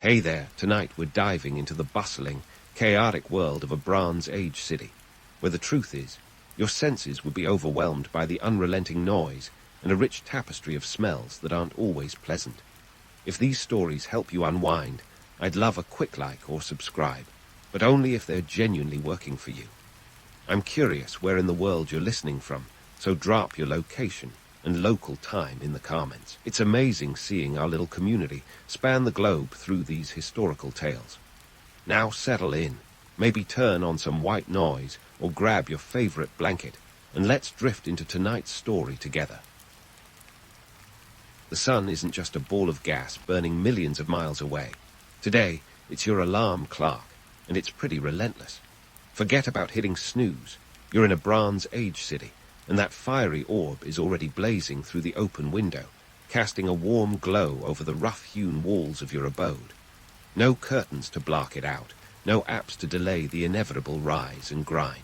Hey there, tonight we're diving into the bustling, chaotic world of a Bronze Age city, where the truth is, your senses would be overwhelmed by the unrelenting noise and a rich tapestry of smells that aren't always pleasant. If these stories help you unwind, I'd love a quick like or subscribe, but only if they're genuinely working for you. I'm curious where in the world you're listening from, so drop your location and local time in the comments. It's amazing seeing our little community span the globe through these historical tales. Now settle in, maybe turn on some white noise or grab your favorite blanket, and let's drift into tonight's story together. The sun isn't just a ball of gas burning millions of miles away. Today, it's your alarm clock, and it's pretty relentless. Forget about hitting snooze. You're in a Bronze Age city, and that fiery orb is already blazing through the open window, casting a warm glow over the rough-hewn walls of your abode. No curtains to block it out, no apps to delay the inevitable rise and grind.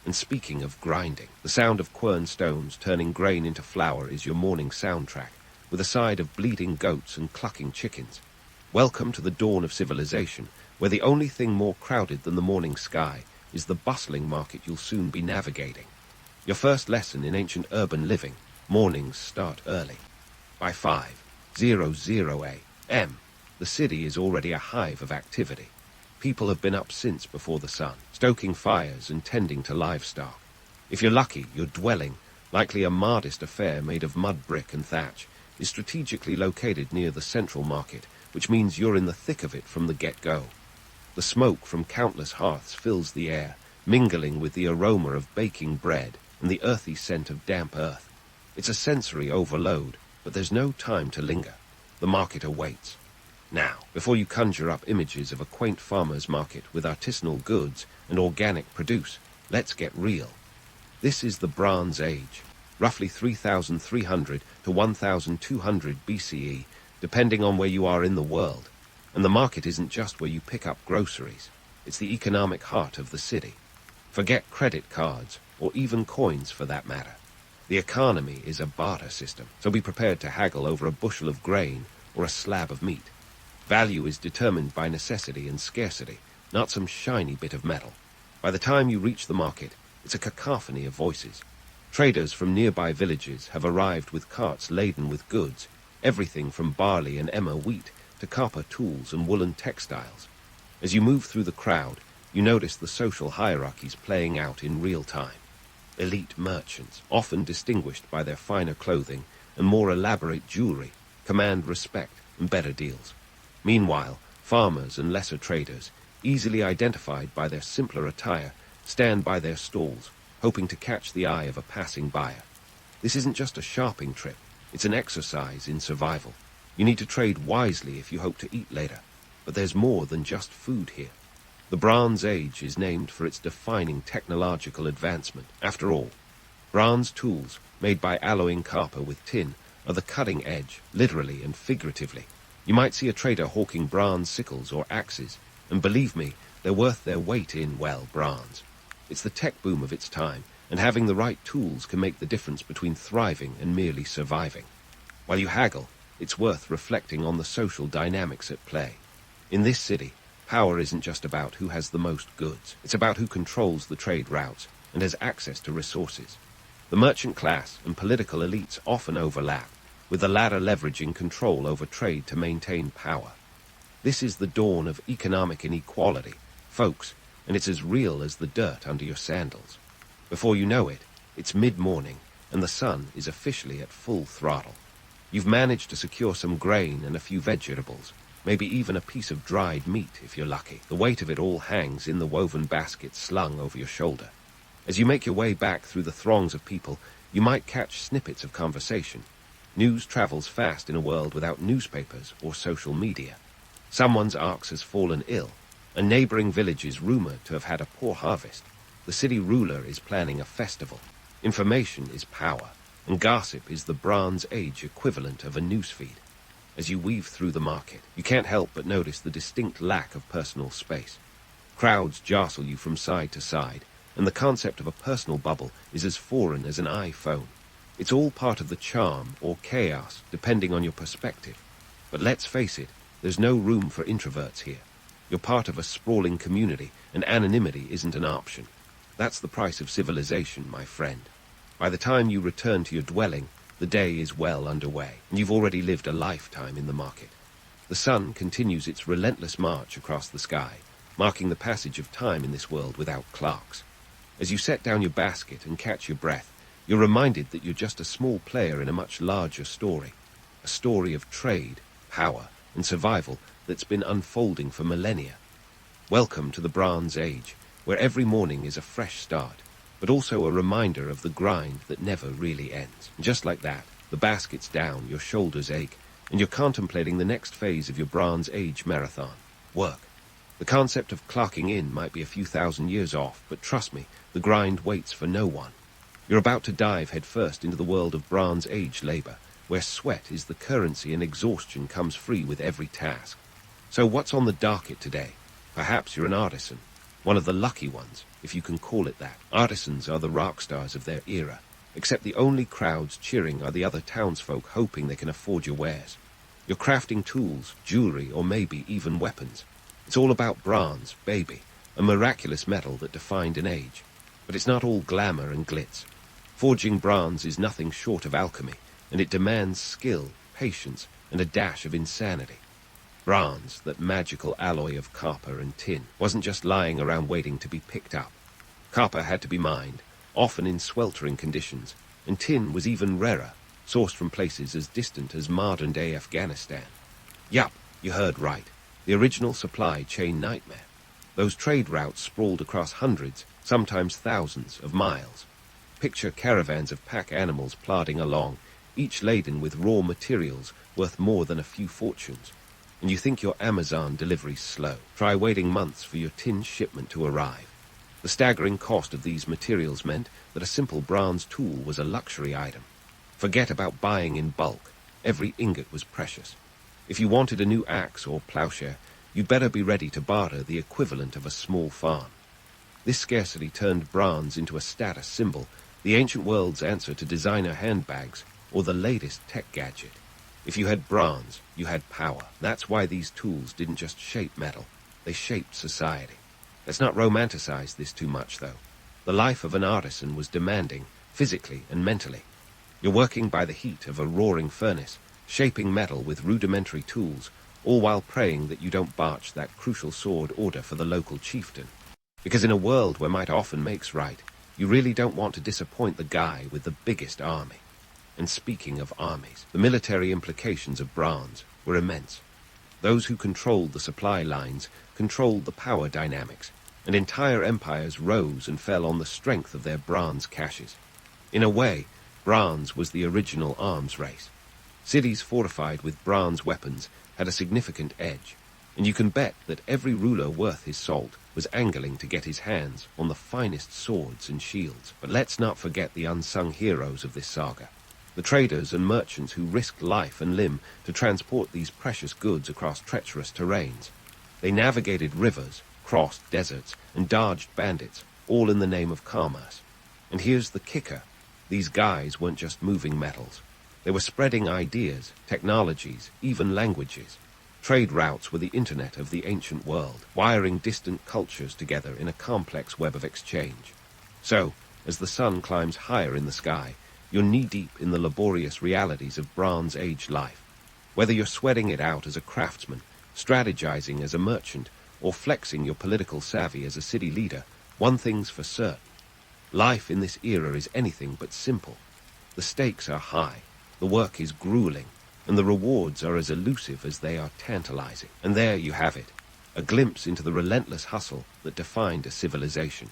And speaking of grinding, the sound of quern stones turning grain into flour is your morning soundtrack, with a side of bleating goats and clucking chickens. Welcome to the dawn of civilization, where the only thing more crowded than the morning sky is the bustling market you'll soon be navigating. Your first lesson in ancient urban living: mornings start early. By 5:00 a.m., the city is already a hive of activity. People have been up since before the sun, stoking fires and tending to livestock. If you're lucky, your dwelling, likely a modest affair made of mud brick and thatch, is strategically located near the central market, which means you're in the thick of it from the get-go. The smoke from countless hearths fills the air, mingling with the aroma of baking bread and the earthy scent of damp earth. It's a sensory overload, but there's no time to linger. The market awaits. Now, before you conjure up images of a quaint farmer's market with artisanal goods and organic produce, let's get real. This is the Bronze Age, roughly 3,300 to 1,200 BCE, depending on where you are in the world. And the market isn't just where you pick up groceries. It's the economic heart of the city. Forget credit cards, or even coins for that matter. The economy is a barter system, so be prepared to haggle over a bushel of grain or a slab of meat. Value is determined by necessity and scarcity, not some shiny bit of metal. By the time you reach the market, it's a cacophony of voices. Traders from nearby villages have arrived with carts laden with goods, everything from barley and emmer wheat to copper tools and woolen textiles. As you move through the crowd, you notice the social hierarchies playing out in real time. Elite merchants, often distinguished by their finer clothing and more elaborate jewelry, command respect and better deals. Meanwhile, farmers and lesser traders, easily identified by their simpler attire, stand by their stalls, hoping to catch the eye of a passing buyer. This isn't just a shopping trip, it's an exercise in survival. You need to trade wisely if you hope to eat later, but there's more than just food here. The Bronze Age is named for its defining technological advancement. After all, bronze tools, made by alloying copper with tin, are the cutting edge, literally and figuratively. You might see a trader hawking bronze sickles or axes, and believe me, they're worth their weight in, well, bronze. It's the tech boom of its time, and having the right tools can make the difference between thriving and merely surviving. While you haggle, it's worth reflecting on the social dynamics at play. In this city, power isn't just about who has the most goods. It's about who controls the trade routes and has access to resources. The merchant class and political elites often overlap, with the latter leveraging control over trade to maintain power. This is the dawn of economic inequality, folks, and it's as real as the dirt under your sandals. Before you know it, it's mid-morning, and the sun is officially at full throttle. You've managed to secure some grain and a few vegetables, maybe even a piece of dried meat if you're lucky. The weight of it all hangs in the woven basket slung over your shoulder. As you make your way back through the throngs of people, you might catch snippets of conversation. News travels fast in a world without newspapers or social media. Someone's ox has fallen ill. A neighboring village is rumored to have had a poor harvest. The city ruler is planning a festival. Information is power, and gossip is the Bronze Age equivalent of a newsfeed. As you weave through the market, you can't help but notice the distinct lack of personal space. Crowds jostle you from side to side, and the concept of a personal bubble is as foreign as an iPhone. It's all part of the charm or chaos, depending on your perspective. But let's face it, There's no room for introverts here. You're part of a sprawling community, and anonymity isn't an option. That's the price of civilization, my friend. By the time you return to your dwelling, the day is well underway, and you've already lived a lifetime in the market. The sun continues its relentless march across the sky, marking the passage of time in this world without clocks. As you set down your basket and catch your breath, you're reminded that you're just a small player in a much larger story. A story of trade, power, and survival that's been unfolding for millennia. Welcome to the Bronze Age, where every morning is a fresh start, but also a reminder of the grind that never really ends. And just like that, the basket's down, your shoulders ache, and you're contemplating the next phase of your Bronze Age marathon, work. The concept of clocking in might be a few thousand years off, but trust me, the grind waits for no one. You're about to dive headfirst into the world of Bronze Age labor, where sweat is the currency and exhaustion comes free with every task. So what's on the docket today? Perhaps you're an artisan, one of the lucky ones, if you can call it that. Artisans are the rock stars of their era, except the only crowds cheering are the other townsfolk hoping they can afford your wares. You're crafting tools, jewelry, or maybe even weapons. It's all about bronze, baby, a miraculous metal that defined an age. But it's not all glamour and glitz. Forging bronze is nothing short of alchemy, and it demands skill, patience, and a dash of insanity. Bronze, that magical alloy of copper and tin, wasn't just lying around waiting to be picked up. Copper had to be mined, often in sweltering conditions, and tin was even rarer, sourced from places as distant as modern-day Afghanistan. Yup, you heard right. The original supply chain nightmare. Those trade routes sprawled across hundreds, sometimes thousands, of miles. Picture caravans of pack animals plodding along, each laden with raw materials worth more than a few fortunes. And you think your Amazon delivery's slow. Try waiting months for your tin shipment to arrive. The staggering cost of these materials meant that a simple bronze tool was a luxury item. Forget about buying in bulk. Every ingot was precious. If you wanted a new axe or plowshare, you'd better be ready to barter the equivalent of a small farm. This scarcity turned bronze into a status symbol, the ancient world's answer to designer handbags or the latest tech gadget. If you had bronze, you had power. That's why these tools didn't just shape metal, they shaped society. Let's not romanticize this too much, though. The life of an artisan was demanding, physically and mentally. You're working by the heat of a roaring furnace, shaping metal with rudimentary tools, all while praying that you don't botch that crucial sword order for the local chieftain. Because in a world where might often makes right, you really don't want to disappoint the guy with the biggest army. And speaking of armies, the military implications of bronze were immense. Those who controlled the supply lines controlled the power dynamics, and entire empires rose and fell on the strength of their bronze caches. In a way, bronze was the original arms race. Cities fortified with bronze weapons had a significant edge, and you can bet that every ruler worth his salt was angling to get his hands on the finest swords and shields. But let's not forget the unsung heroes of this saga. The traders and merchants who risked life and limb to transport these precious goods across treacherous terrains. They navigated rivers, crossed deserts, and dodged bandits, all in the name of commerce. And here's the kicker. These guys weren't just moving metals. They were spreading ideas, technologies, even languages. Trade routes were the internet of the ancient world, wiring distant cultures together in a complex web of exchange. So, as the sun climbs higher in the sky, you're knee-deep in the laborious realities of Bronze Age life. Whether you're sweating it out as a craftsman, strategizing as a merchant, or flexing your political savvy as a city leader, one thing's for certain. Life in this era is anything but simple. The stakes are high, the work is grueling, and the rewards are as elusive as they are tantalizing. And there you have it, a glimpse into the relentless hustle that defined a civilization.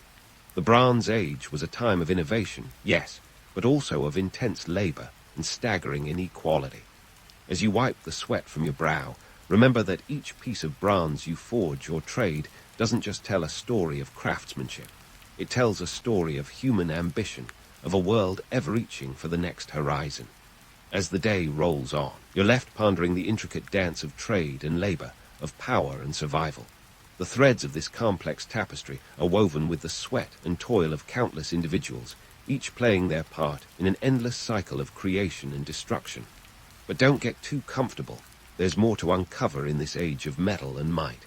The Bronze Age was a time of innovation, yes, but also of intense labor and staggering inequality. As you wipe the sweat from your brow, remember that each piece of bronze you forge or trade doesn't just tell a story of craftsmanship. It tells a story of human ambition, of a world ever reaching for the next horizon. As the day rolls on, you're left pondering the intricate dance of trade and labor, of power and survival. The threads of this complex tapestry are woven with the sweat and toil of countless individuals, each playing their part in an endless cycle of creation and destruction. But don't get too comfortable. There's more to uncover in this age of metal and might.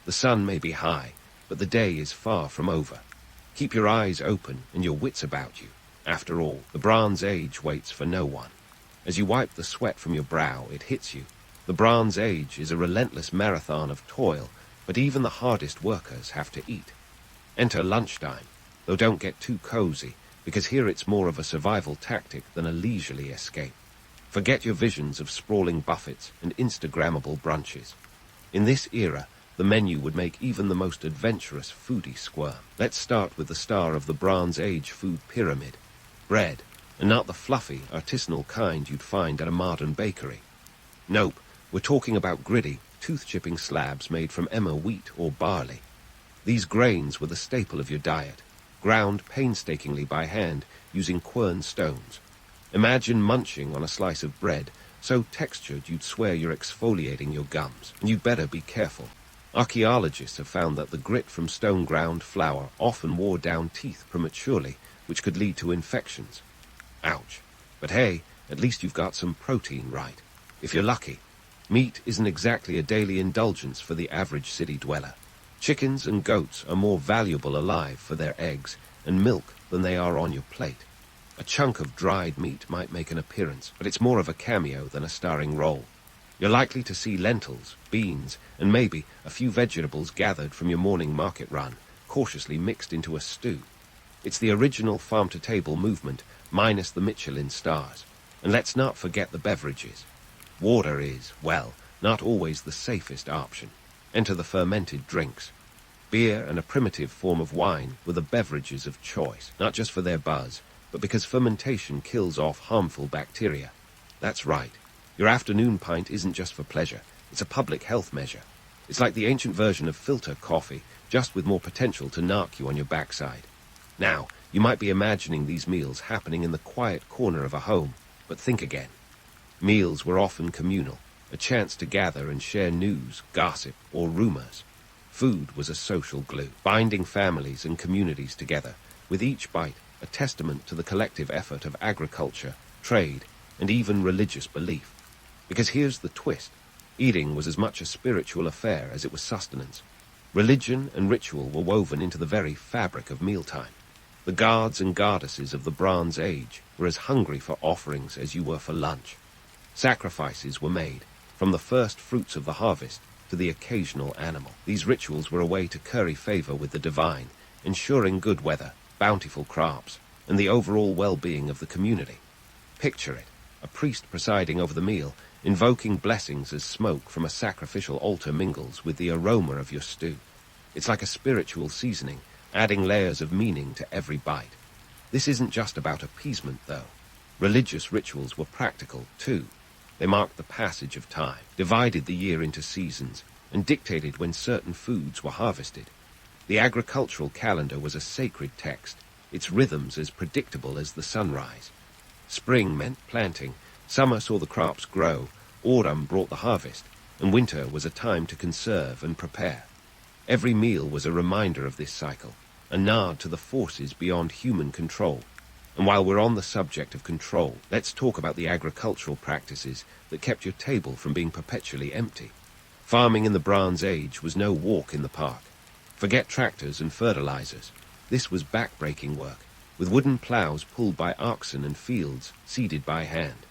The sun may be high, but the day is far from over. Keep your eyes open and your wits about you. After all, the Bronze Age waits for no one. As you wipe the sweat from your brow, it hits you. The Bronze Age is a relentless marathon of toil, but even the hardest workers have to eat. Enter lunchtime, though don't get too cozy, because here it's more of a survival tactic than a leisurely escape. Forget your visions of sprawling buffets and Instagrammable brunches. In this era, the menu would make even the most adventurous foodie squirm. Let's start with the star of the Bronze Age food pyramid, bread, and not the fluffy, artisanal kind you'd find at a modern bakery. Nope, we're talking about gritty, tooth-chipping slabs made from emmer wheat or barley. These grains were the staple of your diet, ground painstakingly by hand using quern stones. Imagine munching on a slice of bread so textured you'd swear you're exfoliating your gums, and you'd better be careful. Archaeologists have found that the grit from stone-ground flour often wore down teeth prematurely, which could lead to infections. Ouch. But hey, at least you've got some protein right. If you're lucky. Meat isn't exactly a daily indulgence for the average city dweller. Chickens and goats are more valuable alive for their eggs and milk than they are on your plate. A chunk of dried meat might make an appearance, but it's more of a cameo than a starring role. You're likely to see lentils, beans, and maybe a few vegetables gathered from your morning market run, cautiously mixed into a stew. It's the original farm-to-table movement, minus the Michelin stars. And let's not forget the beverages. Water is, well, not always the safest option. Enter the fermented drinks. Beer and a primitive form of wine were the beverages of choice, not just for their buzz, but because fermentation kills off harmful bacteria. That's right. Your afternoon pint isn't just for pleasure, it's a public health measure. It's like the ancient version of filter coffee, just with more potential to knock you on your backside. Now, you might be imagining these meals happening in the quiet corner of a home, but think again. Meals were often communal, a chance to gather and share news, gossip, or rumors. Food was a social glue, binding families and communities together, with each bite a testament to the collective effort of agriculture, trade, and even religious belief. Because here's the twist. Eating was as much a spiritual affair as it was sustenance. Religion and ritual were woven into the very fabric of mealtime. The gods and goddesses of the Bronze Age were as hungry for offerings as you were for lunch. Sacrifices were made, from the first fruits of the harvest to the occasional animal. These rituals were a way to curry favor with the divine, ensuring good weather, bountiful crops, and the overall well-being of the community. Picture it, a priest presiding over the meal, invoking blessings as smoke from a sacrificial altar mingles with the aroma of your stew. It's like a spiritual seasoning, adding layers of meaning to every bite. This isn't just about appeasement, though. Religious rituals were practical, too. They marked the passage of time, divided the year into seasons, and dictated when certain foods were harvested. The agricultural calendar was a sacred text, its rhythms as predictable as the sunrise. Spring meant planting, summer saw the crops grow, autumn brought the harvest, and winter was a time to conserve and prepare. Every meal was a reminder of this cycle, a nod to the forces beyond human control. And while we're on the subject of control, let's talk about the agricultural practices that kept your table from being perpetually empty. Farming in the Bronze Age was no walk in the park. Forget tractors and fertilizers. This was back-breaking work, with wooden plows pulled by oxen and fields seeded by hand.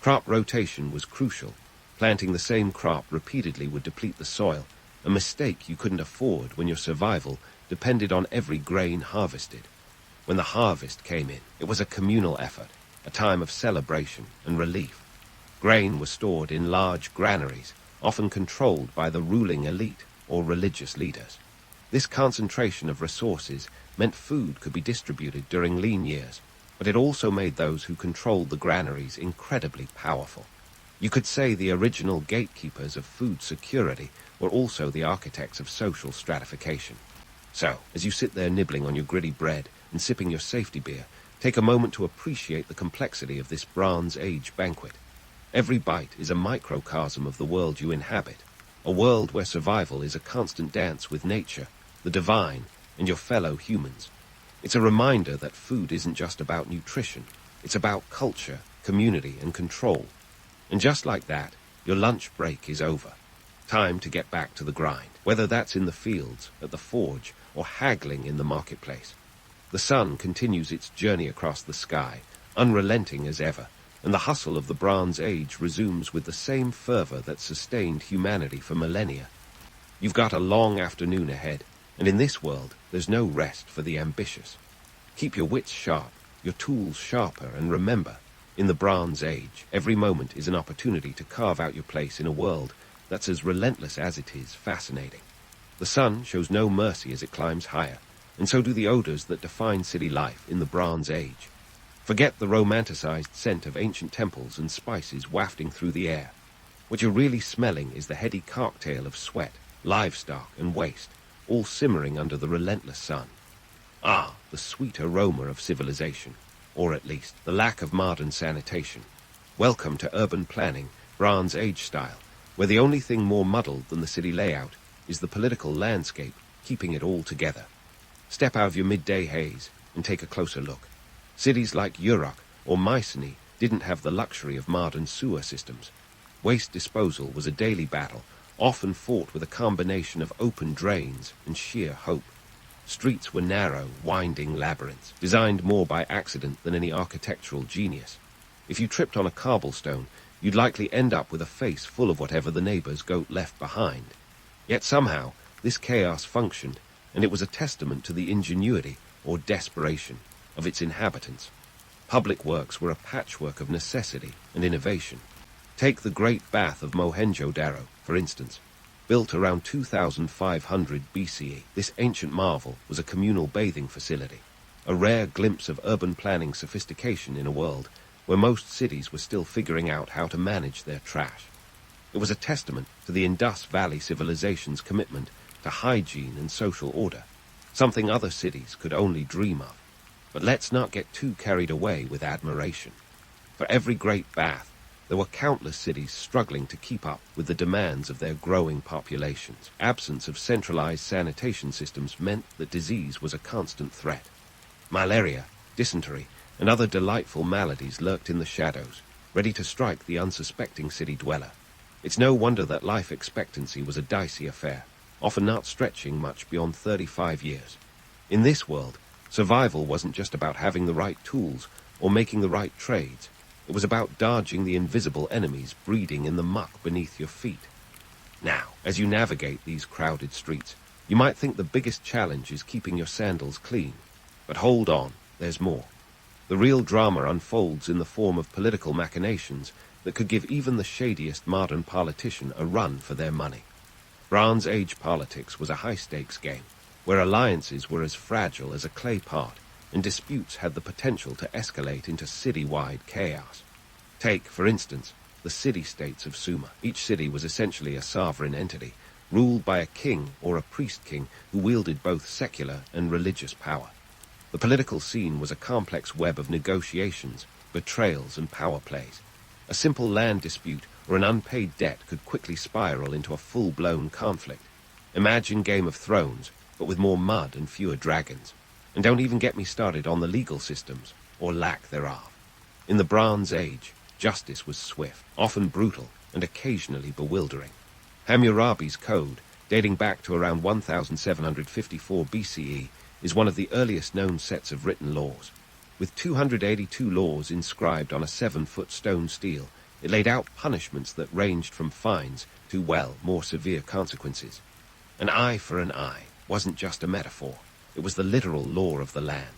Crop rotation was crucial. Planting the same crop repeatedly would deplete the soil, a mistake you couldn't afford when your survival depended on every grain harvested. When the harvest came in, it was a communal effort, a time of celebration and relief. Grain was stored in large granaries, often controlled by the ruling elite or religious leaders. This concentration of resources meant food could be distributed during lean years, but it also made those who controlled the granaries incredibly powerful. You could say the original gatekeepers of food security were also the architects of social stratification. So, as you sit there nibbling on your gritty bread and sipping your safety beer, take a moment to appreciate the complexity of this Bronze Age banquet. Every bite is a microcosm of the world you inhabit, a world where survival is a constant dance with nature, the divine, and your fellow humans. It's a reminder that food isn't just about nutrition, it's about culture, community, and control. And just like that, Your lunch break is over. Time to get back to the grind, whether that's in the fields, at the forge, or haggling in the marketplace. The sun continues its journey across the sky, unrelenting as ever, and the hustle of the Bronze Age resumes with the same fervor that sustained humanity for millennia. You've got a long afternoon ahead, and in this world, there's no rest for the ambitious. Keep your wits sharp, your tools sharper, and remember, in the Bronze Age, every moment is an opportunity to carve out your place in a world that's as relentless as it is fascinating. The sun shows no mercy as it climbs higher, and so do the odors that define city life in the Bronze Age. Forget the romanticized scent of ancient temples and spices wafting through the air. What you're really smelling is the heady cocktail of sweat, livestock, and waste, all simmering under the relentless sun. Ah, the sweet aroma of civilization, or at least the lack of modern sanitation. Welcome to urban planning, Bronze Age style, where the only thing more muddled than the city layout is the political landscape keeping it all together. Step out of your midday haze and take a closer look. Cities like Uruk or Mycenae didn't have the luxury of modern sewer systems. Waste disposal was a daily battle, often fought with a combination of open drains and sheer hope. Streets were narrow, winding labyrinths, designed more by accident than any architectural genius. If you tripped on a cobblestone, you'd likely end up with a face full of whatever the neighbor's goat left behind. Yet somehow, this chaos functioned, and it was a testament to the ingenuity, or desperation, of its inhabitants. Public works were a patchwork of necessity and innovation. Take the Great Bath of Mohenjo-Daro, for instance. Built around 2500 BCE, this ancient marvel was a communal bathing facility, a rare glimpse of urban planning sophistication in a world where most cities were still figuring out how to manage their trash. It was a testament to the Indus Valley civilization's commitment to hygiene and social order, something other cities could only dream of. But let's not get too carried away with admiration. For every great bath, there were countless cities struggling to keep up with the demands of their growing populations. Absence of centralized sanitation systems meant that disease was a constant threat. Malaria, dysentery, and other delightful maladies lurked in the shadows, ready to strike the unsuspecting city dweller. It's no wonder that life expectancy was a dicey affair, often not stretching much beyond 35 years. In this world, survival wasn't just about having the right tools or making the right trades. It was about dodging the invisible enemies breeding in the muck beneath your feet. Now, as you navigate these crowded streets, you might think the biggest challenge is keeping your sandals clean. But hold on, there's more. The real drama unfolds in the form of political machinations that could give even the shadiest modern politician a run for their money. Bronze Age politics was a high-stakes game, where alliances were as fragile as a clay pot, and disputes had the potential to escalate into city-wide chaos. Take, for instance, the city-states of Sumer. Each city was essentially a sovereign entity, ruled by a king or a priest-king who wielded both secular and religious power. The political scene was a complex web of negotiations, betrayals, and power plays. A simple land dispute or an unpaid debt could quickly spiral into a full-blown conflict. Imagine Game of Thrones, but with more mud and fewer dragons. And don't even get me started on the legal systems, or lack thereof. In the Bronze Age, justice was swift, often brutal, and occasionally bewildering. Hammurabi's code, dating back to around 1754 BCE, is one of the earliest known sets of written laws. With 282 laws inscribed on a 7-foot stone stele, it laid out punishments that ranged from fines to, well, more severe consequences. An eye for an eye wasn't just a metaphor. It was the literal law of the land.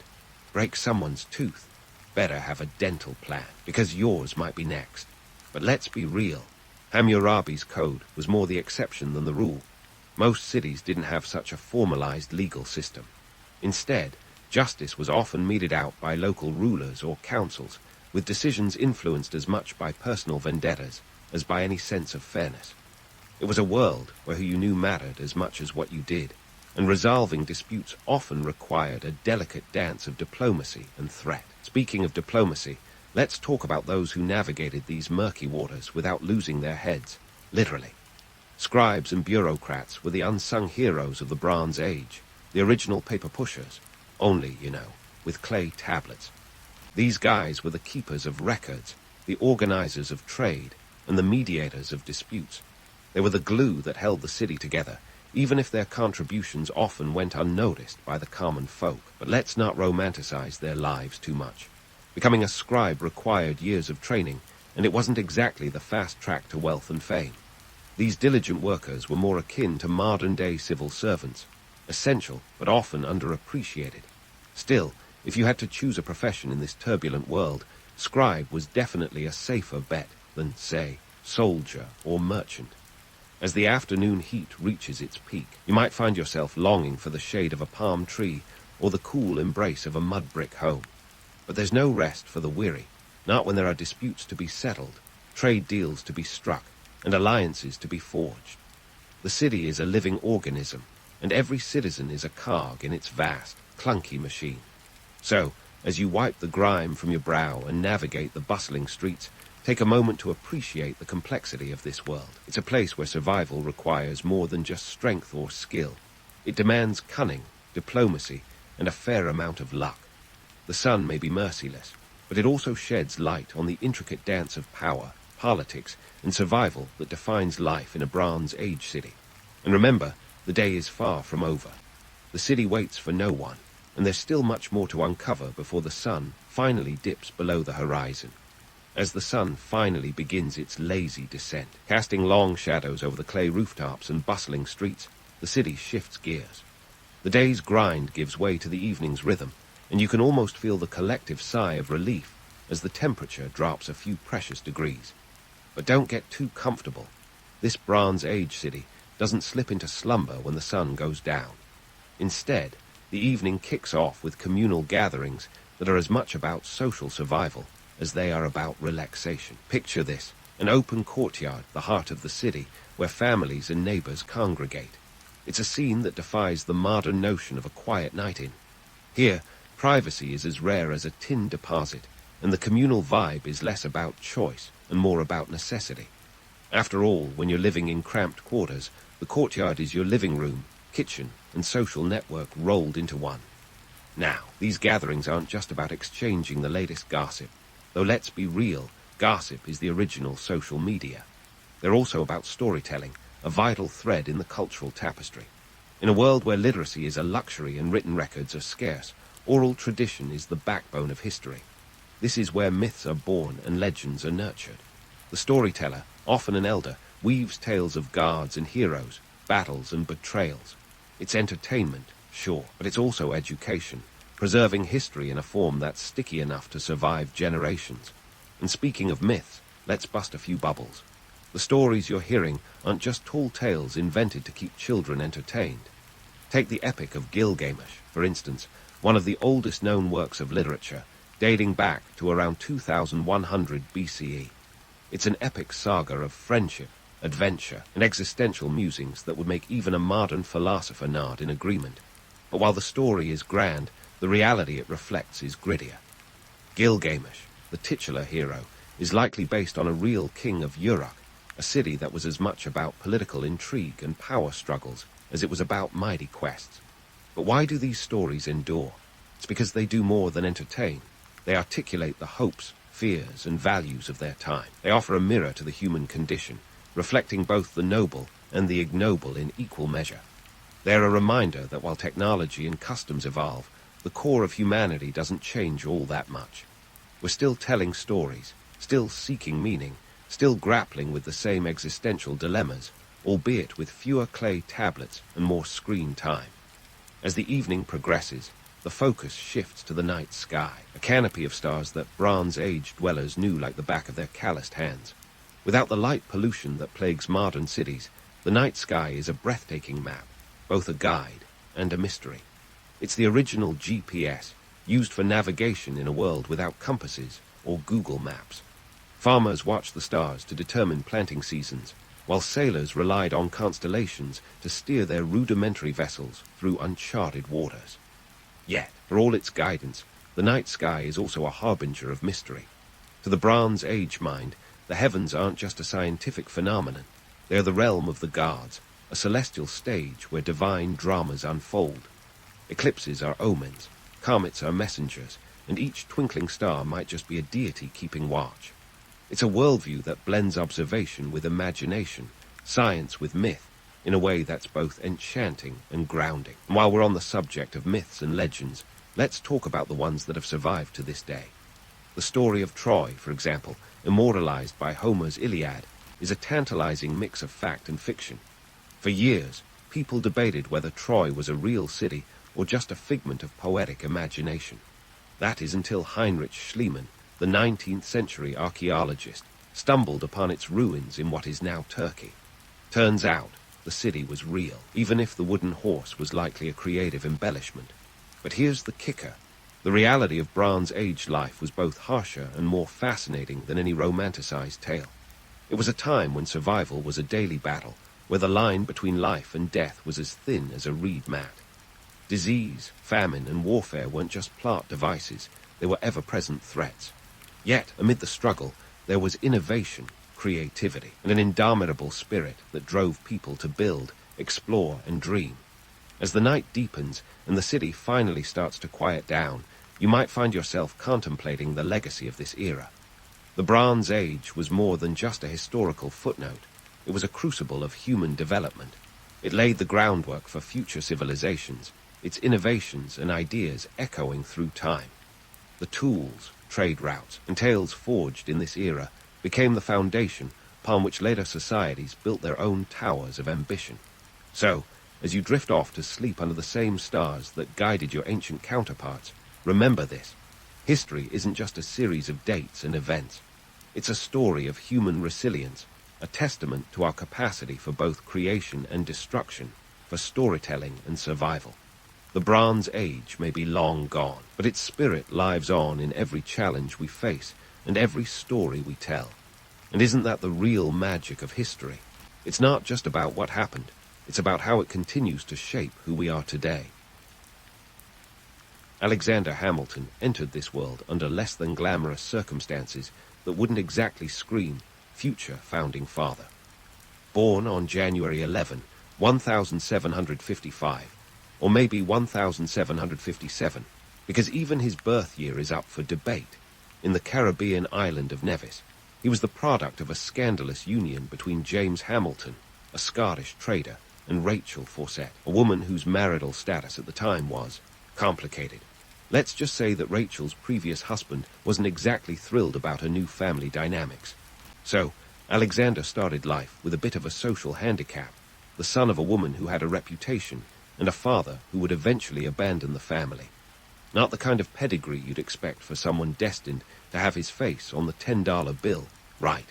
Break someone's tooth, better have a dental plan, because yours might be next. But let's be real. Hammurabi's code was more the exception than the rule. Most cities didn't have such a formalized legal system. Instead, justice was often meted out by local rulers or councils, with decisions influenced as much by personal vendettas as by any sense of fairness. It was a world where who you knew mattered as much as what you did, and resolving disputes often required a delicate dance of diplomacy and threat. Speaking of diplomacy, let's talk about those who navigated these murky waters without losing their heads, literally. Scribes and bureaucrats were the unsung heroes of the Bronze Age, the original paper pushers, only, with clay tablets. These guys were the keepers of records, the organizers of trade, and the mediators of disputes. They were the glue that held the city together, even if their contributions often went unnoticed by the common folk. But let's not romanticize their lives too much. Becoming a scribe required years of training, and it wasn't exactly the fast track to wealth and fame. These diligent workers were more akin to modern-day civil servants, essential but often underappreciated. Still, if you had to choose a profession in this turbulent world, scribe was definitely a safer bet than, say, soldier or merchant. As the afternoon heat reaches its peak, you might find yourself longing for the shade of a palm tree or the cool embrace of a mud brick home. But there's no rest for the weary, not when there are disputes to be settled, trade deals to be struck, and alliances to be forged. The city is a living organism, and every citizen is a cog in its vast, clunky machine. So, as you wipe the grime from your brow and navigate the bustling streets, take a moment to appreciate the complexity of this world. It's a place where survival requires more than just strength or skill. It demands cunning, diplomacy, and a fair amount of luck. The sun may be merciless, but it also sheds light on the intricate dance of power, politics, and survival that defines life in a Bronze Age city. And remember, the day is far from over. The city waits for no one, and there's still much more to uncover before the sun finally dips below the horizon. As the sun finally begins its lazy descent, casting long shadows over the clay rooftops and bustling streets, the city shifts gears. The day's grind gives way to the evening's rhythm, and you can almost feel the collective sigh of relief as the temperature drops a few precious degrees. But don't get too comfortable. This Bronze Age city doesn't slip into slumber when the sun goes down. Instead, the evening kicks off with communal gatherings that are as much about social survival as they are about relaxation. Picture this, an open courtyard, the heart of the city, where families and neighbors congregate. It's a scene that defies the modern notion of a quiet night in. Here, privacy is as rare as a tin deposit, and the communal vibe is less about choice and more about necessity. After all, when you're living in cramped quarters, the courtyard is your living room, kitchen, and social network rolled into one. Now, these gatherings aren't just about exchanging the latest gossip. Though let's be real, gossip is the original social media. They're also about storytelling, a vital thread in the cultural tapestry. In a world where literacy is a luxury and written records are scarce, oral tradition is the backbone of history. This is where myths are born and legends are nurtured. The storyteller, often an elder, weaves tales of gods and heroes, battles and betrayals. It's entertainment, sure, but it's also education, preserving history in a form that's sticky enough to survive generations. And speaking of myths, let's bust a few bubbles. The stories you're hearing aren't just tall tales invented to keep children entertained. Take the epic of Gilgamesh, for instance, one of the oldest known works of literature, dating back to around 2100 BCE. It's an epic saga of friendship, adventure, and existential musings that would make even a modern philosopher nod in agreement. But while the story is grand, the reality it reflects is grittier. Gilgamesh, the titular hero, is likely based on a real king of Uruk, a city that was as much about political intrigue and power struggles as it was about mighty quests. But why do these stories endure? It's because they do more than entertain. They articulate the hopes, fears, and values of their time. They offer a mirror to the human condition, reflecting both the noble and the ignoble in equal measure. They're a reminder that while technology and customs evolve, the core of humanity doesn't change all that much. We're still telling stories, still seeking meaning, still grappling with the same existential dilemmas, albeit with fewer clay tablets and more screen time. As the evening progresses, the focus shifts to the night sky, a canopy of stars that Bronze Age dwellers knew like the back of their calloused hands. Without the light pollution that plagues modern cities, the night sky is a breathtaking map, both a guide and a mystery. It's the original GPS, used for navigation in a world without compasses or Google Maps. Farmers watched the stars to determine planting seasons, while sailors relied on constellations to steer their rudimentary vessels through uncharted waters. Yet, for all its guidance, the night sky is also a harbinger of mystery. To the Bronze Age mind, the heavens aren't just a scientific phenomenon. They are the realm of the gods, a celestial stage where divine dramas unfold. Eclipses are omens, comets are messengers, and each twinkling star might just be a deity keeping watch. It's a worldview that blends observation with imagination, science with myth, in a way that's both enchanting and grounding. And while we're on the subject of myths and legends, let's talk about the ones that have survived to this day. The story of Troy, for example, immortalized by Homer's Iliad, is a tantalizing mix of fact and fiction. For years, people debated whether Troy was a real city or just a figment of poetic imagination. That is until Heinrich Schliemann, the 19th century archaeologist, stumbled upon its ruins in what is now Turkey. Turns out, the city was real, even if the wooden horse was likely a creative embellishment. But here's the kicker. The reality of Bronze Age life was both harsher and more fascinating than any romanticized tale. It was a time when survival was a daily battle, where the line between life and death was as thin as a reed mat. Disease, famine, and warfare weren't just plot devices, they were ever-present threats. Yet, amid the struggle, there was innovation, creativity, and an indomitable spirit that drove people to build, explore, and dream. As the night deepens and the city finally starts to quiet down, you might find yourself contemplating the legacy of this era. The Bronze Age was more than just a historical footnote. It was a crucible of human development. It laid the groundwork for future civilizations, its innovations and ideas echoing through time. The tools, trade routes, and tales forged in this era became the foundation upon which later societies built their own towers of ambition. So, as you drift off to sleep under the same stars that guided your ancient counterparts, remember this. History isn't just a series of dates and events. It's a story of human resilience, a testament to our capacity for both creation and destruction, for storytelling and survival. The Bronze Age may be long gone, but its spirit lives on in every challenge we face and every story we tell. And isn't that the real magic of history? It's not just about what happened. It's about how it continues to shape who we are today. Alexander Hamilton entered this world under less than glamorous circumstances that wouldn't exactly scream future founding father. Born on January 11, 1755, or maybe 1757, because even his birth year is up for debate, in the Caribbean island of Nevis. He was the product of a scandalous union between James Hamilton, a Scottish trader, and Rachel Fawcett, a woman whose marital status at the time was complicated. Let's just say that Rachel's previous husband wasn't exactly thrilled about her new family dynamics. So, Alexander started life with a bit of a social handicap, the son of a woman who had a reputation, and a father who would eventually abandon the family. Not the kind of pedigree you'd expect for someone destined to have his face on the $10 bill, right?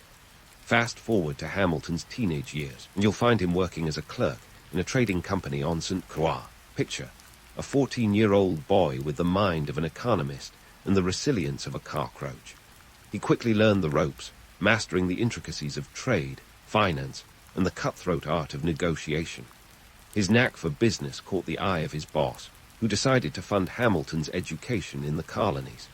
Fast forward to Hamilton's teenage years, and you'll find him working as a clerk in a trading company on St. Croix. Picture a 14-year-old boy with the mind of an economist and the resilience of a cockroach. He quickly learned the ropes, mastering the intricacies of trade, finance, and the cutthroat art of negotiation. His knack for business caught the eye of his boss, who decided to fund Hamilton's education in the colonies.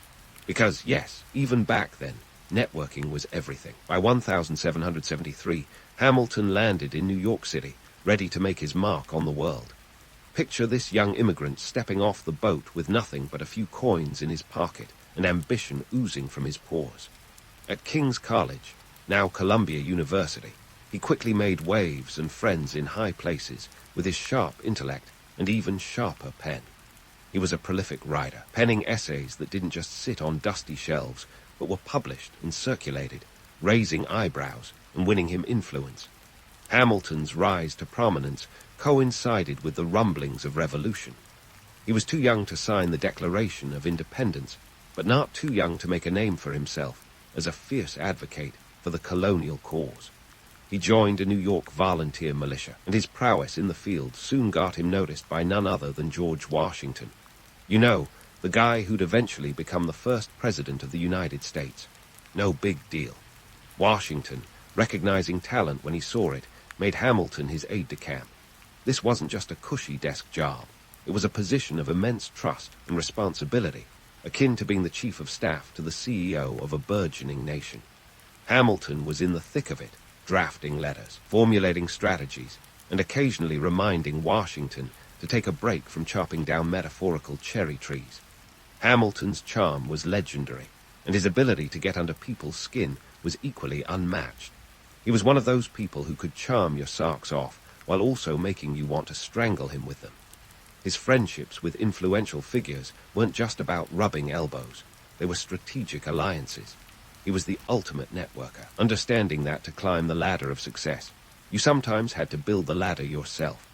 Because, yes, even back then, networking was everything. By 1773, Hamilton landed in New York City, ready to make his mark on the world. Picture this young immigrant stepping off the boat with nothing but a few coins in his pocket and ambition oozing from his pores. At King's College, now Columbia University, he quickly made waves and friends in high places with his sharp intellect and even sharper pen. He was a prolific writer, penning essays that didn't just sit on dusty shelves, but were published and circulated, raising eyebrows and winning him influence. Hamilton's rise to prominence coincided with the rumblings of revolution. He was too young to sign the Declaration of Independence, but not too young to make a name for himself as a fierce advocate for the colonial cause. He joined a New York volunteer militia, and his prowess in the field soon got him noticed by none other than George Washington. You know, the guy who'd eventually become the first president of the United States. No big deal. Washington, recognizing talent when he saw it, made Hamilton his aide-de-camp. This wasn't just a cushy desk job. It was a position of immense trust and responsibility, akin to being the chief of staff to the CEO of a burgeoning nation. Hamilton was in the thick of it, drafting letters, formulating strategies, and occasionally reminding Washington to take a break from chopping down metaphorical cherry trees. Hamilton's charm was legendary, and his ability to get under people's skin was equally unmatched. He was one of those people who could charm your socks off while also making you want to strangle him with them. His friendships with influential figures weren't just about rubbing elbows. They were strategic alliances. He was the ultimate networker, understanding that to climb the ladder of success, you sometimes had to build the ladder yourself.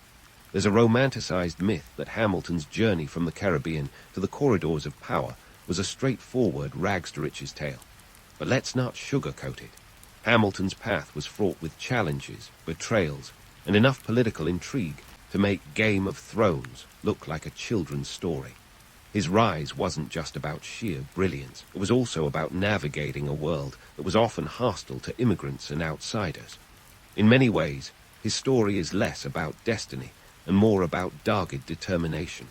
There's a romanticized myth that Hamilton's journey from the Caribbean to the corridors of power was a straightforward rags-to-riches tale. But let's not sugarcoat it. Hamilton's path was fraught with challenges, betrayals, and enough political intrigue to make Game of Thrones look like a children's story. His rise wasn't just about sheer brilliance. It was also about navigating a world that was often hostile to immigrants and outsiders. In many ways, his story is less about destiny and more about dogged determination.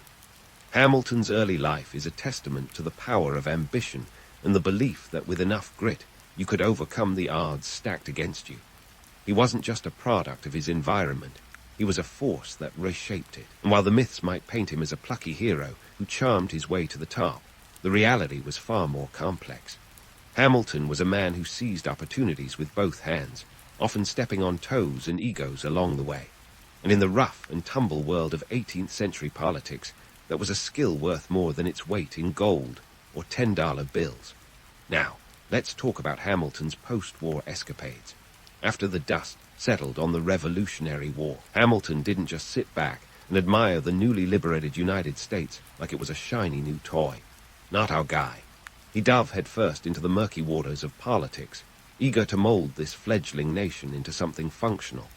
Hamilton's early life is a testament to the power of ambition and the belief that with enough grit, you could overcome the odds stacked against you. He wasn't just a product of his environment. He was a force that reshaped it. And while the myths might paint him as a plucky hero who charmed his way to the top, the reality was far more complex. Hamilton was a man who seized opportunities with both hands, often stepping on toes and egos along the way. And in the rough and tumble world of 18th century politics, that was a skill worth more than its weight in gold or $10 bills. Now, let's talk about Hamilton's post-war escapades. After the dust settled on the Revolutionary War, Hamilton didn't just sit back and admire the newly liberated United States like it was a shiny new toy. Not our guy. He dove headfirst into the murky waters of politics, eager to mold this fledgling nation into something functional.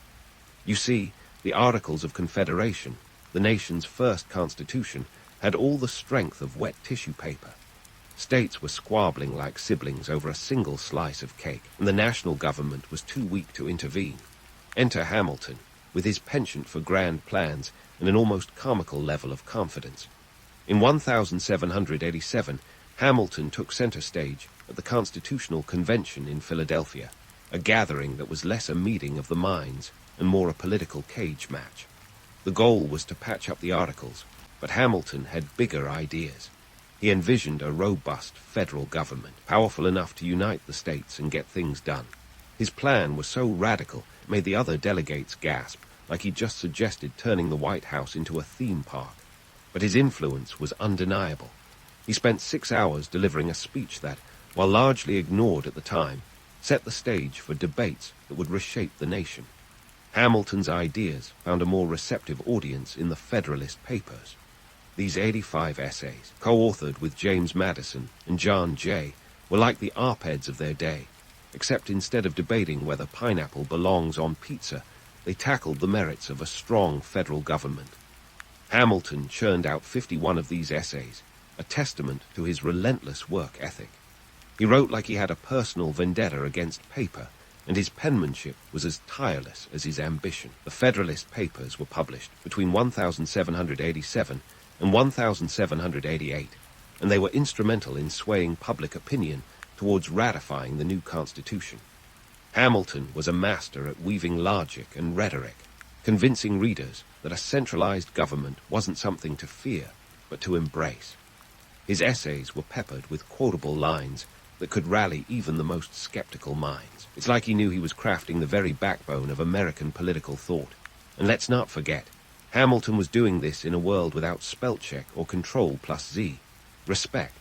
You see, the Articles of Confederation, the nation's first constitution, had all the strength of wet tissue paper. States were squabbling like siblings over a single slice of cake, and the national government was too weak to intervene. Enter Hamilton, with his penchant for grand plans and an almost comical level of confidence. In 1787, Hamilton took center stage at the Constitutional Convention in Philadelphia, a gathering that was less a meeting of the minds and more a political cage match. The goal was to patch up the Articles, but Hamilton had bigger ideas. He envisioned a robust federal government, powerful enough to unite the states and get things done. His plan was so radical it made the other delegates gasp, like he'd just suggested turning the White House into a theme park. But his influence was undeniable. He spent 6 hours delivering a speech that, while largely ignored at the time, set the stage for debates that would reshape the nation. Hamilton's ideas found a more receptive audience in the Federalist Papers. These 85 essays, co-authored with James Madison and John Jay, were like the op-eds of their day, except instead of debating whether pineapple belongs on pizza, they tackled the merits of a strong federal government. Hamilton churned out 51 of these essays, a testament to his relentless work ethic. He wrote like he had a personal vendetta against paper, and his penmanship was as tireless as his ambition. The Federalist Papers were published between 1787 and 1788, and they were instrumental in swaying public opinion towards ratifying the new Constitution. Hamilton was a master at weaving logic and rhetoric, convincing readers that a centralized government wasn't something to fear, but to embrace. His essays were peppered with quotable lines that could rally even the most skeptical minds. It's like he knew he was crafting the very backbone of American political thought. And let's not forget, Hamilton was doing this in a world without spell check or Control+Z. Respect.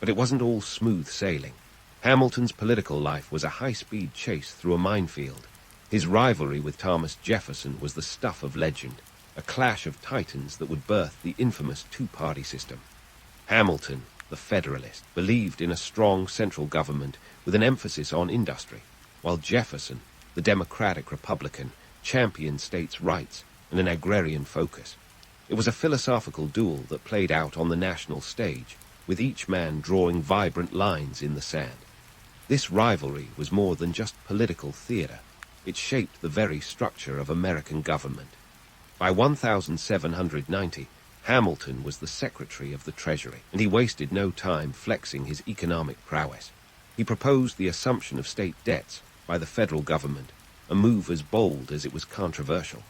But it wasn't all smooth sailing. Hamilton's political life was a high-speed chase through a minefield. His rivalry with Thomas Jefferson was the stuff of legend, a clash of titans that would birth the infamous two-party system. Hamilton, the Federalist, believed in a strong central government with an emphasis on industry, while Jefferson, the Democratic Republican, championed states' rights and an agrarian focus. It was a philosophical duel that played out on the national stage, with each man drawing vibrant lines in the sand. This rivalry was more than just political theater. It shaped the very structure of American government. By 1790, Hamilton was the Secretary of the Treasury, and he wasted no time flexing his economic prowess. He proposed the assumption of state debts by the federal government, a move as bold as it was controversial.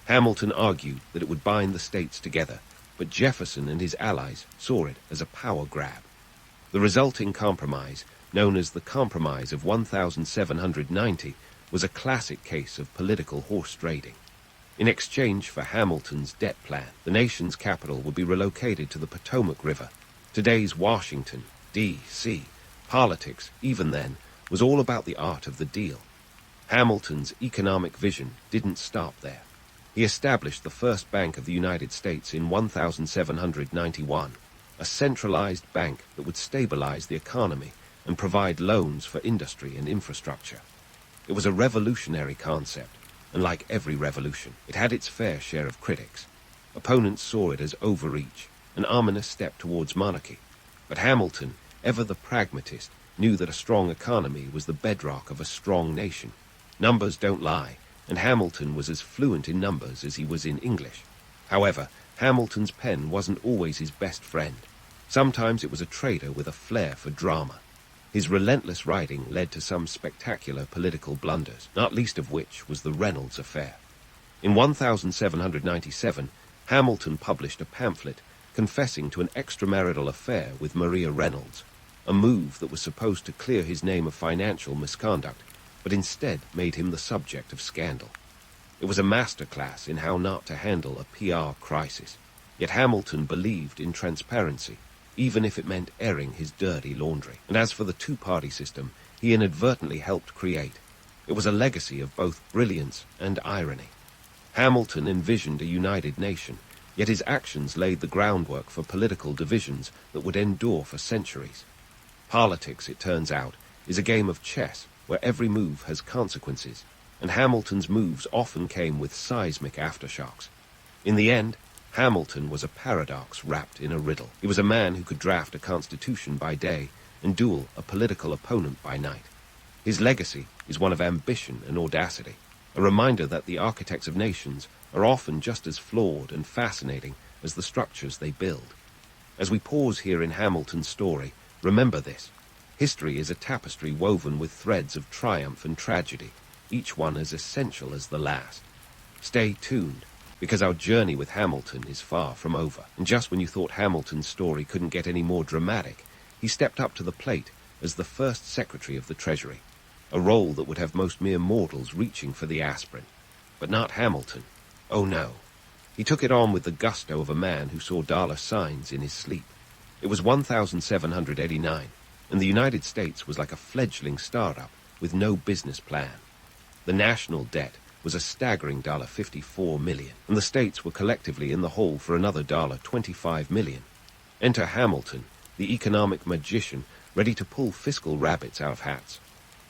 Hamilton argued that it would bind the states together, but Jefferson and his allies saw it as a power grab. The resulting compromise known as the Compromise of 1790, was a classic case of political horse trading. In exchange for Hamilton's debt plan, the nation's capital would be relocated to the Potomac River, today's Washington, D.C. Politics, even then, was all about the art of the deal. Hamilton's economic vision didn't stop there. He established the first Bank of the United States in 1791, a centralized bank that would stabilize the economy and provide loans for industry and infrastructure. It was a revolutionary concept, and like every revolution, it had its fair share of critics. Opponents saw it as overreach, an ominous step towards monarchy. But Hamilton, ever the pragmatist, knew that a strong economy was the bedrock of a strong nation. Numbers don't lie, and Hamilton was as fluent in numbers as he was in English. However, Hamilton's pen wasn't always his best friend. Sometimes it was a trader with a flair for drama. His relentless writing led to some spectacular political blunders, not least of which was the Reynolds affair. In 1797, Hamilton published a pamphlet confessing to an extramarital affair with Maria Reynolds, a move that was supposed to clear his name of financial misconduct, but instead made him the subject of scandal. It was a masterclass in how not to handle a PR crisis. Yet Hamilton believed in transparency, even if it meant airing his dirty laundry. And as for the two-party system he inadvertently helped create, it was a legacy of both brilliance and irony. Hamilton envisioned a united nation, yet his actions laid the groundwork for political divisions that would endure for centuries. Politics, it turns out, is a game of chess where every move has consequences, and Hamilton's moves often came with seismic aftershocks. In the end, Hamilton was a paradox wrapped in a riddle. He was a man who could draft a constitution by day and duel a political opponent by night. His legacy is one of ambition and audacity, a reminder that the architects of nations are often just as flawed and fascinating as the structures they build. As we pause here in Hamilton's story, remember this. History is a tapestry woven with threads of triumph and tragedy, each one as essential as the last. Stay tuned, because our journey with Hamilton is far from over. And just when you thought Hamilton's story couldn't get any more dramatic, he stepped up to the plate as the first Secretary of the Treasury, a role that would have most mere mortals reaching for the aspirin. But not Hamilton. Oh no. He took it on with the gusto of a man who saw dollar signs in his sleep. It was 1789. And the United States was like a fledgling startup with no business plan. The national debt was a staggering $54 million, and the states were collectively in the hole for another $25 million. Enter Hamilton, the economic magician, ready to pull fiscal rabbits out of hats.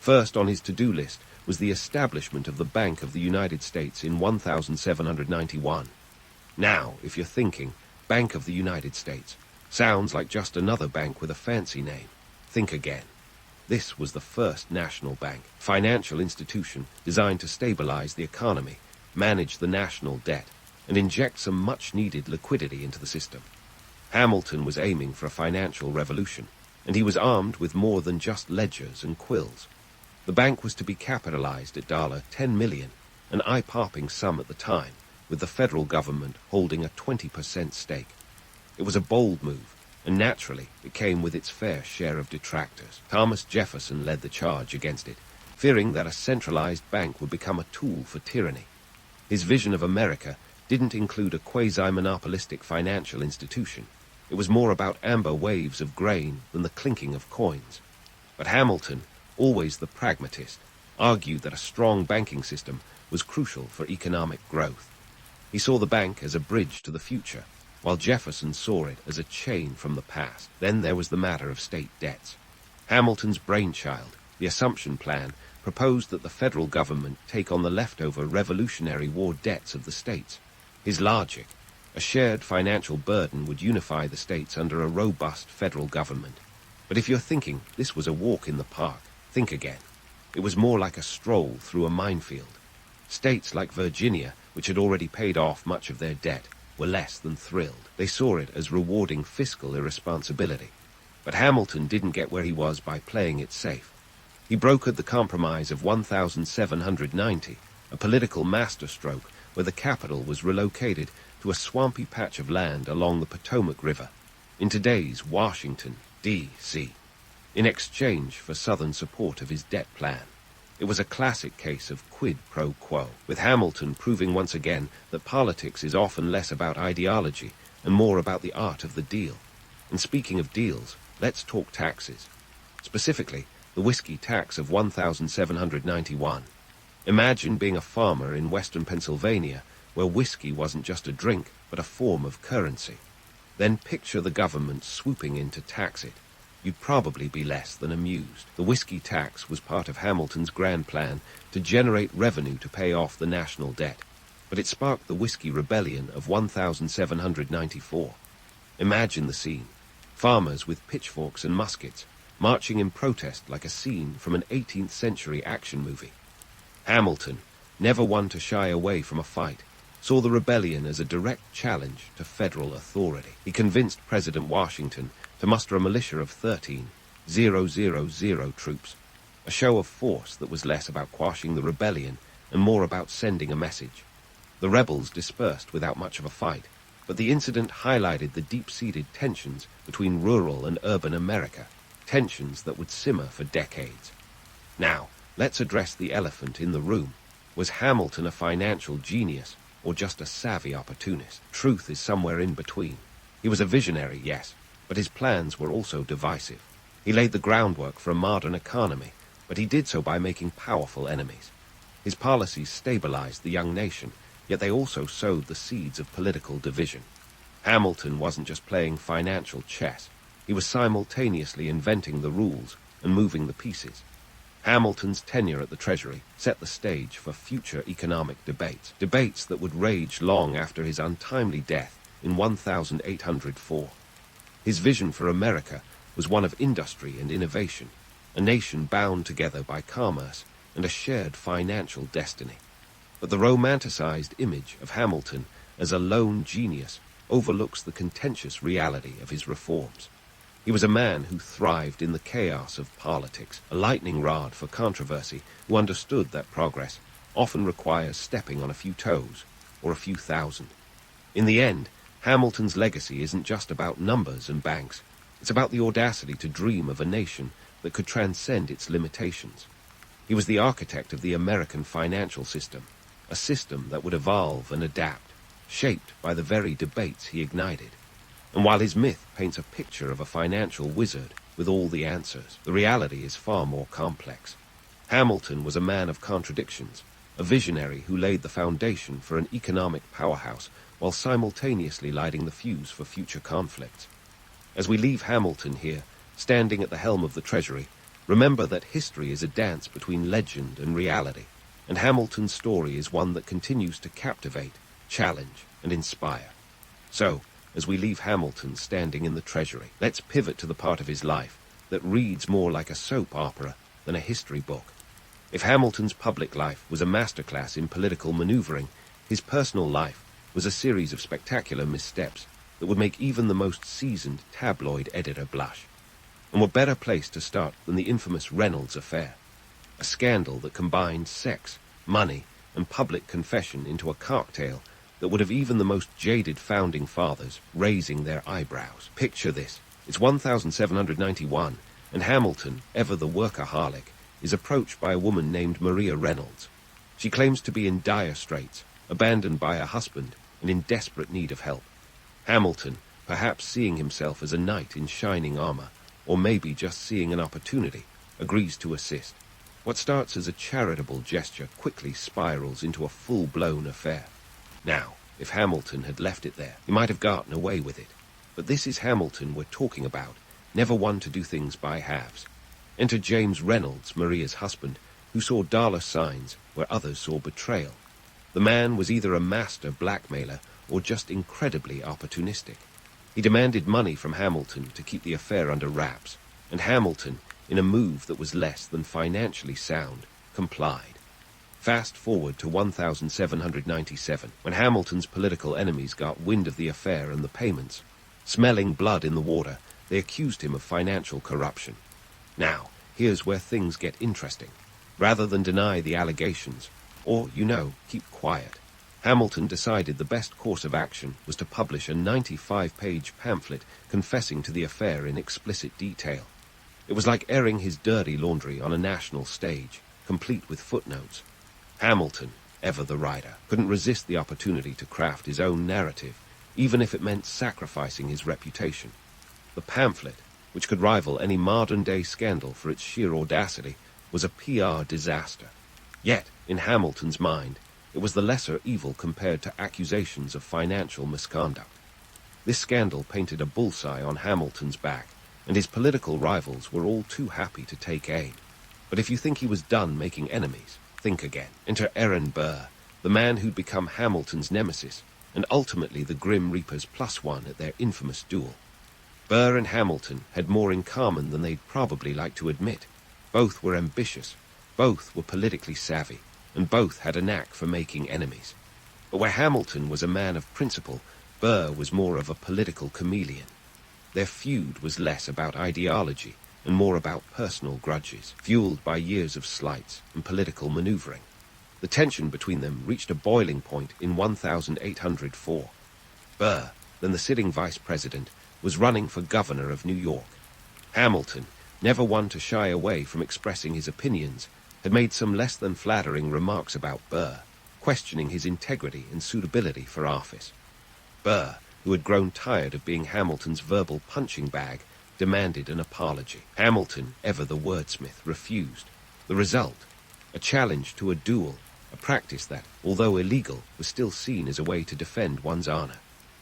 First on his to-do list was the establishment of the Bank of the United States in 1791. Now, if you're thinking, Bank of the United States, sounds like just another bank with a fancy name. Think again. This was the first national bank, financial institution designed to stabilize the economy, manage the national debt, and inject some much-needed liquidity into the system. Hamilton was aiming for a financial revolution, and he was armed with more than just ledgers and quills. The bank was to be capitalized at $10 million, an eye-popping sum at the time, with the federal government holding a 20% stake. It was a bold move, and naturally, it came with its fair share of detractors. Thomas Jefferson led the charge against it, fearing that a centralized bank would become a tool for tyranny. His vision of America didn't include a quasi-monopolistic financial institution. It was more about amber waves of grain than the clinking of coins. But Hamilton, always the pragmatist, argued that a strong banking system was crucial for economic growth. He saw the bank as a bridge to the future, while Jefferson saw it as a chain from the past. Then there was the matter of state debts. Hamilton's brainchild, the Assumption Plan, proposed that the federal government take on the leftover Revolutionary War debts of the states. His logic, a shared financial burden would unify the states under a robust federal government. But if you're thinking this was a walk in the park, think again. It was more like a stroll through a minefield. States like Virginia, which had already paid off much of their debt, were less than thrilled. They saw it as rewarding fiscal irresponsibility. But Hamilton didn't get where he was by playing it safe. He brokered the Compromise of 1790, a political masterstroke where the capital was relocated to a swampy patch of land along the Potomac River, in today's Washington, D.C. in exchange for Southern support of his debt plan. It was a classic case of quid pro quo, with Hamilton proving once again that politics is often less about ideology and more about the art of the deal. And speaking of deals, let's talk taxes. Specifically, the whiskey tax of 1,791. Imagine being a farmer in western Pennsylvania where whiskey wasn't just a drink, but a form of currency. Then picture the government swooping in to tax it. You'd probably be less than amused. The whiskey tax was part of Hamilton's grand plan to generate revenue to pay off the national debt, but it sparked the Whiskey Rebellion of 1794. Imagine the scene. Farmers with pitchforks and muskets, marching in protest like a scene from an 18th century action movie. Hamilton, never one to shy away from a fight, saw the rebellion as a direct challenge to federal authority. He convinced President Washington to muster a militia of 13,000 troops, a show of force that was less about quashing the rebellion and more about sending a message. The rebels dispersed without much of a fight, but the incident highlighted the deep-seated tensions between rural and urban America, tensions that would simmer for decades. Now, let's address the elephant in the room. Was Hamilton a financial genius or just a savvy opportunist? Truth is somewhere in between. He was a visionary, yes, but his plans were also divisive. He laid the groundwork for a modern economy, but he did so by making powerful enemies. His policies stabilized the young nation, yet they also sowed the seeds of political division. Hamilton wasn't just playing financial chess. He was simultaneously inventing the rules and moving the pieces. Hamilton's tenure at the Treasury set the stage for future economic debates that would rage long after his untimely death in 1804. His vision for America was one of industry and innovation, a nation bound together by commerce and a shared financial destiny. But the romanticized image of Hamilton as a lone genius overlooks the contentious reality of his reforms. He was a man who thrived in the chaos of politics, a lightning rod for controversy, who understood that progress often requires stepping on a few toes, or a few thousand. In the end, Hamilton's legacy isn't just about numbers and banks. It's about the audacity to dream of a nation that could transcend its limitations. He was the architect of the American financial system, a system that would evolve and adapt, shaped by the very debates he ignited. And while his myth paints a picture of a financial wizard with all the answers, the reality is far more complex. Hamilton was a man of contradictions, a visionary who laid the foundation for an economic powerhouse while simultaneously lighting the fuse for future conflicts. As we leave Hamilton here, standing at the helm of the Treasury, remember that history is a dance between legend and reality, and Hamilton's story is one that continues to captivate, challenge, and inspire. So, as we leave Hamilton standing in the Treasury, let's pivot to the part of his life that reads more like a soap opera than a history book. If Hamilton's public life was a masterclass in political maneuvering, his personal life was a series of spectacular missteps that would make even the most seasoned tabloid editor blush. And what better place to start than the infamous Reynolds affair, a scandal that combined sex, money, and public confession into a cocktail that would have even the most jaded founding fathers raising their eyebrows. Picture this. It's 1791, and Hamilton, ever the workaholic, is approached by a woman named Maria Reynolds. She claims to be in dire straits, abandoned by her husband, and in desperate need of help. Hamilton, perhaps seeing himself as a knight in shining armor, or maybe just seeing an opportunity, agrees to assist. What starts as a charitable gesture quickly spirals into a full-blown affair. Now, if Hamilton had left it there, he might have gotten away with it. But this is Hamilton we're talking about, never one to do things by halves. Enter James Reynolds, Maria's husband, who saw dollar signs where others saw betrayal. The man was either a master blackmailer or just incredibly opportunistic. He demanded money from Hamilton to keep the affair under wraps, and Hamilton, in a move that was less than financially sound, complied. Fast forward to 1797, when Hamilton's political enemies got wind of the affair and the payments. Smelling blood in the water, they accused him of financial corruption. Now, here's where things get interesting. Rather than deny the allegations, or, keep quiet, Hamilton decided the best course of action was to publish a 95-page pamphlet confessing to the affair in explicit detail. It was like airing his dirty laundry on a national stage, complete with footnotes. Hamilton, ever the writer, couldn't resist the opportunity to craft his own narrative, even if it meant sacrificing his reputation. The pamphlet, which could rival any modern-day scandal for its sheer audacity, was a PR disaster. Yet, in Hamilton's mind, it was the lesser evil compared to accusations of financial misconduct. This scandal painted a bullseye on Hamilton's back, and his political rivals were all too happy to take aim. But if you think he was done making enemies, think again. Enter Aaron Burr, the man who'd become Hamilton's nemesis, and ultimately the Grim Reaper's +1 at their infamous duel. Burr and Hamilton had more in common than they'd probably like to admit. Both were ambitious, both were politically savvy, and both had a knack for making enemies. But where Hamilton was a man of principle, Burr was more of a political chameleon. Their feud was less about ideology and more about personal grudges, fueled by years of slights and political maneuvering. The tension between them reached a boiling point in 1804. Burr, then the sitting vice president, was running for governor of New York. Hamilton, never one to shy away from expressing his opinions, had made some less than flattering remarks about Burr, questioning his integrity and suitability for office. Burr, who had grown tired of being Hamilton's verbal punching bag, demanded an apology. Hamilton, ever the wordsmith, refused. The result? A challenge to a duel, a practice that, although illegal, was still seen as a way to defend one's honor.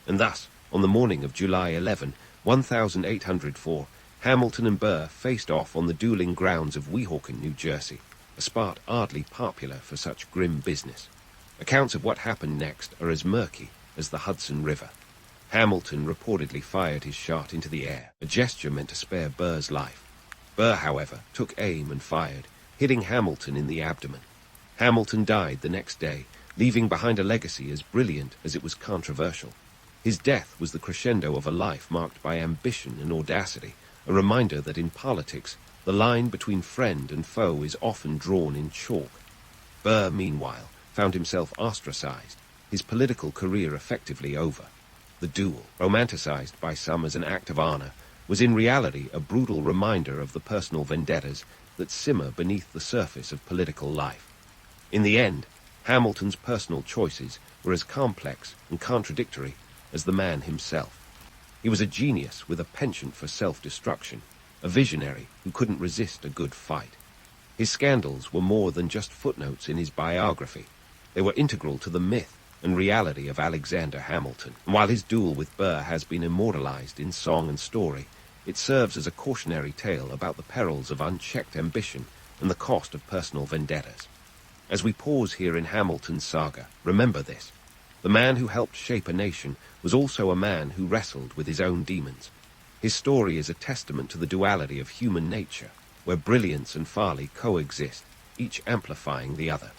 And thus, on the morning of July 11, 1804, Hamilton and Burr faced off on the dueling grounds of Weehawken, New Jersey, a spot oddly popular for such grim business. Accounts of what happened next are as murky as the Hudson River. Hamilton reportedly fired his shot into the air, a gesture meant to spare Burr's life. Burr, however, took aim and fired, hitting Hamilton in the abdomen. Hamilton died the next day, leaving behind a legacy as brilliant as it was controversial. His death was the crescendo of a life marked by ambition and audacity, a reminder that in politics, the line between friend and foe is often drawn in chalk. Burr, meanwhile, found himself ostracized, his political career effectively over. The duel, romanticized by some as an act of honor, was in reality a brutal reminder of the personal vendettas that simmer beneath the surface of political life. In the end, Hamilton's personal choices were as complex and contradictory as the man himself. He was a genius with a penchant for self-destruction, a visionary who couldn't resist a good fight. His scandals were more than just footnotes in his biography. They were integral to the myth and reality of Alexander Hamilton. And while his duel with Burr has been immortalized in song and story, it serves as a cautionary tale about the perils of unchecked ambition and the cost of personal vendettas. As we pause here in Hamilton's saga, remember this. The man who helped shape a nation was also a man who wrestled with his own demons. His story is a testament to the duality of human nature, where brilliance and folly coexist, each amplifying the other.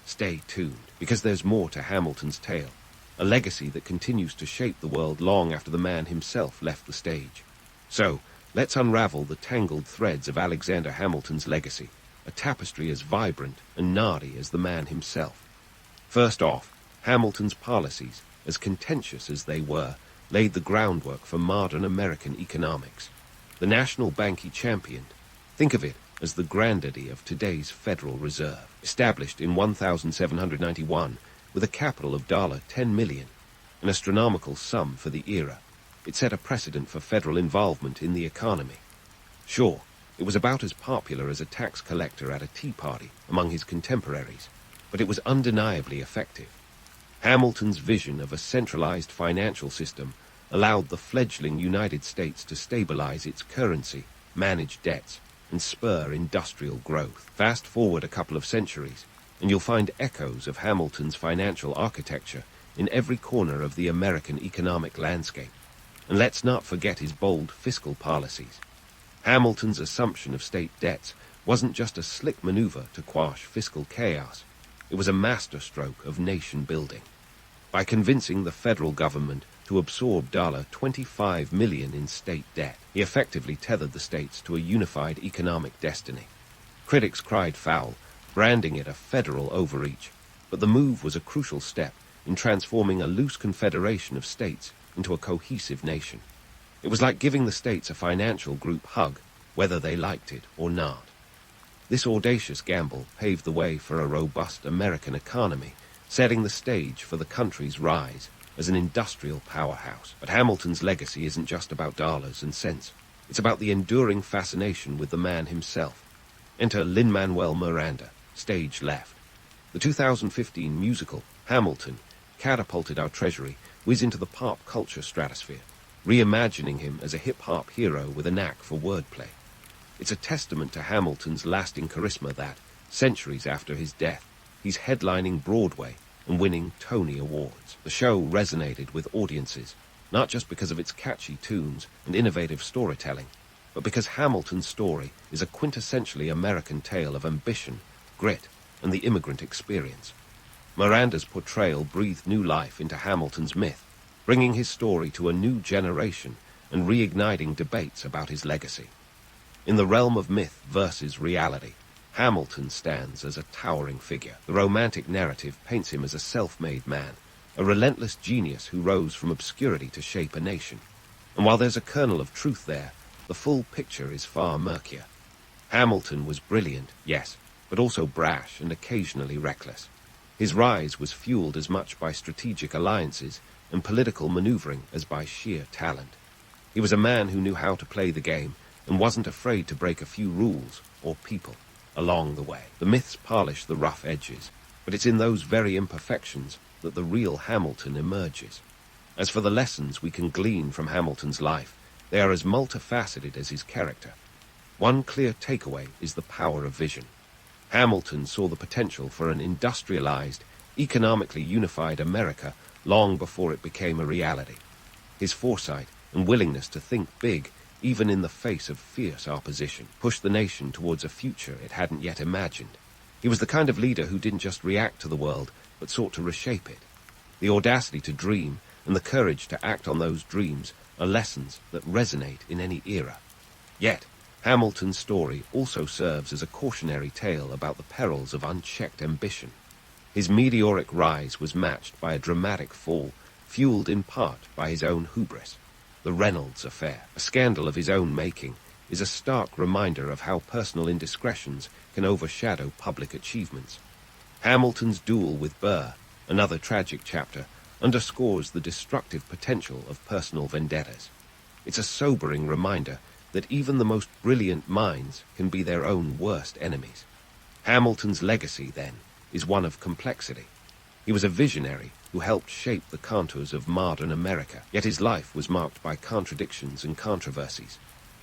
Stay tuned, because there's more to Hamilton's tale, a legacy that continues to shape the world long after the man himself left the stage. So, let's unravel the tangled threads of Alexander Hamilton's legacy, a tapestry as vibrant and nardy as the man himself. First off, Hamilton's policies, as contentious as they were, laid the groundwork for modern American economics. The national bank he championed, think of it as the granddaddy of today's Federal Reserve, established in 1791 with a capital of $10 million, an astronomical sum for the era. It set a precedent for federal involvement in the economy. Sure, it was about as popular as a tax collector at a tea party among his contemporaries, but it was undeniably effective. Hamilton's vision of a centralized financial system allowed the fledgling United States to stabilize its currency, manage debts, and spur industrial growth. Fast forward a couple of centuries, and you'll find echoes of Hamilton's financial architecture in every corner of the American economic landscape. And let's not forget his bold fiscal policies. Hamilton's assumption of state debts wasn't just a slick maneuver to quash fiscal chaos. It was a masterstroke of nation building. By convincing the federal government to absorb $25 million in state debt, he effectively tethered the states to a unified economic destiny. Critics cried foul, branding it a federal overreach, but the move was a crucial step in transforming a loose confederation of states into a cohesive nation. It was like giving the states a financial group hug, whether they liked it or not. This audacious gamble paved the way for a robust American economy, setting the stage for the country's rise as an industrial powerhouse. But Hamilton's legacy isn't just about dollars and cents. It's about the enduring fascination with the man himself. Enter Lin-Manuel Miranda, stage left. The 2015 musical, Hamilton, catapulted our treasury whiz into the pop culture stratosphere, reimagining him as a hip-hop hero with a knack for wordplay. It's a testament to Hamilton's lasting charisma that, centuries after his death, he's headlining Broadway and winning Tony Awards. The show resonated with audiences, not just because of its catchy tunes and innovative storytelling, but because Hamilton's story is a quintessentially American tale of ambition, grit, and the immigrant experience. Miranda's portrayal breathed new life into Hamilton's myth, bringing his story to a new generation and reigniting debates about his legacy. In the realm of myth versus reality, Hamilton stands as a towering figure. The romantic narrative paints him as a self-made man, a relentless genius who rose from obscurity to shape a nation. And while there's a kernel of truth there, the full picture is far murkier. Hamilton was brilliant, yes, but also brash and occasionally reckless. His rise was fueled as much by strategic alliances and political maneuvering as by sheer talent. He was a man who knew how to play the game and wasn't afraid to break a few rules or people along the way. The myths polish the rough edges, but it's in those very imperfections that the real Hamilton emerges. As for the lessons we can glean from Hamilton's life, they are as multifaceted as his character. One clear takeaway is the power of vision. Hamilton saw the potential for an industrialized, economically unified America long before it became a reality. His foresight and willingness to think big, even in the face of fierce opposition, pushed the nation towards a future it hadn't yet imagined. He was the kind of leader who didn't just react to the world, but sought to reshape it. The audacity to dream and the courage to act on those dreams are lessons that resonate in any era. Yet, Hamilton's story also serves as a cautionary tale about the perils of unchecked ambition. His meteoric rise was matched by a dramatic fall, fueled in part by his own hubris. The Reynolds affair, a scandal of his own making, is a stark reminder of how personal indiscretions can overshadow public achievements. Hamilton's duel with Burr, another tragic chapter, underscores the destructive potential of personal vendettas. It's a sobering reminder that even the most brilliant minds can be their own worst enemies. Hamilton's legacy, then, is one of complexity. He was a visionary who helped shape the contours of modern America, yet his life was marked by contradictions and controversies.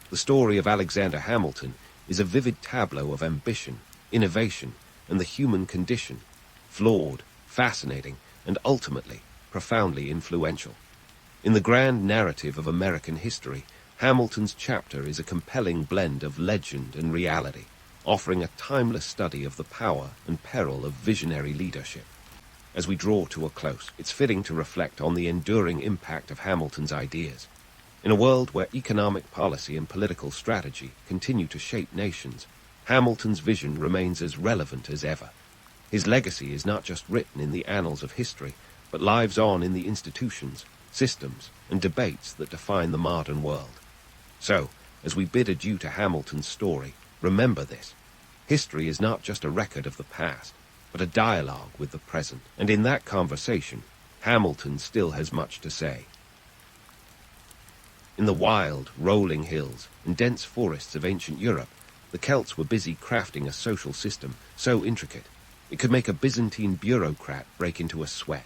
The story of Alexander Hamilton is a vivid tableau of ambition, innovation, and the human condition, flawed, fascinating, and ultimately profoundly influential. In the grand narrative of American history, Hamilton's chapter is a compelling blend of legend and reality, offering a timeless study of the power and peril of visionary leadership. As we draw to a close, it's fitting to reflect on the enduring impact of Hamilton's ideas. In a world where economic policy and political strategy continue to shape nations, Hamilton's vision remains as relevant as ever. His legacy is not just written in the annals of history, but lives on in the institutions, systems, and debates that define the modern world. So, as we bid adieu to Hamilton's story, remember this. History is not just a record of the past, but a dialogue with the present. And in that conversation, Hamilton still has much to say. In the wild, rolling hills and dense forests of ancient Europe, the Celts were busy crafting a social system so intricate, it could make a Byzantine bureaucrat break into a sweat.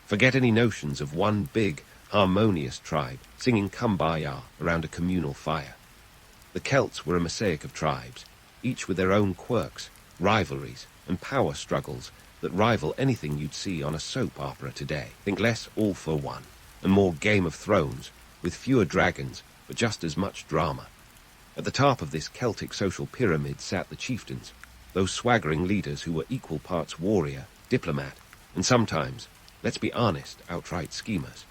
Forget any notions of one big, harmonious tribe singing Kumbaya around a communal fire. The Celts were a mosaic of tribes, each with their own quirks, rivalries, and power struggles that rival anything you'd see on a soap opera today. Think less All for One, and more Game of Thrones, with fewer dragons, but just as much drama. At the top of this Celtic social pyramid sat the chieftains, those swaggering leaders who were equal parts warrior, diplomat, and sometimes, let's be honest, outright schemers.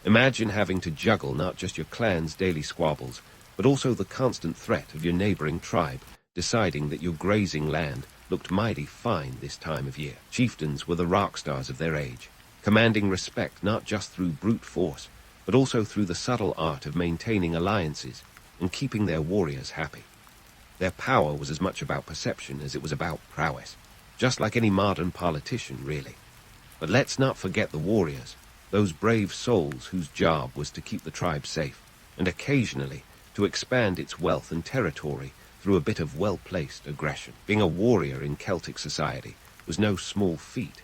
Imagine having to juggle not just your clan's daily squabbles, but also the constant threat of your neighboring tribe deciding that your grazing land looked mighty fine this time of year. Chieftains were the rock stars of their age, commanding respect not just through brute force, but also through the subtle art of maintaining alliances, and keeping their warriors happy. Their power was as much about perception as it was about prowess, just like any modern politician, really. But let's not forget the warriors, those brave souls whose job was to keep the tribe safe, and occasionally to expand its wealth and territory through a bit of well-placed aggression. Being a warrior in Celtic society was no small feat.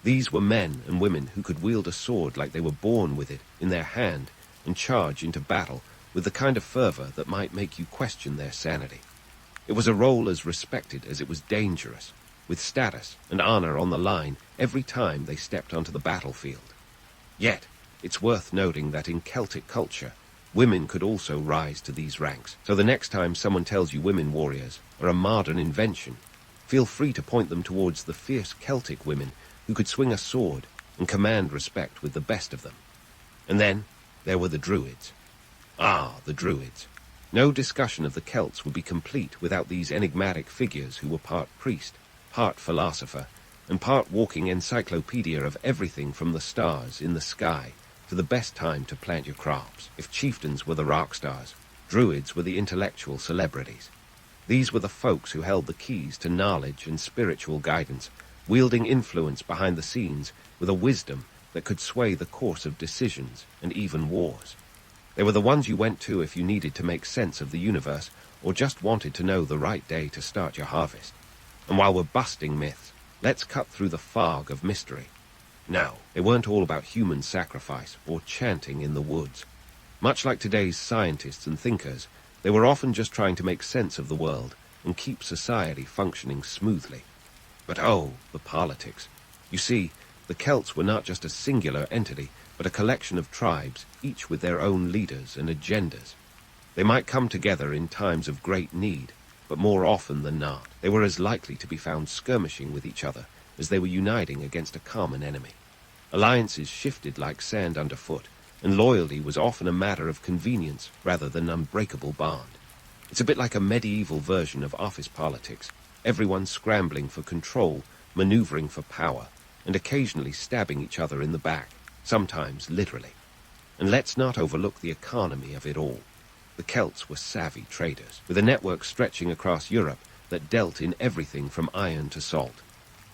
These were men and women who could wield a sword like they were born with it in their hand and charge into battle with the kind of fervor that might make you question their sanity. It was a role as respected as it was dangerous, with status and honor on the line every time they stepped onto the battlefield. Yet, it's worth noting that in Celtic culture, women could also rise to these ranks. So the next time someone tells you women warriors are a modern invention, feel free to point them towards the fierce Celtic women who could swing a sword and command respect with the best of them. And then there were the Druids. Ah, the Druids. No discussion of the Celts would be complete without these enigmatic figures who were part priest, part philosopher, and part walking encyclopedia of everything from the stars in the sky to the best time to plant your crops. If chieftains were the rock stars, Druids were the intellectual celebrities. These were the folks who held the keys to knowledge and spiritual guidance, wielding influence behind the scenes with a wisdom that could sway the course of decisions and even wars. They were the ones you went to if you needed to make sense of the universe or just wanted to know the right day to start your harvest. And while we're busting myths, let's cut through the fog of mystery. No, they weren't all about human sacrifice or chanting in the woods. Much like today's scientists and thinkers, they were often just trying to make sense of the world and keep society functioning smoothly. But oh, the politics. You see, the Celts were not just a singular entity, but a collection of tribes, each with their own leaders and agendas. They might come together in times of great need, but more often than not, they were as likely to be found skirmishing with each other as they were uniting against a common enemy. Alliances shifted like sand underfoot, and loyalty was often a matter of convenience rather than an unbreakable bond. It's a bit like a medieval version of office politics, everyone scrambling for control, maneuvering for power, and occasionally stabbing each other in the back, sometimes literally. And let's not overlook the economy of it all. The Celts were savvy traders, with a network stretching across Europe that dealt in everything from iron to salt.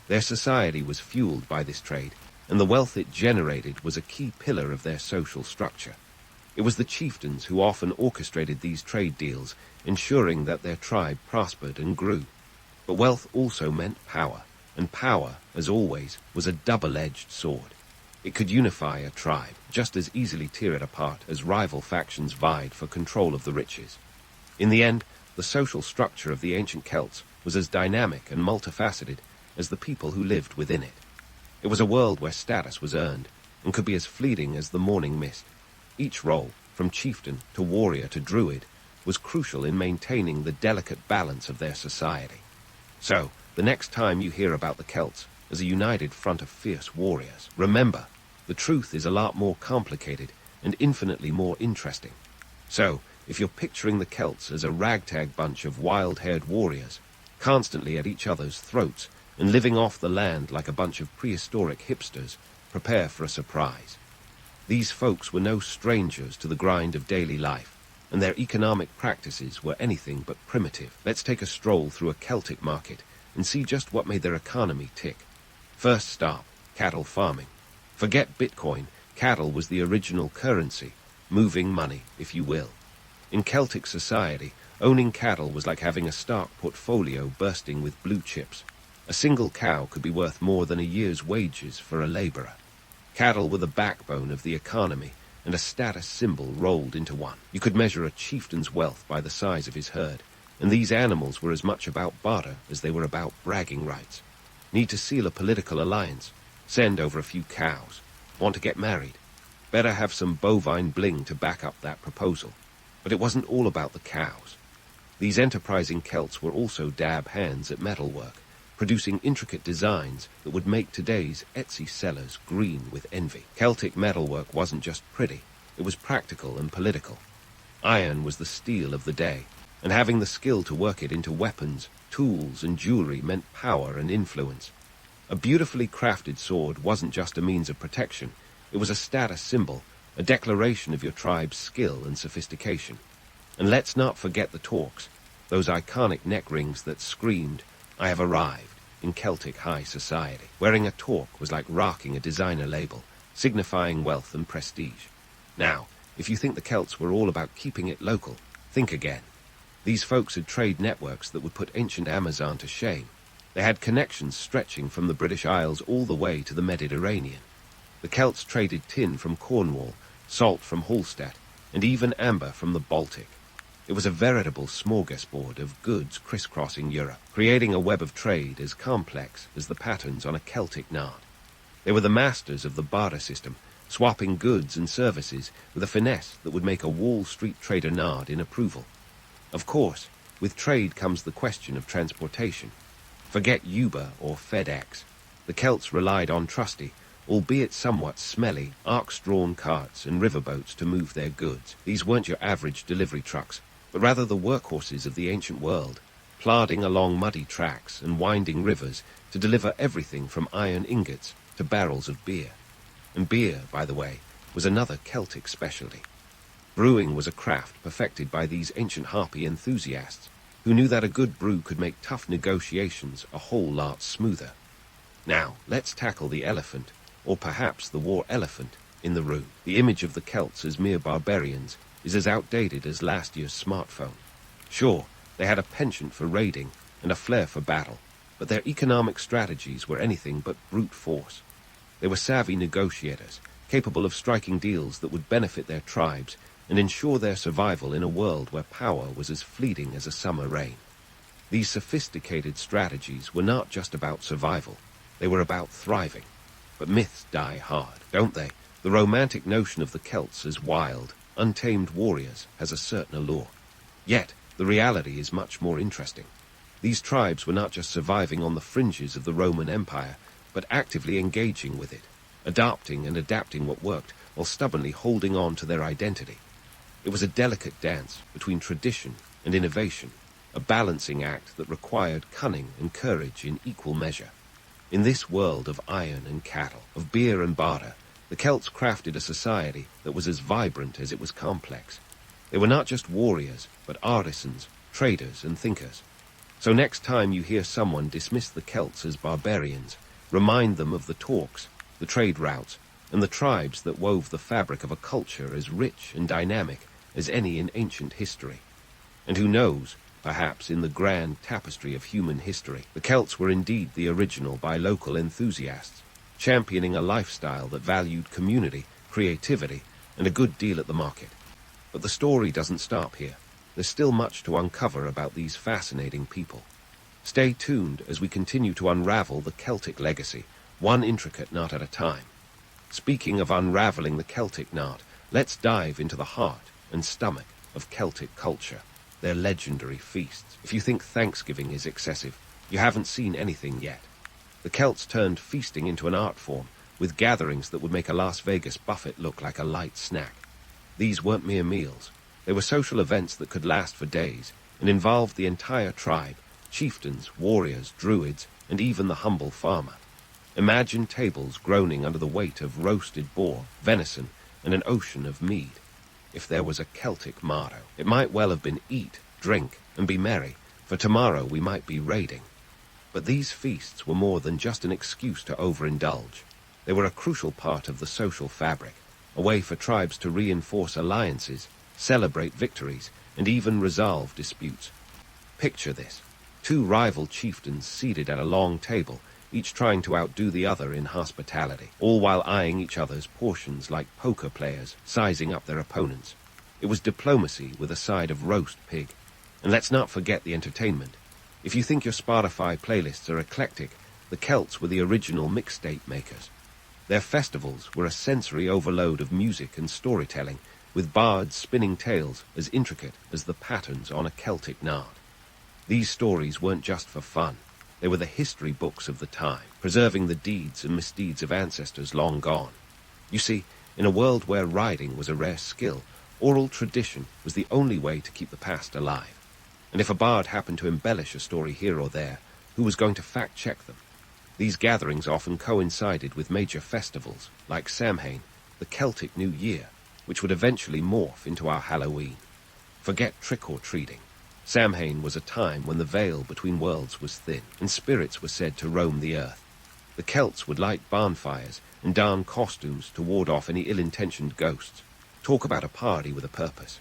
Their society was fueled by this trade, and the wealth it generated was a key pillar of their social structure. It was the chieftains who often orchestrated these trade deals, ensuring that their tribe prospered and grew. But wealth also meant power, and power, as always, was a double-edged sword. It could unify a tribe, just as easily tear it apart as rival factions vied for control of the riches. In the end, the social structure of the ancient Celts was as dynamic and multifaceted as the people who lived within it. It was a world where status was earned, and could be as fleeting as the morning mist. Each role, from chieftain to warrior to druid, was crucial in maintaining the delicate balance of their society. So, the next time you hear about the Celts as a united front of fierce warriors, remember, the truth is a lot more complicated and infinitely more interesting. So, if you're picturing the Celts as a ragtag bunch of wild-haired warriors, constantly at each other's throats and living off the land like a bunch of prehistoric hipsters, prepare for a surprise. These folks were no strangers to the grind of daily life, and their economic practices were anything but primitive. Let's take a stroll through a Celtic market and see just what made their economy tick. First stop, cattle farming. Forget Bitcoin, cattle was the original currency, moving money, if you will. In Celtic society, owning cattle was like having a stock portfolio bursting with blue chips. A single cow could be worth more than a year's wages for a laborer. Cattle were the backbone of the economy, and a status symbol rolled into one. You could measure a chieftain's wealth by the size of his herd, and these animals were as much about barter as they were about bragging rights. Need to seal a political alliance? Send over a few cows. Want to get married? Better have some bovine bling to back up that proposal. But it wasn't all about the cows. These enterprising Celts were also dab hands at metalwork, producing intricate designs that would make today's Etsy sellers green with envy. Celtic metalwork wasn't just pretty, it was practical and political. Iron was the steel of the day, and having the skill to work it into weapons, tools, and jewelry meant power and influence. A beautifully crafted sword wasn't just a means of protection, it was a status symbol, a declaration of your tribe's skill and sophistication. And let's not forget the torques, those iconic neck rings that screamed, "I have arrived," in Celtic high society. Wearing a torque was like rocking a designer label, signifying wealth and prestige. Now, if you think the Celts were all about keeping it local, think again. These folks had trade networks that would put ancient Amazon to shame. They had connections stretching from the British Isles all the way to the Mediterranean. The Celts traded tin from Cornwall, salt from Hallstatt, and even amber from the Baltic. It was a veritable smorgasbord of goods crisscrossing Europe, creating a web of trade as complex as the patterns on a Celtic nard. They were the masters of the barter system, swapping goods and services with a finesse that would make a Wall Street trader nod in approval. Of course, with trade comes the question of transportation. Forget Uber or FedEx. The Celts relied on trusty, albeit somewhat smelly, arc-drawn carts and riverboats to move their goods. These weren't your average delivery trucks, but rather the workhorses of the ancient world, plodding along muddy tracks and winding rivers to deliver everything from iron ingots to barrels of beer. And beer, by the way, was another Celtic specialty. Brewing was a craft perfected by these ancient harpy enthusiasts, who knew that a good brew could make tough negotiations a whole lot smoother. Now, let's tackle the elephant, or perhaps the war elephant, in the room. The image of the Celts as mere barbarians is as outdated as last year's smartphone. Sure, they had a penchant for raiding and a flair for battle, but their economic strategies were anything but brute force. They were savvy negotiators, capable of striking deals that would benefit their tribes and ensure their survival in a world where power was as fleeting as a summer rain. These sophisticated strategies were not just about survival, they were about thriving. But myths die hard, don't they? The romantic notion of the Celts as wild, untamed warriors has a certain allure. Yet, the reality is much more interesting. These tribes were not just surviving on the fringes of the Roman Empire, but actively engaging with it, adopting and adapting what worked while stubbornly holding on to their identity. It was a delicate dance between tradition and innovation, a balancing act that required cunning and courage in equal measure. In this world of iron and cattle, of beer and barter, the Celts crafted a society that was as vibrant as it was complex. They were not just warriors, but artisans, traders, and thinkers. So next time you hear someone dismiss the Celts as barbarians, remind them of the talks, the trade routes, and the tribes that wove the fabric of a culture as rich and dynamic as any in ancient history. And who knows, perhaps in the grand tapestry of human history, the Celts were indeed the original by local enthusiasts, championing a lifestyle that valued community, creativity, and a good deal at the market. But the story doesn't stop here. There's still much to uncover about these fascinating people. Stay tuned as we continue to unravel the Celtic legacy, one intricate knot at a time. Speaking of unraveling the Celtic knot, let's dive into the heart and stomach of Celtic culture, their legendary feasts. If you think Thanksgiving is excessive, you haven't seen anything yet. The Celts turned feasting into an art form, with gatherings that would make a Las Vegas buffet look like a light snack. These weren't mere meals. They were social events that could last for days and involved the entire tribe, chieftains, warriors, druids, and even the humble farmer. Imagine tables groaning under the weight of roasted boar, venison, and an ocean of mead. If there was a Celtic motto, it might well have been eat, drink, and be merry, for tomorrow we might be raiding. But these feasts were more than just an excuse to overindulge. They were a crucial part of the social fabric, a way for tribes to reinforce alliances, celebrate victories, and even resolve disputes. Picture this: two rival chieftains seated at a long table, each trying to outdo the other in hospitality, all while eyeing each other's portions like poker players sizing up their opponents. It was diplomacy with a side of roast pig. And let's not forget the entertainment. If you think your Spotify playlists are eclectic, the Celts were the original mixtape makers. Their festivals were a sensory overload of music and storytelling, with bards spinning tales as intricate as the patterns on a Celtic nard. These stories weren't just for fun. They were the history books of the time, preserving the deeds and misdeeds of ancestors long gone. You see, in a world where writing was a rare skill, oral tradition was the only way to keep the past alive. And if a bard happened to embellish a story here or there, who was going to fact-check them? These gatherings often coincided with major festivals, like Samhain, the Celtic New Year, which would eventually morph into our Halloween. Forget trick-or-treating. Samhain was a time when the veil between worlds was thin, and spirits were said to roam the earth. The Celts would light bonfires and don costumes to ward off any ill-intentioned ghosts. Talk about a party with a purpose.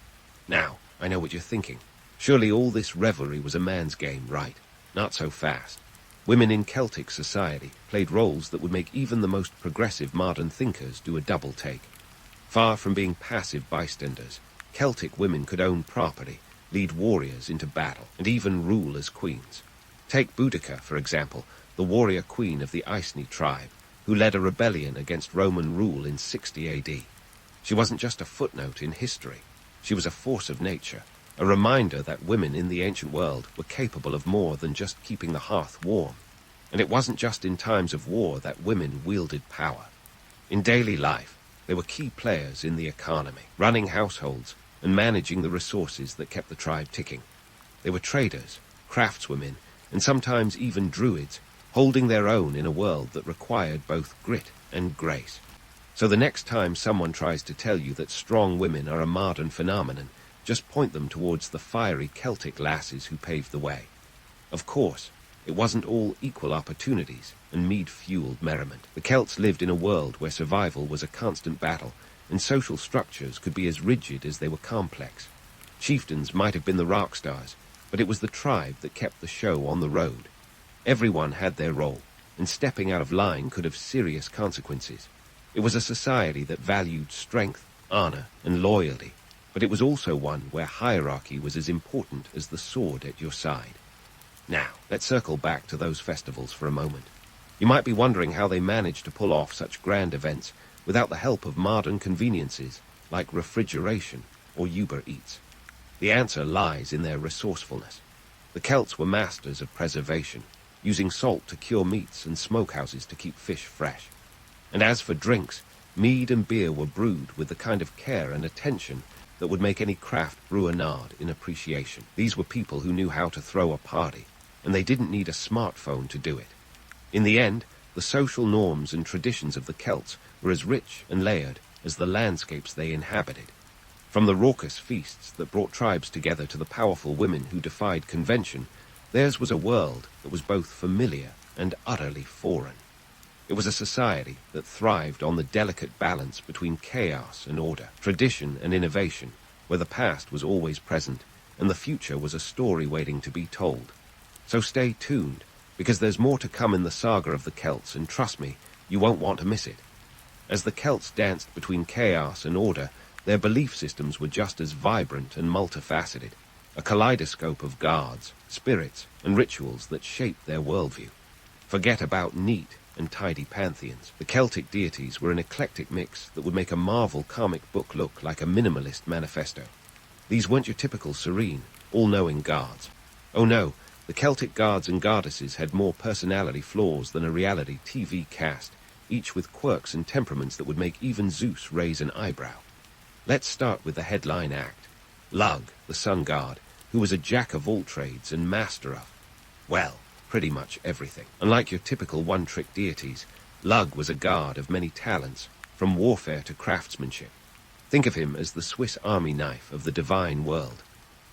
Now, I know what you're thinking. Surely all this revelry was a man's game, right? Not so fast. Women in Celtic society played roles that would make even the most progressive modern thinkers do a double take. Far from being passive bystanders, Celtic women could own property, lead warriors into battle, and even rule as queens. Take Boudica, for example, the warrior queen of the Iceni tribe, who led a rebellion against Roman rule in 60 AD. She wasn't just a footnote in history. She was a force of nature, a reminder that women in the ancient world were capable of more than just keeping the hearth warm. And it wasn't just in times of war that women wielded power. In daily life, they were key players in the economy, running households and managing the resources that kept the tribe ticking. They were traders, craftswomen, and sometimes even druids, holding their own in a world that required both grit and grace. So the next time someone tries to tell you that strong women are a modern phenomenon, just point them towards the fiery Celtic lasses who paved the way. Of course, it wasn't all equal opportunities and mead-fueled merriment. The Celts lived in a world where survival was a constant battle, and social structures could be as rigid as they were complex. Chieftains might have been the rock stars, but it was the tribe that kept the show on the road. Everyone had their role, and stepping out of line could have serious consequences. It was a society that valued strength, honor, and loyalty, but it was also one where hierarchy was as important as the sword at your side. Now, let's circle back to those festivals for a moment. You might be wondering how they managed to pull off such grand events without the help of modern conveniences like refrigeration or Uber Eats. The answer lies in their resourcefulness. The Celts were masters of preservation, using salt to cure meats and smokehouses to keep fish fresh. And as for drinks, mead and beer were brewed with the kind of care and attention that would make any craft brewer nod in appreciation. These were people who knew how to throw a party, and they didn't need a smartphone to do it. In the end, the social norms and traditions of the Celts were as rich and layered as the landscapes they inhabited. From the raucous feasts that brought tribes together to the powerful women who defied convention, theirs was a world that was both familiar and utterly foreign. It was a society that thrived on the delicate balance between chaos and order, tradition and innovation, where the past was always present and the future was a story waiting to be told. So stay tuned, because there's more to come in the saga of the Celts, and trust me, you won't want to miss it. As the Celts danced between chaos and order, their belief systems were just as vibrant and multifaceted, a kaleidoscope of gods, spirits, and rituals that shaped their worldview. Forget about neat and tidy pantheons. The Celtic deities were an eclectic mix that would make a Marvel comic book look like a minimalist manifesto. These weren't your typical serene, all-knowing gods. Oh no, the Celtic gods and goddesses had more personality flaws than a reality TV cast, each with quirks and temperaments that would make even Zeus raise an eyebrow. Let's start with the headline act, Lug, the sun god, who was a jack of all trades and master of, well, pretty much everything. Unlike your typical one-trick deities, Lug was a god of many talents, from warfare to craftsmanship. Think of him as the Swiss army knife of the divine world.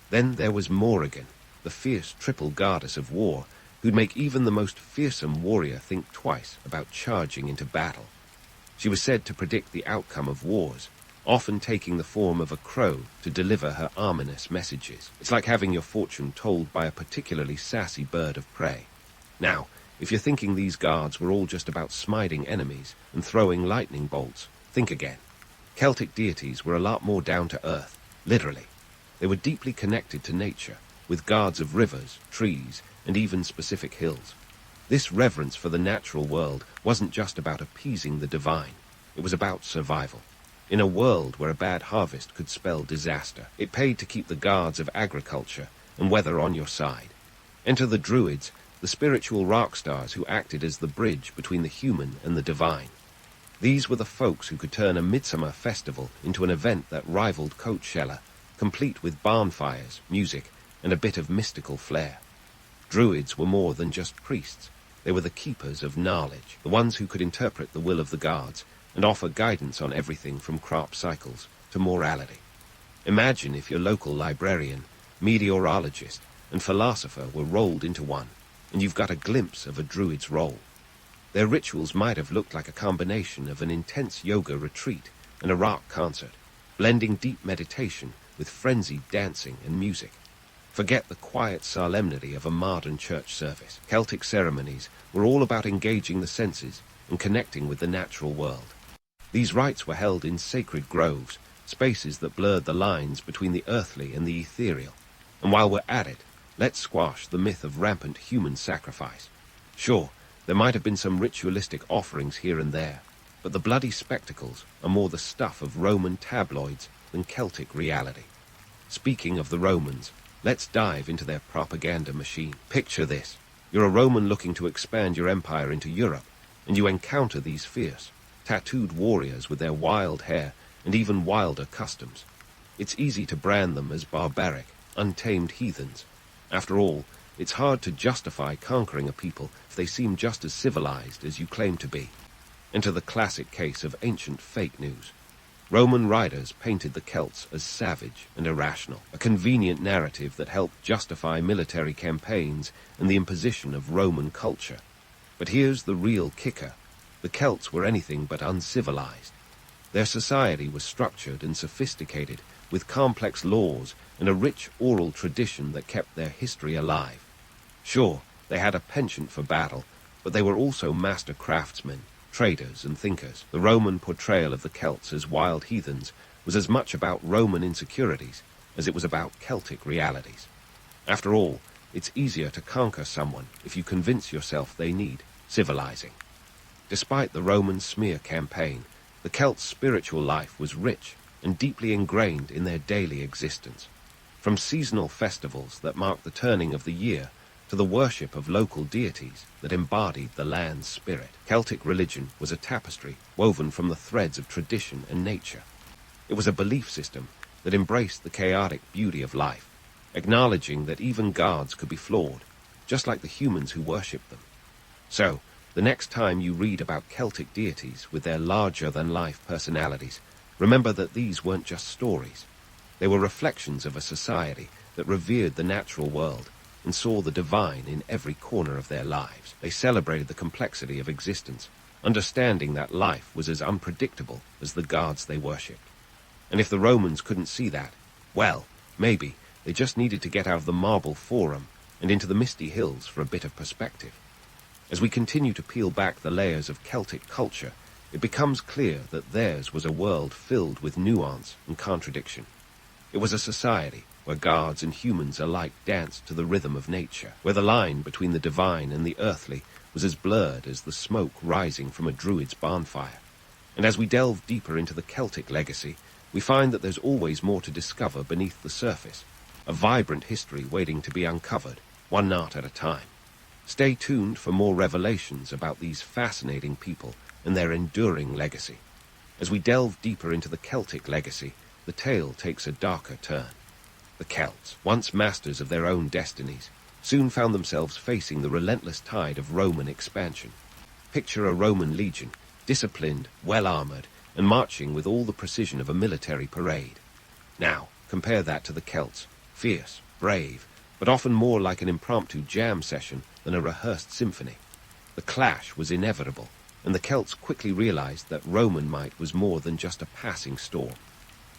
Then there was Morrigan, the fierce triple goddess of war, who'd make even the most fearsome warrior think twice about charging into battle. She was said to predict the outcome of wars, often taking the form of a crow to deliver her ominous messages. It's like having your fortune told by a particularly sassy bird of prey. Now, if you're thinking these gods were all just about smiting enemies and throwing lightning bolts, think again. Celtic deities were a lot more down to earth, literally. They were deeply connected to nature, with gods of rivers, trees, and even specific hills. This reverence for the natural world wasn't just about appeasing the divine. It was about survival. In a world where a bad harvest could spell disaster, it paid to keep the gods of agriculture and weather on your side. Enter the druids, the spiritual rock stars who acted as the bridge between the human and the divine. These were the folks who could turn a midsummer festival into an event that rivaled Coachella, complete with bonfires, music, and a bit of mystical flair. Druids were more than just priests. They were the keepers of knowledge, the ones who could interpret the will of the gods and offer guidance on everything from crop cycles to morality. Imagine if your local librarian, meteorologist, and philosopher were rolled into one, and you've got a glimpse of a druid's role. Their rituals might have looked like a combination of an intense yoga retreat and a rock concert, blending deep meditation with frenzied dancing and music. Forget the quiet solemnity of a modern church service. Celtic ceremonies were all about engaging the senses and connecting with the natural world. These rites were held in sacred groves, spaces that blurred the lines between the earthly and the ethereal. And while we're at it, let's squash the myth of rampant human sacrifice. Sure, there might have been some ritualistic offerings here and there, but the bloody spectacles are more the stuff of Roman tabloids than Celtic reality. Speaking of the Romans, let's dive into their propaganda machine. Picture this. You're a Roman looking to expand your empire into Europe, and you encounter these fierce, tattooed warriors with their wild hair and even wilder customs. It's easy to brand them as barbaric, untamed heathens. After all, it's hard to justify conquering a people if they seem just as civilized as you claim to be. Enter the classic case of ancient fake news. Roman writers painted the Celts as savage and irrational, a convenient narrative that helped justify military campaigns and the imposition of Roman culture. But here's the real kicker. The Celts were anything but uncivilized. Their society was structured and sophisticated, with complex laws and a rich oral tradition that kept their history alive. Sure, they had a penchant for battle, but they were also master craftsmen, traders and thinkers. The Roman portrayal of the Celts as wild heathens was as much about Roman insecurities as it was about Celtic realities. After all, it's easier to conquer someone if you convince yourself they need civilizing. Despite the Roman smear campaign, the Celts' spiritual life was rich and deeply ingrained in their daily existence. From seasonal festivals that marked the turning of the year to the worship of local deities that embodied the land's spirit, Celtic religion was a tapestry woven from the threads of tradition and nature. It was a belief system that embraced the chaotic beauty of life, acknowledging that even gods could be flawed, just like the humans who worshipped them. So, the next time you read about Celtic deities with their larger-than-life personalities, remember that these weren't just stories. They were reflections of a society that revered the natural world and saw the divine in every corner of their lives. They celebrated the complexity of existence, understanding that life was as unpredictable as the gods they worshipped. And if the Romans couldn't see that, well, maybe they just needed to get out of the marble forum and into the misty hills for a bit of perspective. As we continue to peel back the layers of Celtic culture, it becomes clear that theirs was a world filled with nuance and contradiction. It was a society where gods and humans alike danced to the rhythm of nature, where the line between the divine and the earthly was as blurred as the smoke rising from a druid's bonfire. And as we delve deeper into the Celtic legacy, we find that there's always more to discover beneath the surface, a vibrant history waiting to be uncovered, one knot at a time. Stay tuned for more revelations about these fascinating people and their enduring legacy. As we delve deeper into the Celtic legacy, the tale takes a darker turn. The Celts, once masters of their own destinies, soon found themselves facing the relentless tide of Roman expansion. Picture a Roman legion, disciplined, well-armored, and marching with all the precision of a military parade. Now, compare that to the Celts, fierce, brave, but often more like an impromptu jam session than a rehearsed symphony. The clash was inevitable, and the Celts quickly realized that Roman might was more than just a passing storm.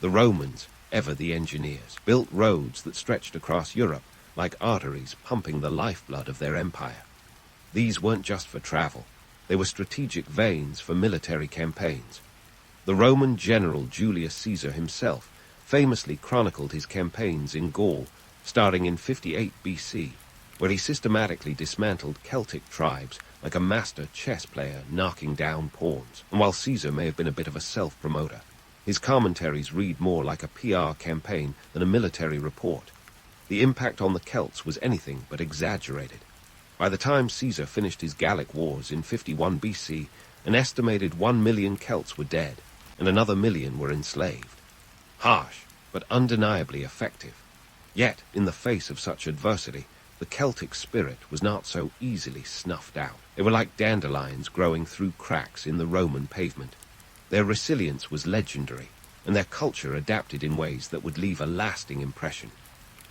The Romans, ever the engineers, built roads that stretched across Europe like arteries pumping the lifeblood of their empire. These weren't just for travel. They were strategic veins for military campaigns. The Roman general Julius Caesar himself famously chronicled his campaigns in Gaul, starting in 58 BC, where he systematically dismantled Celtic tribes like a master chess player knocking down pawns. And while Caesar may have been a bit of a self-promoter, his commentaries read more like a PR campaign than a military report. The impact on the Celts was anything but exaggerated. By the time Caesar finished his Gallic Wars in 51 BC, an estimated 1 million Celts were dead, and another million were enslaved. Harsh, but undeniably effective. Yet, in the face of such adversity, the Celtic spirit was not so easily snuffed out. They were like dandelions growing through cracks in the Roman pavement. Their resilience was legendary, and their culture adapted in ways that would leave a lasting impression.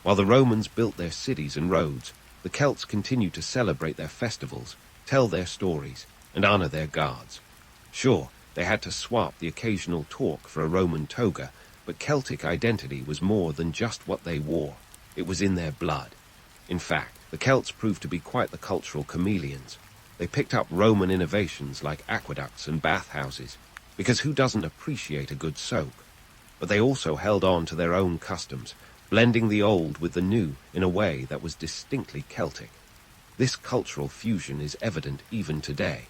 While the Romans built their cities and roads, the Celts continued to celebrate their festivals, tell their stories, and honor their gods. Sure, they had to swap the occasional torque for a Roman toga, but Celtic identity was more than just what they wore. It was in their blood. In fact, the Celts proved to be quite the cultural chameleons. They picked up Roman innovations like aqueducts and bathhouses, because who doesn't appreciate a good soak? But they also held on to their own customs, blending the old with the new in a way that was distinctly Celtic. This cultural fusion is evident even today.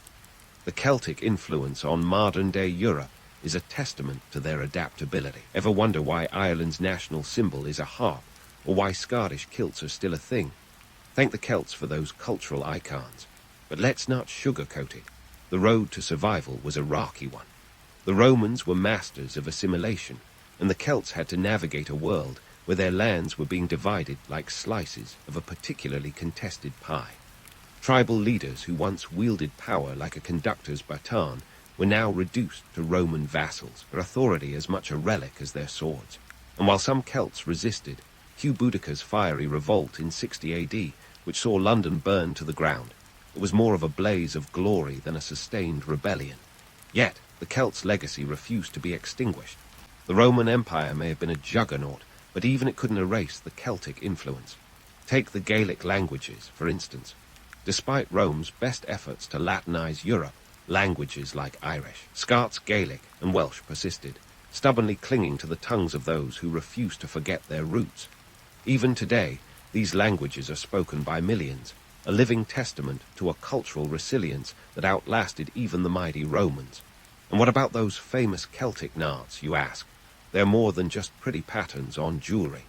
The Celtic influence on modern-day Europe is a testament to their adaptability. Ever wonder why Ireland's national symbol is a harp, or why Scottish kilts are still a thing? Thank the Celts for those cultural icons. But let's not sugarcoat it. The road to survival was a rocky one. The Romans were masters of assimilation, and the Celts had to navigate a world where their lands were being divided like slices of a particularly contested pie. Tribal leaders who once wielded power like a conductor's baton were now reduced to Roman vassals, their authority as much a relic as their swords. And while some Celts resisted, cue Boudica's fiery revolt in 60 AD, which saw London burn to the ground. It was more of a blaze of glory than a sustained rebellion. Yet, the Celts' legacy refused to be extinguished. The Roman Empire may have been a juggernaut, but even it couldn't erase the Celtic influence. Take the Gaelic languages, for instance. Despite Rome's best efforts to Latinize Europe, languages like Irish, Scots Gaelic, and Welsh persisted, stubbornly clinging to the tongues of those who refused to forget their roots. Even today, these languages are spoken by millions, a living testament to a cultural resilience that outlasted even the mighty Romans. And what about those famous Celtic knots, you ask? They're more than just pretty patterns on jewelry.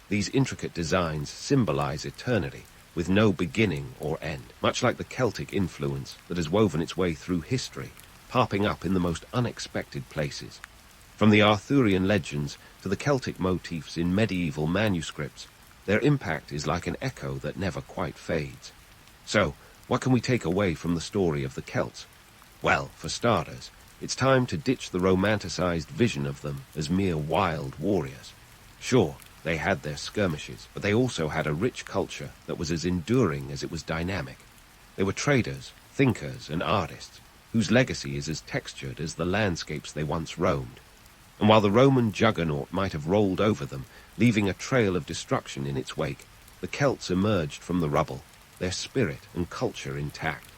These intricate designs symbolize eternity, with no beginning or end, much like the Celtic influence that has woven its way through history, popping up in the most unexpected places. From the Arthurian legends to the Celtic motifs in medieval manuscripts, their impact is like an echo that never quite fades. So, what can we take away from the story of the Celts? Well, for starters, it's time to ditch the romanticized vision of them as mere wild warriors. Sure, they had their skirmishes, but they also had a rich culture that was as enduring as it was dynamic. They were traders, thinkers, and artists, whose legacy is as textured as the landscapes they once roamed. And while the Roman juggernaut might have rolled over them, leaving a trail of destruction in its wake, the Celts emerged from the rubble, their spirit and culture intact.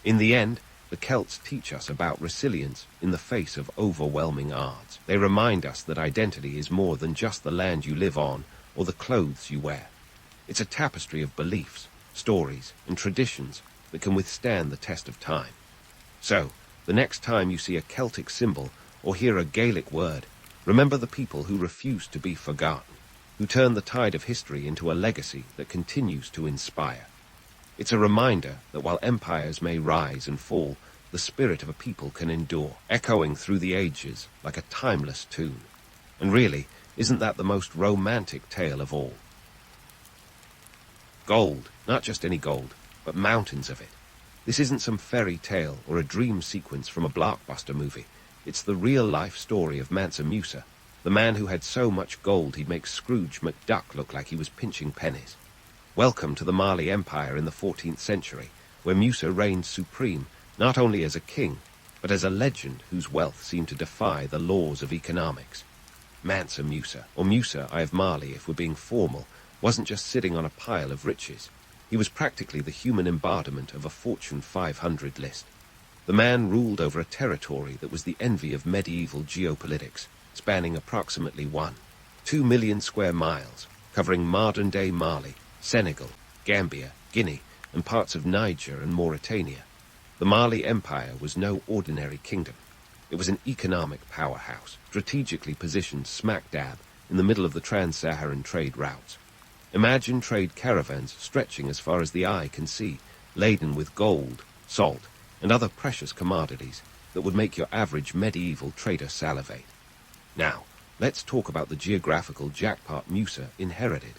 In the end, the Celts teach us about resilience in the face of overwhelming odds. They remind us that identity is more than just the land you live on or the clothes you wear. It's a tapestry of beliefs, stories, and traditions that can withstand the test of time. So, the next time you see a Celtic symbol or hear a Gaelic word, remember the people who refused to be forgotten, who turned the tide of history into a legacy that continues to inspire. It's a reminder that while empires may rise and fall, the spirit of a people can endure, echoing through the ages like a timeless tune. And really, isn't that the most romantic tale of all? Gold, not just any gold, but mountains of it. This isn't some fairy tale or a dream sequence from a blockbuster movie. It's the real-life story of Mansa Musa, the man who had so much gold he'd make Scrooge McDuck look like he was pinching pennies. Welcome to the Mali Empire in the 14th century, where Musa reigned supreme not only as a king, but as a legend whose wealth seemed to defy the laws of economics. Mansa Musa, or Musa I of Mali if we're being formal, wasn't just sitting on a pile of riches. He was practically the human embodiment of a Fortune 500 list. The man ruled over a territory that was the envy of medieval geopolitics, spanning approximately 2 million square miles, covering modern-day Mali, Senegal, Gambia, Guinea, and parts of Niger and Mauritania. The Mali Empire was no ordinary kingdom. It was an economic powerhouse, strategically positioned smack dab in the middle of the trans-Saharan trade routes. Imagine trade caravans stretching as far as the eye can see, laden with gold, salt, and other precious commodities that would make your average medieval trader salivate. Now, let's talk about the geographical jackpot Musa inherited.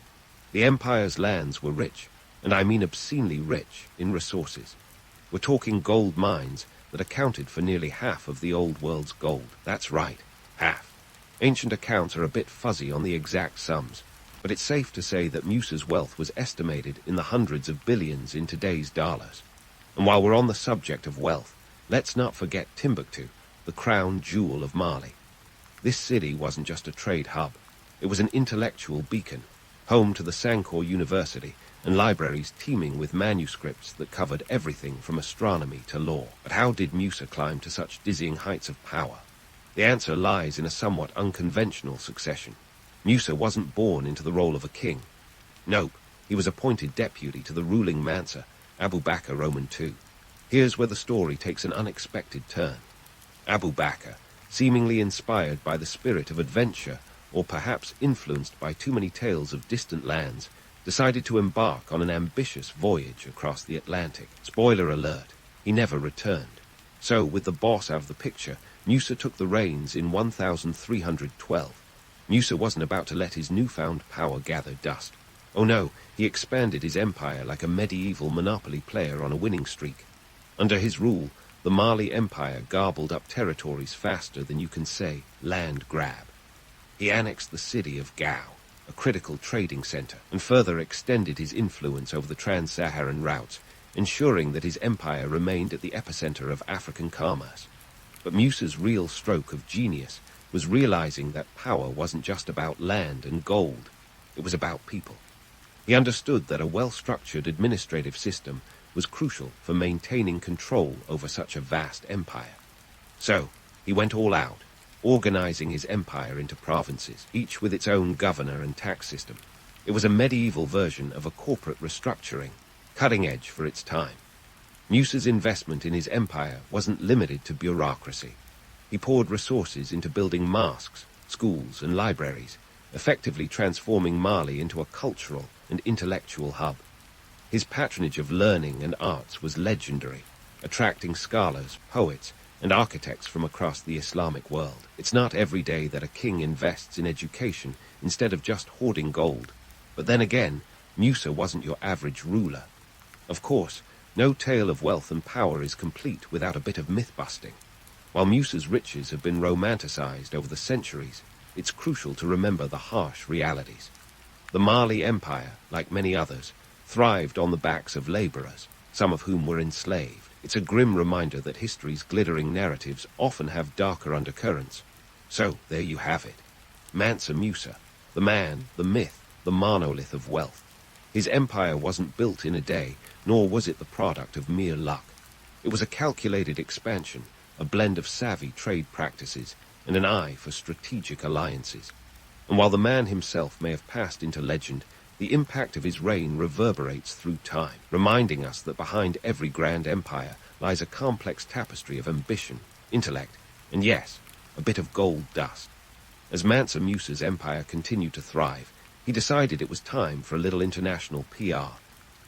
The empire's lands were rich, and I mean obscenely rich, in resources. We're talking gold mines that accounted for nearly half of the old world's gold. That's right, half. Ancient accounts are a bit fuzzy on the exact sums, but it's safe to say that Musa's wealth was estimated in the hundreds of billions in today's dollars. And while we're on the subject of wealth, let's not forget Timbuktu, the crown jewel of Mali. This city wasn't just a trade hub. It was an intellectual beacon, home to the Angkor University and libraries teeming with manuscripts that covered everything from astronomy to law. But how did Musa climb to such dizzying heights of power? The answer lies in a somewhat unconventional succession. Musa wasn't born into the role of a king. Nope, he was appointed deputy to the ruling Mansa, Abu Bakr Roman II. Here's where the story takes an unexpected turn. Abu Bakr, seemingly inspired by the spirit of adventure, or perhaps influenced by too many tales of distant lands, decided to embark on an ambitious voyage across the Atlantic. Spoiler alert, he never returned. So, with the boss out of the picture, Musa took the reins in 1312. Musa wasn't about to let his newfound power gather dust. Oh no, he expanded his empire like a medieval Monopoly player on a winning streak. Under his rule, the Mali Empire garbled up territories faster than you can say land grab. He annexed the city of Gao, a critical trading center, and further extended his influence over the trans-Saharan routes, ensuring that his empire remained at the epicenter of African commerce. But Musa's real stroke of genius was realizing that power wasn't just about land and gold, it was about people. He understood that a well-structured administrative system was crucial for maintaining control over such a vast empire. So, he went all out, organizing his empire into provinces, each with its own governor and tax system. It was a medieval version of a corporate restructuring, cutting edge for its time. Musa's investment in his empire wasn't limited to bureaucracy. He poured resources into building mosques, schools, and libraries, effectively transforming Mali into a cultural and intellectual hub. His patronage of learning and arts was legendary, attracting scholars, poets, and architects from across the Islamic world. It's not every day that a king invests in education instead of just hoarding gold. But then again, Musa wasn't your average ruler. Of course, no tale of wealth and power is complete without a bit of myth-busting. While Musa's riches have been romanticized over the centuries, it's crucial to remember the harsh realities. The Mali Empire, like many others, thrived on the backs of laborers, some of whom were enslaved. It's a grim reminder that history's glittering narratives often have darker undercurrents. So, there you have it. Mansa Musa, the man, the myth, the monolith of wealth. His empire wasn't built in a day, nor was it the product of mere luck. It was a calculated expansion, a blend of savvy trade practices, and an eye for strategic alliances. And while the man himself may have passed into legend, the impact of his reign reverberates through time, reminding us that behind every grand empire lies a complex tapestry of ambition, intellect, and yes, a bit of gold dust. As Mansa Musa's empire continued to thrive, he decided it was time for a little international PR.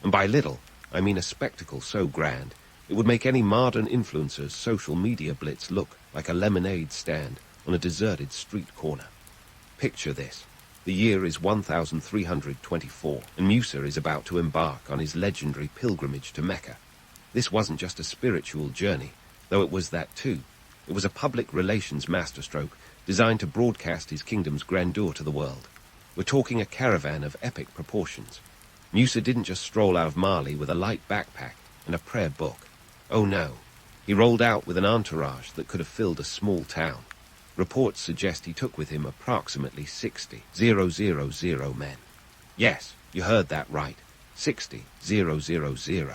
And by little, I mean a spectacle so grand, it would make any modern influencer's social media blitz look like a lemonade stand on a deserted street corner. Picture this. The year is 1324, and Musa is about to embark on his legendary pilgrimage to Mecca. This wasn't just a spiritual journey, though it was that too. It was a public relations masterstroke designed to broadcast his kingdom's grandeur to the world. We're talking a caravan of epic proportions. Musa didn't just stroll out of Mali with a light backpack and a prayer book. Oh no, he rolled out with an entourage that could have filled a small town. Reports suggest he took with him approximately 60,000 men. Yes, you heard that right, 60,000.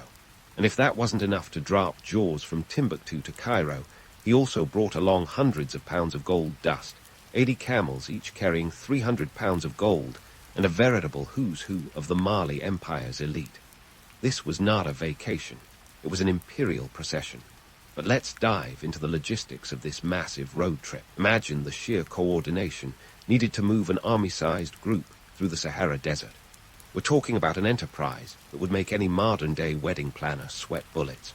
And if that wasn't enough to drop jaws from Timbuktu to Cairo, he also brought along hundreds of pounds of gold dust, 80 camels each carrying 300 pounds of gold, and a veritable who's who of the Mali Empire's elite. This was not a vacation, it was an imperial procession. But let's dive into the logistics of this massive road trip. Imagine the sheer coordination needed to move an army-sized group through the Sahara Desert. We're talking about an enterprise that would make any modern-day wedding planner sweat bullets.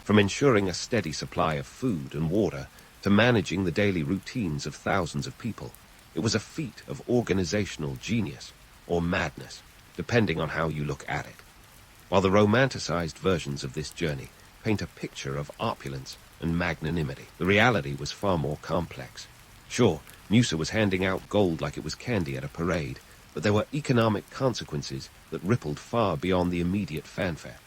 From ensuring a steady supply of food and water to managing the daily routines of thousands of people, it was a feat of organizational genius, or madness, depending on how you look at it. While the romanticized versions of this journey paint a picture of opulence and magnanimity, the reality was far more complex. Sure, Musa was handing out gold like it was candy at a parade, but there were economic consequences that rippled far beyond the immediate fanfare.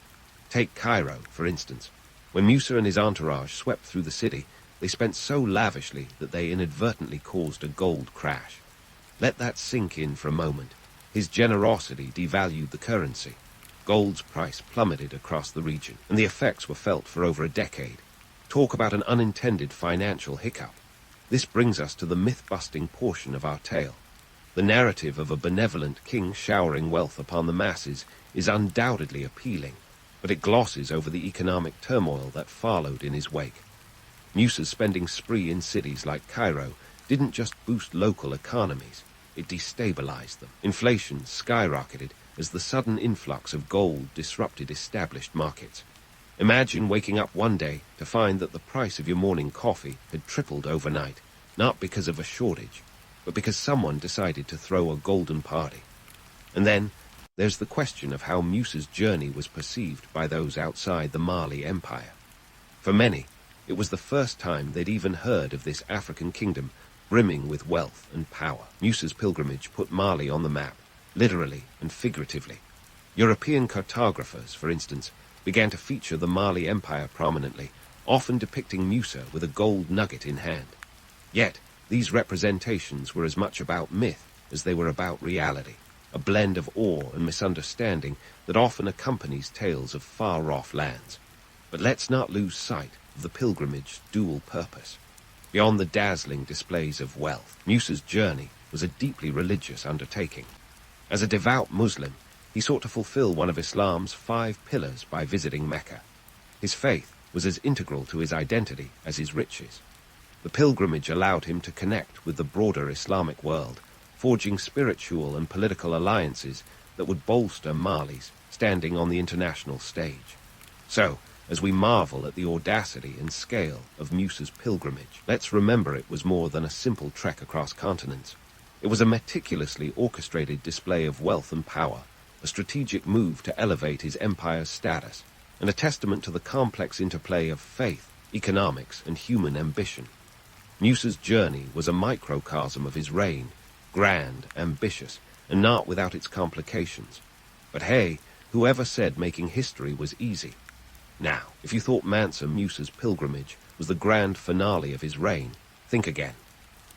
Take Cairo, for instance. When Musa and his entourage swept through the city, they spent so lavishly that they inadvertently caused a gold crash. Let that sink in for a moment. His generosity devalued the currency. Gold's price plummeted across the region, and the effects were felt for over a decade. Talk about an unintended financial hiccup. This brings us to the myth-busting portion of our tale. The narrative of a benevolent king showering wealth upon the masses is undoubtedly appealing, but it glosses over the economic turmoil that followed in his wake. Musa's spending spree in cities like Cairo didn't just boost local economies, it destabilized them. Inflation skyrocketed as the sudden influx of gold disrupted established markets. Imagine waking up one day to find that the price of your morning coffee had tripled overnight, not because of a shortage, but because someone decided to throw a golden party. And then there's the question of how Musa's journey was perceived by those outside the Mali Empire. For many, it was the first time they'd even heard of this African kingdom brimming with wealth and power. Musa's pilgrimage put Mali on the map, literally and figuratively. European cartographers, for instance, began to feature the Mali Empire prominently, often depicting Musa with a gold nugget in hand. Yet, these representations were as much about myth as they were about reality, a blend of awe and misunderstanding that often accompanies tales of far-off lands. But let's not lose sight of the pilgrimage's dual purpose. Beyond the dazzling displays of wealth, Musa's journey was a deeply religious undertaking. As a devout Muslim, he sought to fulfill one of Islam's 5 pillars by visiting Mecca. His faith was as integral to his identity as his riches. The pilgrimage allowed him to connect with the broader Islamic world, forging spiritual and political alliances that would bolster Mali's standing on the international stage. So, as we marvel at the audacity and scale of Musa's pilgrimage, let's remember it was more than a simple trek across continents. It was a meticulously orchestrated display of wealth and power, a strategic move to elevate his empire's status, and a testament to the complex interplay of faith, economics, and human ambition. Musa's journey was a microcosm of his reign, grand, ambitious, and not without its complications. But hey, whoever said making history was easy? Now, if you thought Mansa Musa's pilgrimage was the grand finale of his reign, think again.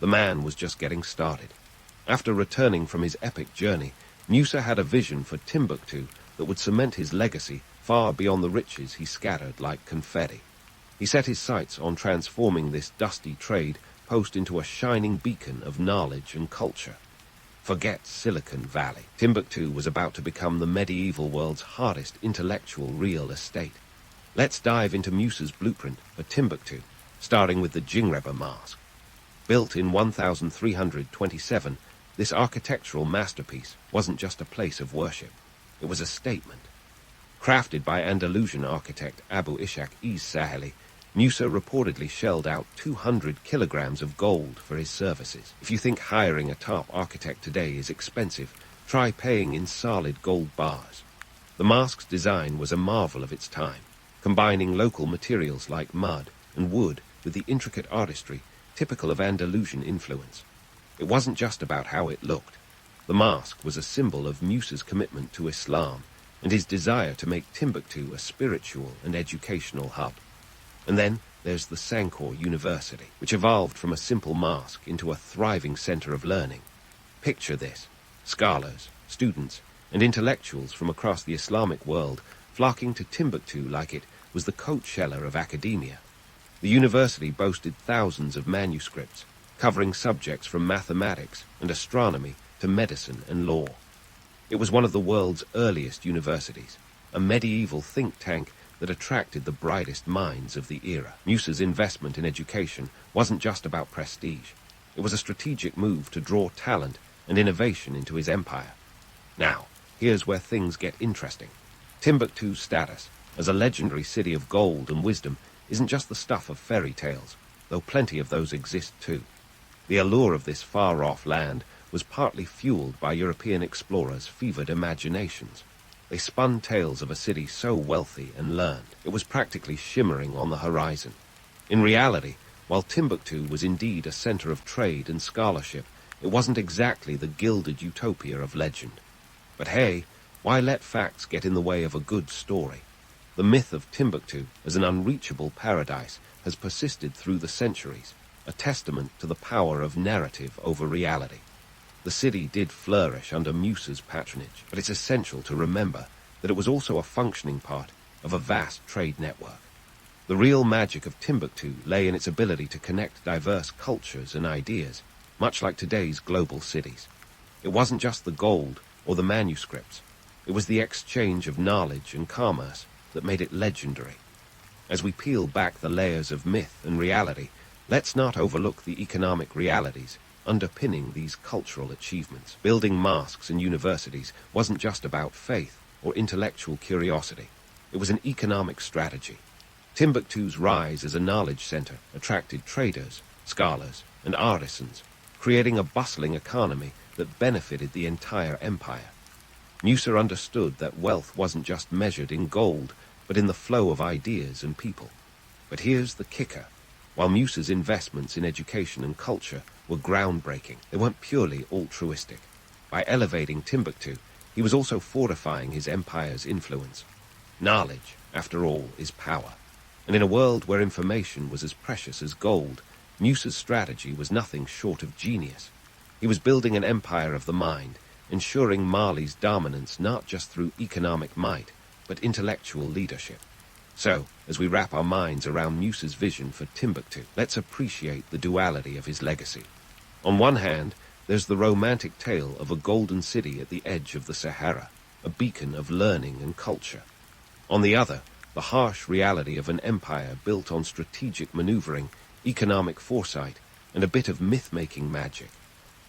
The man was just getting started. After returning from his epic journey, Musa had a vision for Timbuktu that would cement his legacy far beyond the riches he scattered like confetti. He set his sights on transforming this dusty trade post into a shining beacon of knowledge and culture. Forget Silicon Valley. Timbuktu was about to become the medieval world's hardest intellectual real estate. Let's dive into Musa's blueprint for Timbuktu, starting with the Jingreba Mosque. Built in 1327, this architectural masterpiece wasn't just a place of worship. It was a statement. Crafted by Andalusian architect Abu Ishaq Saheli, Musa reportedly shelled out 200 kilograms of gold for his services. If you think hiring a top architect today is expensive, try paying in solid gold bars. The mosque's design was a marvel of its time, combining local materials like mud and wood with the intricate artistry typical of Andalusian influence. It wasn't just about how it looked. The mosque was a symbol of Musa's commitment to Islam and his desire to make Timbuktu a spiritual and educational hub. And then there's the Angkor University, which evolved from a simple mosque into a thriving center of learning. Picture this: scholars, students, and intellectuals from across the Islamic world flocking to Timbuktu like it was the Coachella of academia. The university boasted thousands of manuscripts, covering subjects from mathematics and astronomy to medicine and law. It was one of the world's earliest universities, a medieval think tank that attracted the brightest minds of the era. Musa's investment in education wasn't just about prestige. It was a strategic move to draw talent and innovation into his empire. Now, here's where things get interesting. Timbuktu's status as a legendary city of gold and wisdom isn't just the stuff of fairy tales, though plenty of those exist too. The allure of this far-off land was partly fueled by European explorers' fevered imaginations. They spun tales of a city so wealthy and learned, it was practically shimmering on the horizon. In reality, While Timbuktu was indeed a center of trade and scholarship, it wasn't exactly the gilded utopia of legend. But hey, why let facts get in the way of a good story? The myth of Timbuktu as an unreachable paradise has persisted through the centuries, a testament to the power of narrative over reality. The city did flourish under Musa's patronage, but it's essential to remember that it was also a functioning part of a vast trade network. The real magic of Timbuktu lay in its ability to connect diverse cultures and ideas, much like today's global cities. It wasn't just the gold or the manuscripts. It was the exchange of knowledge and commerce that made it legendary. As we peel back the layers of myth and reality, let's not overlook the economic realities underpinning these cultural achievements. Building mosques and universities wasn't just about faith or intellectual curiosity. It was an economic strategy. Timbuktu's rise as a knowledge center attracted traders, scholars, and artisans, creating a bustling economy that benefited the entire empire. Musa understood that wealth wasn't just measured in gold, but in the flow of ideas and people. But here's the kicker. While Musa's investments in education and culture were groundbreaking, they weren't purely altruistic. By elevating Timbuktu, he was also fortifying his empire's influence. Knowledge, after all, is power. And in a world where information was as precious as gold, Musa's strategy was nothing short of genius. He was building an empire of the mind, ensuring Mali's dominance not just through economic might, but intellectual leadership. So, as we wrap our minds around Musa's vision for Timbuktu, let's appreciate the duality of his legacy. On one hand, there's the romantic tale of a golden city at the edge of the Sahara, a beacon of learning and culture. On the other, the harsh reality of an empire built on strategic maneuvering, economic foresight, and a bit of myth-making magic.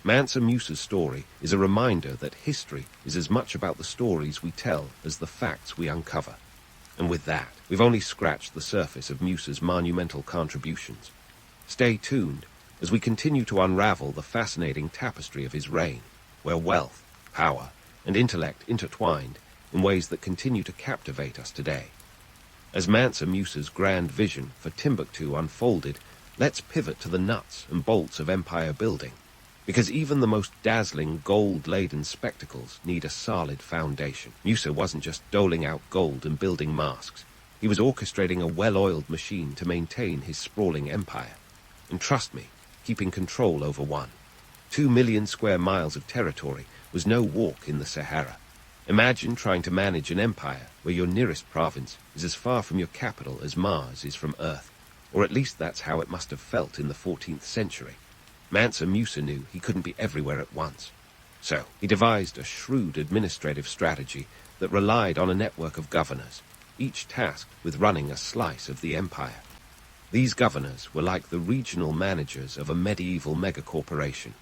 Mansa Musa's story is a reminder that history is as much about the stories we tell as the facts we uncover. And with that, we've only scratched the surface of Musa's monumental contributions. Stay tuned as we continue to unravel the fascinating tapestry of his reign, where wealth, power, and intellect intertwined in ways that continue to captivate us today. As Mansa Musa's grand vision for Timbuktu unfolded, let's pivot to the nuts and bolts of empire building, because even the most dazzling gold-laden spectacles need a solid foundation. Musa wasn't just doling out gold and building mosques. He was orchestrating a well-oiled machine to maintain his sprawling empire. And trust me, keeping control over 2 million square miles of territory was no walk in the Sahara. Imagine trying to manage an empire where your nearest province is as far from your capital as Mars is from Earth, or at least that's how it must have felt in the 14th century. Mansa Musa knew he couldn't be everywhere at once. So, he devised a shrewd administrative strategy that relied on a network of governors, each tasked with running a slice of the empire. These governors were like the regional managers of a medieval megacorporation.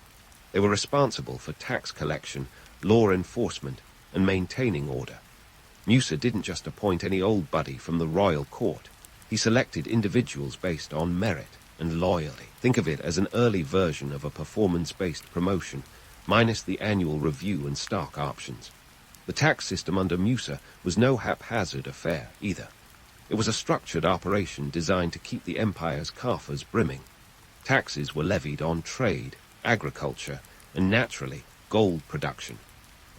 They were responsible for tax collection, law enforcement, and maintaining order. Musa didn't just appoint any old buddy from the royal court. He selected individuals based on merit and loyalty. Think of it as an early version of a performance-based promotion, minus the annual review and stock options. The tax system under Musa was no haphazard affair either. It was a structured operation designed to keep the empire's coffers brimming. Taxes were levied on trade, agriculture, and naturally, gold production.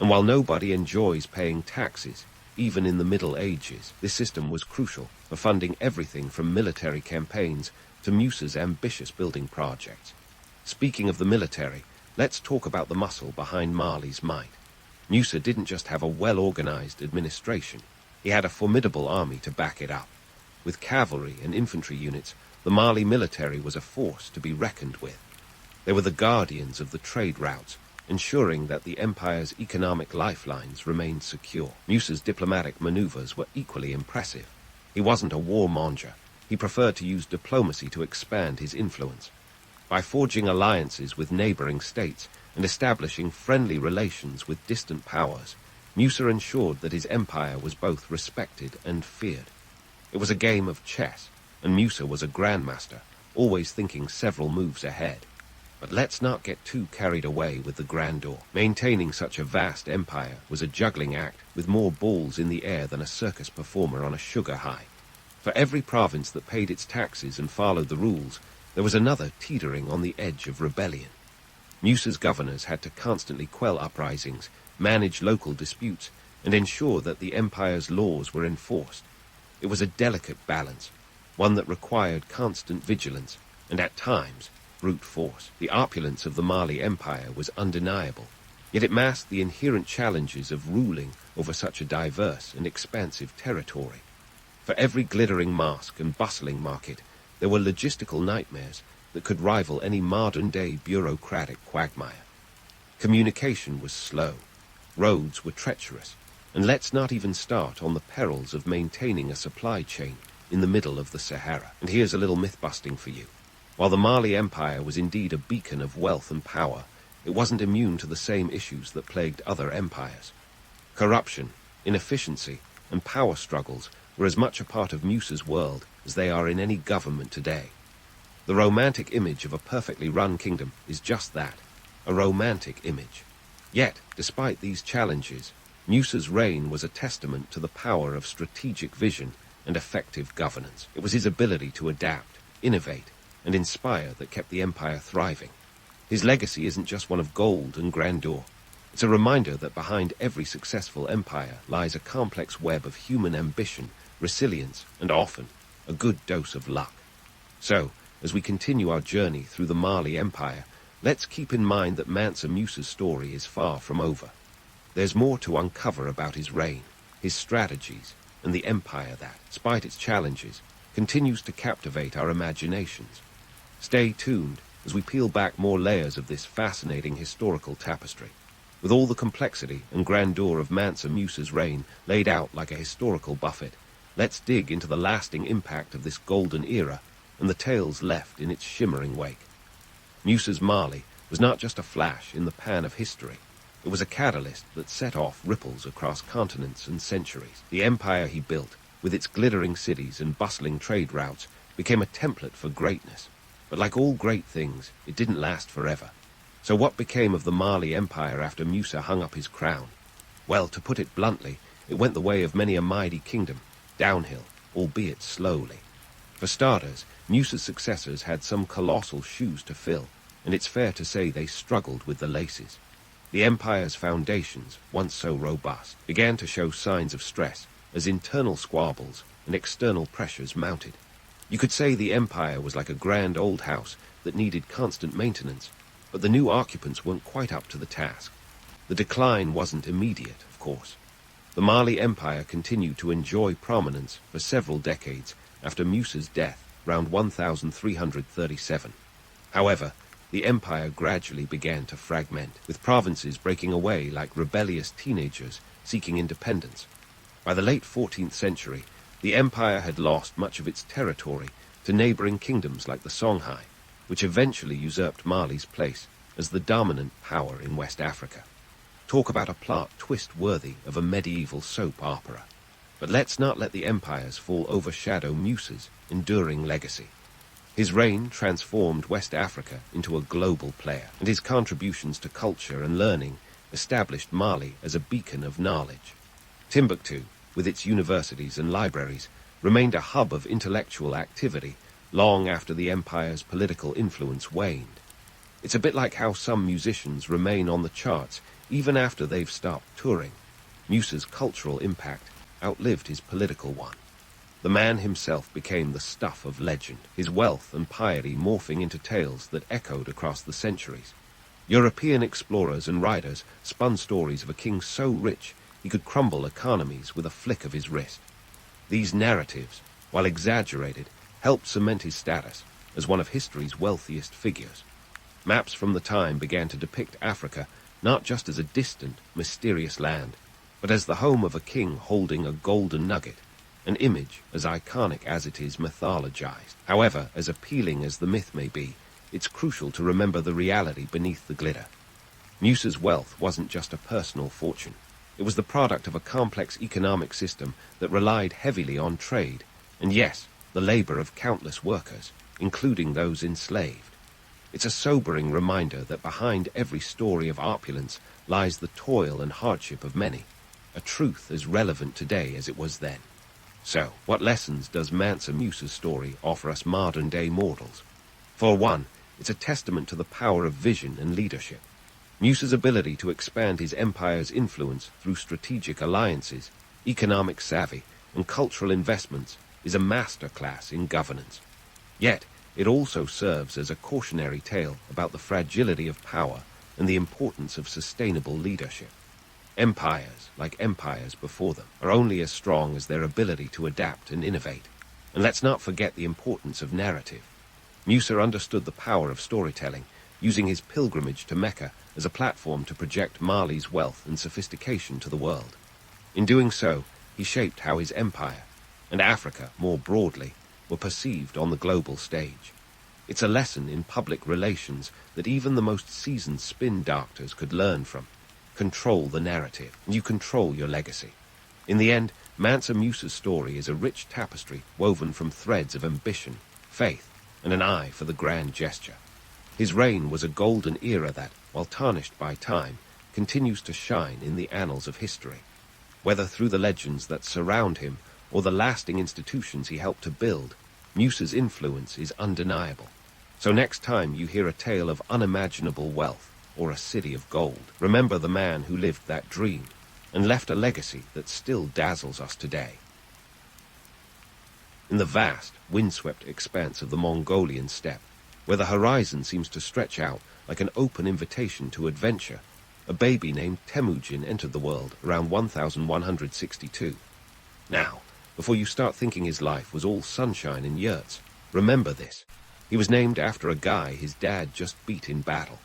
And while nobody enjoys paying taxes, even in the Middle Ages, this system was crucial for funding everything from military campaigns to Musa's ambitious building projects. Speaking of the military, let's talk about the muscle behind Mali's might. Musa didn't just have a well-organized administration. He had a formidable army to back it up. With cavalry and infantry units, the Mali military was a force to be reckoned with. They were the guardians of the trade routes, ensuring that the empire's economic lifelines remained secure. Musa's diplomatic maneuvers were equally impressive. He wasn't a warmonger. He preferred to use diplomacy to expand his influence. By forging alliances with neighboring states and establishing friendly relations with distant powers, Musa ensured that his empire was both respected and feared. It was a game of chess, and Musa was a grandmaster, always thinking several moves ahead. But let's not get too carried away with the grandeur. Maintaining such a vast empire was a juggling act with more balls in the air than a circus performer on a sugar high. For every province that paid its taxes and followed the rules, there was another teetering on the edge of rebellion. Musa's governors had to constantly quell uprisings, manage local disputes, and ensure that the empire's laws were enforced. It was a delicate balance, one that required constant vigilance, and at times, brute force. The opulence of the Mali Empire was undeniable, yet it masked the inherent challenges of ruling over such a diverse and expansive territory. For every glittering mosque and bustling market, there were logistical nightmares that could rival any modern-day bureaucratic quagmire. Communication was slow, roads were treacherous, and let's not even start on the perils of maintaining a supply chain in the middle of the Sahara. And here's a little myth-busting for you. While the Mali Empire was indeed a beacon of wealth and power, it wasn't immune to the same issues that plagued other empires. Corruption, inefficiency, and power struggles were as much a part of Musa's world as they are in any government today. The romantic image of a perfectly run kingdom is just that, a romantic image. Yet, despite these challenges, Musa's reign was a testament to the power of strategic vision and effective governance. It was his ability to adapt, innovate, and inspire that kept the empire thriving. His legacy isn't just one of gold and grandeur. It's a reminder that behind every successful empire lies a complex web of human ambition, resilience, and often a good dose of luck. So, as we continue our journey through the Mali Empire, let's keep in mind that Mansa Musa's story is far from over. There's more to uncover about his reign, his strategies, and the empire that, despite its challenges, continues to captivate our imaginations. Stay tuned as we peel back more layers of this fascinating historical tapestry. With all the complexity and grandeur of Mansa Musa's reign laid out like a historical buffet, let's dig into the lasting impact of this golden era and the tales left in its shimmering wake. Musa's Mali was not just a flash in the pan of history. It was a catalyst that set off ripples across continents and centuries. The empire he built, with its glittering cities and bustling trade routes, became a template for greatness. But like all great things, it didn't last forever. So what became of the Mali Empire after Musa hung up his crown? Well, to put it bluntly, it went the way of many a mighty kingdom, downhill, albeit slowly. For starters, Musa's successors had some colossal shoes to fill, and it's fair to say they struggled with the laces. The empire's foundations, once so robust, began to show signs of stress as internal squabbles and external pressures mounted. You could say the empire was like a grand old house that needed constant maintenance, but the new occupants weren't quite up to the task. The decline wasn't immediate, of course. The Mali Empire continued to enjoy prominence for several decades after Musa's death around 1337. However, the empire gradually began to fragment, with provinces breaking away like rebellious teenagers seeking independence. By the late 14th century, the empire had lost much of its territory to neighboring kingdoms like the Songhai, which eventually usurped Mali's place as the dominant power in West Africa. Talk about a plot twist worthy of a medieval soap opera. But let's not let the empires fall overshadow Musa's enduring legacy. His reign transformed West Africa into a global player, and his contributions to culture and learning established Mali as a beacon of knowledge. Timbuktu, with its universities and libraries, remained a hub of intellectual activity long after the empire's political influence waned. It's a bit like how some musicians remain on the charts even after they've stopped touring. Musa's cultural impact outlived his political one. The man himself became the stuff of legend, his wealth and piety morphing into tales that echoed across the centuries. European explorers and writers spun stories of a king so rich he could crumble economies with a flick of his wrist. These narratives, while exaggerated, helped cement his status as one of history's wealthiest figures. Maps from the time began to depict Africa not just as a distant, mysterious land, but as the home of a king holding a golden nugget, an image as iconic as it is mythologized. However, as appealing as the myth may be, it's crucial to remember the reality beneath the glitter. Musa's wealth wasn't just a personal fortune. It was the product of a complex economic system that relied heavily on trade, and yes, the labor of countless workers, including those enslaved. It's a sobering reminder that behind every story of opulence lies the toil and hardship of many, a truth as relevant today as it was then. So, what lessons does Mansa Musa's story offer us modern-day mortals? For one, it's a testament to the power of vision and leadership. Musa's ability to expand his empire's influence through strategic alliances, economic savvy, and cultural investments is a masterclass in governance. Yet, it also serves as a cautionary tale about the fragility of power and the importance of sustainable leadership. Empires, like empires before them, are only as strong as their ability to adapt and innovate. And let's not forget the importance of narrative. Musa understood the power of storytelling, using his pilgrimage to Mecca as a platform to project Mali's wealth and sophistication to the world. In doing so, he shaped how his empire, and Africa more broadly, were perceived on the global stage. It's a lesson in public relations that even the most seasoned spin doctors could learn from. Control the narrative, and you control your legacy. In the end, Mansa Musa's story is a rich tapestry woven from threads of ambition, faith, and an eye for the grand gesture. His reign was a golden era that, while tarnished by time, continues to shine in the annals of history. Whether through the legends that surround him or the lasting institutions he helped to build, Musa's influence is undeniable. So next time you hear a tale of unimaginable wealth or a city of gold, remember the man who lived that dream and left a legacy that still dazzles us today. In the vast, windswept expanse of the Mongolian steppe, where the horizon seems to stretch out like an open invitation to adventure, a baby named Temujin entered the world around 1162. Now, before you start thinking his life was all sunshine and yurts, remember this. He was named after a guy his dad just beat in battle.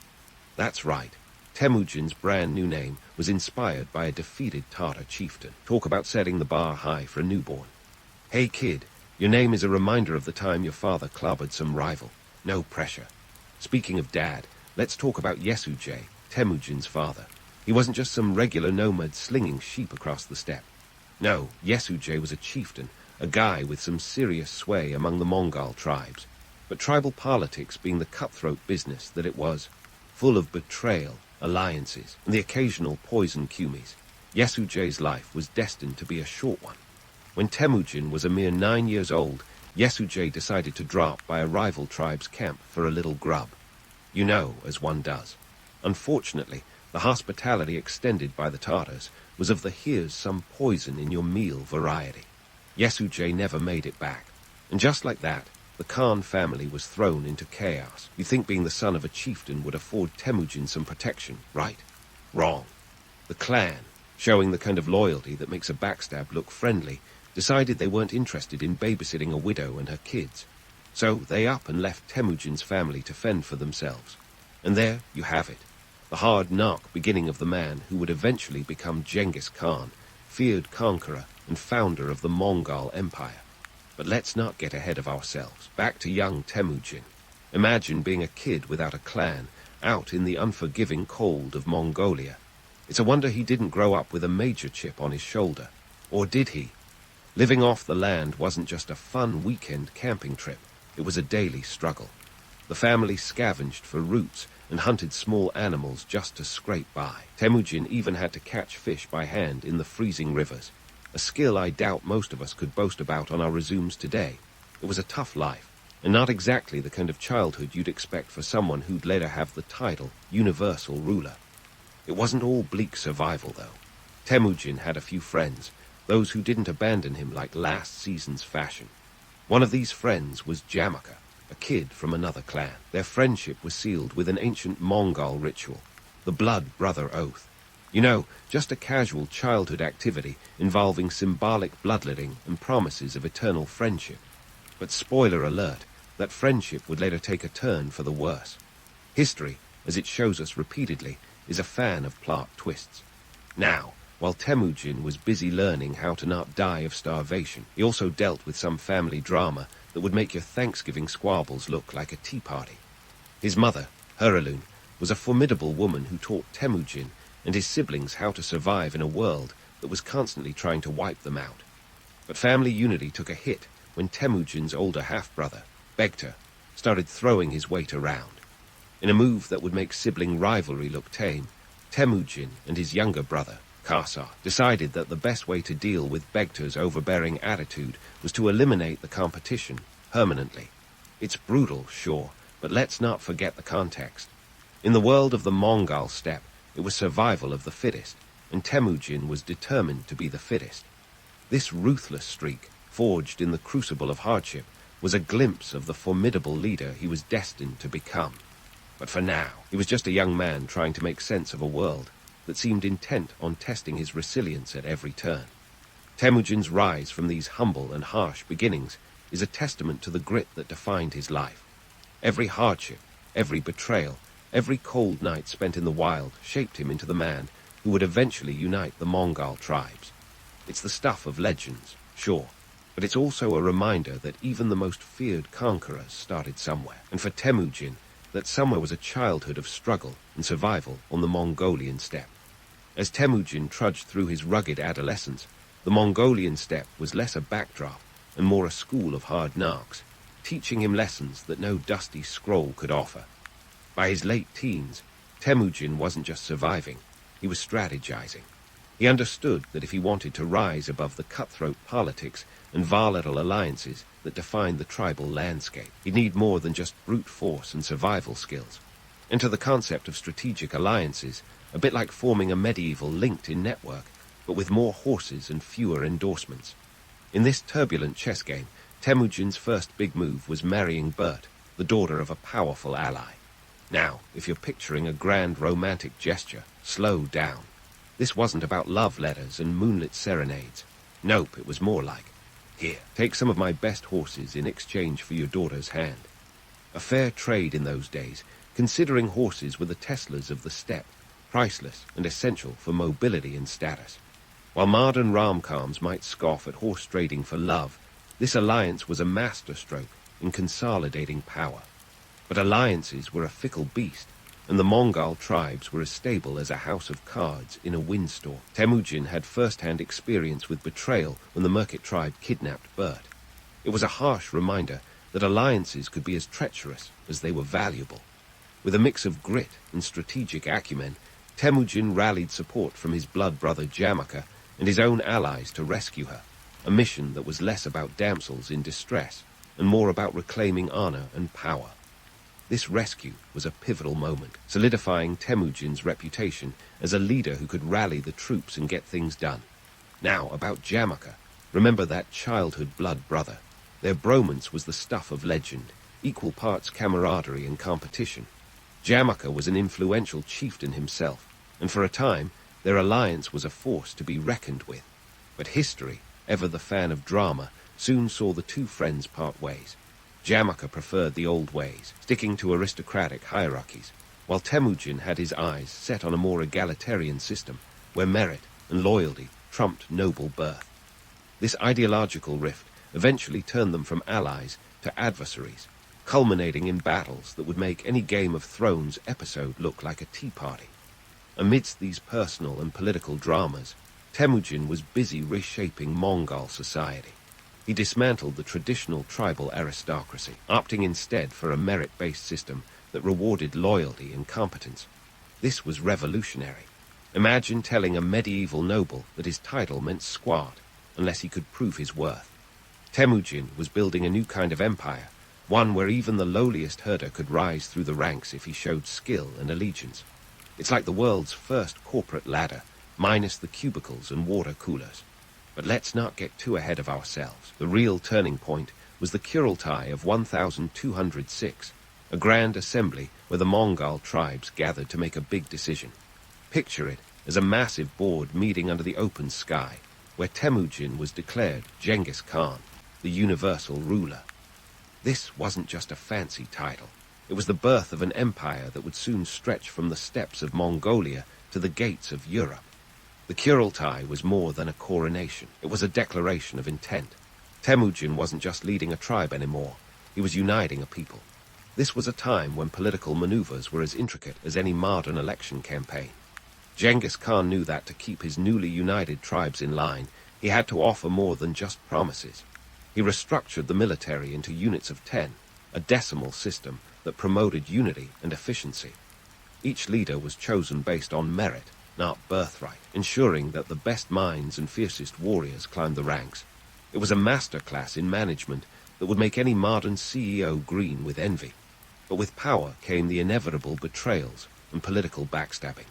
That's right. Temujin's brand new name was inspired by a defeated Tartar chieftain. Talk about setting the bar high for a newborn. Hey kid, your name is a reminder of the time your father clobbered some rival. No pressure. Speaking of dad, let's talk about Yesujay, Temujin's father. He wasn't just some regular nomad slinging sheep across the steppe. No, Yesujay was a chieftain, a guy with some serious sway among the Mongol tribes. But tribal politics being the cutthroat business that it was, full of betrayal, alliances, and the occasional poison kumis, Yesujay's life was destined to be a short one. When Temujin was a mere 9 years old, Yesujay decided to drop by a rival tribe's camp for a little grub. You know, as one does. Unfortunately, the hospitality extended by the Tartars was of the here's some poison in your meal variety. Yesujay never made it back. And just like that, the Khan family was thrown into chaos. You think being the son of a chieftain would afford Temujin some protection, right? Wrong. The clan, showing the kind of loyalty that makes a backstab look friendly, decided they weren't interested in babysitting a widow and her kids. So they up and left Temujin's family to fend for themselves. And there you have it. The hard-knock beginning of the man who would eventually become Genghis Khan, feared conqueror and founder of the Mongol Empire. But let's not get ahead of ourselves. Back to young Temujin. Imagine being a kid without a clan, out in the unforgiving cold of Mongolia. It's a wonder he didn't grow up with a major chip on his shoulder. Or did he? Living off the land wasn't just a fun weekend camping trip. It was a daily struggle. The family scavenged for roots and hunted small animals just to scrape by. Temujin even had to catch fish by hand in the freezing rivers, a skill I doubt most of us could boast about on our resumes today. It was a tough life, and not exactly the kind of childhood you'd expect for someone who'd later have the title universal ruler. It wasn't all bleak survival, though. Temujin had a few friends, those who didn't abandon him like last season's fashion. One of these friends was Jamaka, a kid from another clan. Their friendship was sealed with an ancient Mongol ritual, the blood brother oath. You know, just a casual childhood activity involving symbolic bloodletting and promises of eternal friendship. But spoiler alert, that friendship would later take a turn for the worse. History, as it shows us repeatedly, is a fan of plot twists. Now, while Temujin was busy learning how to not die of starvation, he also dealt with some family drama that would make your Thanksgiving squabbles look like a tea party. His mother, Huralun, was a formidable woman who taught Temujin and his siblings how to survive in a world that was constantly trying to wipe them out. But family unity took a hit when Temujin's older half-brother, Begta, started throwing his weight around. In a move that would make sibling rivalry look tame, Temujin and his younger brother, Khasar, decided that the best way to deal with Begta's overbearing attitude was to eliminate the competition permanently. It's brutal, sure, But let's not forget the context. In the world of the Mongol steppe, it was survival of the fittest, and Temujin was determined to be the fittest. This ruthless streak, forged in the crucible of hardship, was a glimpse of the formidable leader he was destined to become. But for now, he was just a young man trying to make sense of a world that seemed intent on testing his resilience at every turn. Temujin's rise from these humble and harsh beginnings is a testament to the grit that defined his life. Every hardship, every betrayal, every cold night spent in the wild shaped him into the man who would eventually unite the Mongol tribes. It's the stuff of legends, sure, but it's also a reminder that even the most feared conquerors started somewhere. And for Temujin, that somewhere was a childhood of struggle and survival on the Mongolian steppe. As Temujin trudged through his rugged adolescence, the Mongolian steppe was less a backdrop and more a school of hard knocks, teaching him lessons that no dusty scroll could offer. By his late teens, Temujin wasn't just surviving, he was strategizing. He understood that if he wanted to rise above the cutthroat politics and volatile alliances that defined the tribal landscape, he'd need more than just brute force and survival skills. Enter the concept of strategic alliances, a bit like forming a medieval LinkedIn network, but with more horses and fewer endorsements. In this turbulent chess game, Temujin's first big move was marrying Bert, the daughter of a powerful ally. Now, if you're picturing a grand romantic gesture, slow down. This wasn't about love letters and moonlit serenades. Nope, it was more like, here, take some of my best horses in exchange for your daughter's hand. A fair trade in those days, considering horses were the Teslas of the steppe, priceless and essential for mobility and status. While modern rom-coms might scoff at horse trading for love, this alliance was a masterstroke in consolidating power. But alliances were a fickle beast, and the Mongol tribes were as stable as a house of cards in a windstorm. Temujin had first-hand experience with betrayal when the Merkit tribe kidnapped Bert. It was a harsh reminder that alliances could be as treacherous as they were valuable. With a mix of grit and strategic acumen, Temujin rallied support from his blood brother Jamaka and his own allies to rescue her, a mission that was less about damsels in distress and more about reclaiming honor and power. This rescue was a pivotal moment, solidifying Temujin's reputation as a leader who could rally the troops and get things done. Now, about Jamaka, remember that childhood blood brother. Their bromance was the stuff of legend, equal parts camaraderie and competition. Jamaka was an influential chieftain himself, and for a time, their alliance was a force to be reckoned with. But history, ever the fan of drama, soon saw the two friends part ways. Jamaka preferred the old ways, sticking to aristocratic hierarchies, while Temujin had his eyes set on a more egalitarian system, where merit and loyalty trumped noble birth. This ideological rift eventually turned them from allies to adversaries, culminating in battles that would make any Game of Thrones episode look like a tea party. Amidst these personal and political dramas, Temujin was busy reshaping Mongol society. He dismantled the traditional tribal aristocracy, opting instead for a merit-based system that rewarded loyalty and competence. This was revolutionary. Imagine telling a medieval noble that his title meant squat, unless he could prove his worth. Temujin was building a new kind of empire, one where even the lowliest herder could rise through the ranks if he showed skill and allegiance. It's like the world's first corporate ladder, minus the cubicles and water coolers. But let's not get too ahead of ourselves. The real turning point was the Kurultai of 1206, a grand assembly where the Mongol tribes gathered to make a big decision. Picture it as a massive board meeting under the open sky, where Temujin was declared Genghis Khan, the universal ruler. This wasn't just a fancy title. It was the birth of an empire that would soon stretch from the steppes of Mongolia to the gates of Europe. The Kurultai was more than a coronation. It was a declaration of intent. Temujin wasn't just leading a tribe anymore. He was uniting a people. This was a time when political maneuvers were as intricate as any modern election campaign. Genghis Khan knew that to keep his newly united tribes in line, he had to offer more than just promises. He restructured the military into units of 10, a decimal system that promoted unity and efficiency. Each leader was chosen based on merit, not birthright, ensuring that the best minds and fiercest warriors climbed the ranks. It was a masterclass in management that would make any modern CEO green with envy. But with power came the inevitable betrayals and political backstabbing.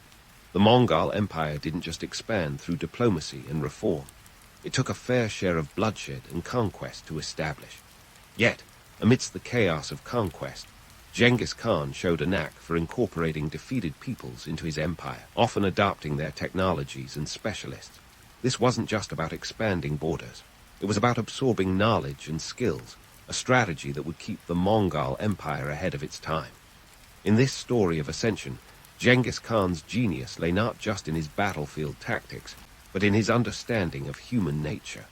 The Mongol Empire didn't just expand through diplomacy and reform. It took a fair share of bloodshed and conquest to establish. Yet, amidst the chaos of conquest, Genghis Khan showed a knack for incorporating defeated peoples into his empire, often adopting their technologies and specialists. This wasn't just about expanding borders. It was about absorbing knowledge and skills, a strategy that would keep the Mongol Empire ahead of its time. In this story of ascension, Genghis Khan's genius lay not just in his battlefield tactics, but in his understanding of human nature.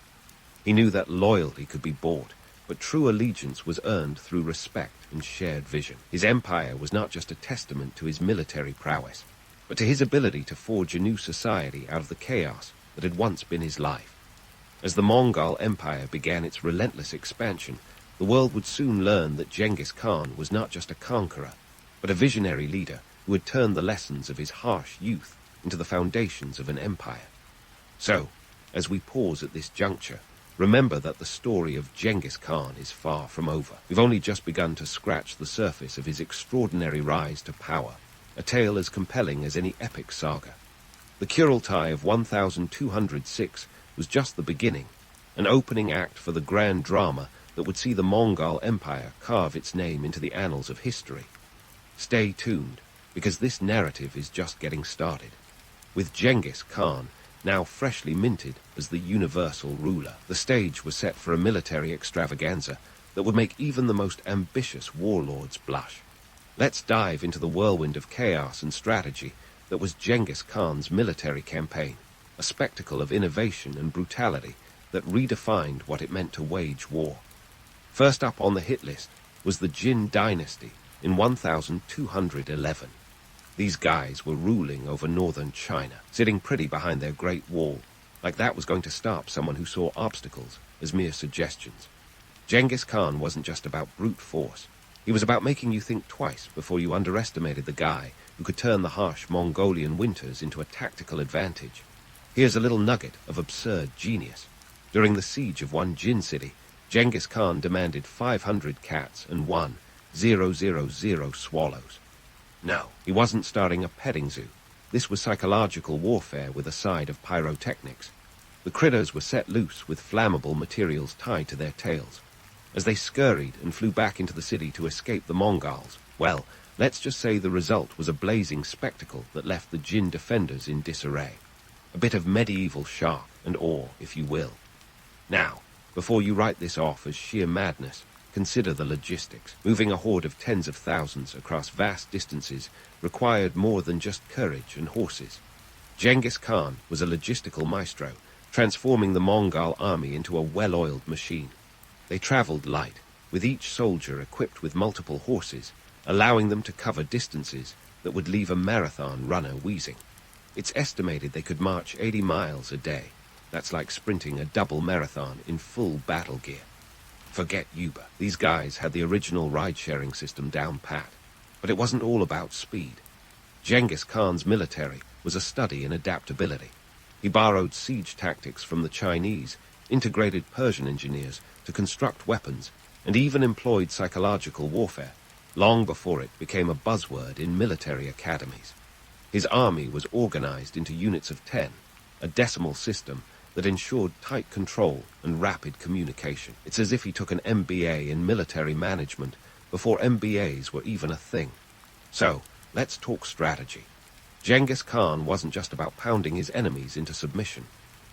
He knew that loyalty could be bought, but true allegiance was earned through respect and shared vision. His empire was not just a testament to his military prowess, but to his ability to forge a new society out of the chaos that had once been his life. As the Mongol Empire began its relentless expansion, the world would soon learn that Genghis Khan was not just a conqueror, but a visionary leader who had turned the lessons of his harsh youth into the foundations of an empire. So, as we pause at this juncture, remember that the story of Genghis Khan is far from over. We've only just begun to scratch the surface of his extraordinary rise to power, a tale as compelling as any epic saga. The Kurultai of 1206 was just the beginning, an opening act for the grand drama that would see the Mongol Empire carve its name into the annals of history. Stay tuned, because this narrative is just getting started. With Genghis Khan now freshly minted as the universal ruler, the stage was set for a military extravaganza that would make even the most ambitious warlords blush. Let's dive into the whirlwind of chaos and strategy that was Genghis Khan's military campaign, a spectacle of innovation and brutality that redefined what it meant to wage war. First up on the hit list was the Jin dynasty in 1211. These guys were ruling over northern China, sitting pretty behind their great wall, like that was going to stop someone who saw obstacles as mere suggestions. Genghis Khan wasn't just about brute force. He was about making you think twice before you underestimated the guy who could turn the harsh Mongolian winters into a tactical advantage. Here's a little nugget of absurd genius. During the siege of one Jin city, Genghis Khan demanded 500 cats and 1,000 swallows. No, he wasn't starting a petting zoo. This was psychological warfare with a side of pyrotechnics. The critters were set loose with flammable materials tied to their tails. As they scurried and flew back into the city to escape the Mongols, well, let's just say the result was a blazing spectacle that left the Jin defenders in disarray. A bit of medieval shock and awe, if you will. Now, before you write this off as sheer madness, consider the logistics. Moving a horde of tens of thousands across vast distances required more than just courage and horses. Genghis Khan was a logistical maestro, transforming the Mongol army into a well-oiled machine. They traveled light, with each soldier equipped with multiple horses, allowing them to cover distances that would leave a marathon runner wheezing. It's estimated they could march 80 miles a day. That's like sprinting a double marathon in full battle gear. Forget Uber. These guys had the original ride-sharing system down pat. But it wasn't all about speed. Genghis Khan's military was a study in adaptability. He borrowed siege tactics from the Chinese, integrated Persian engineers to construct weapons, and even employed psychological warfare, long before it became a buzzword in military academies. His army was organized into units of 10, a decimal system that ensured tight control and rapid communication. It's as if he took an MBA in military management before MBAs were even a thing. So, let's talk strategy. Genghis Khan wasn't just about pounding his enemies into submission.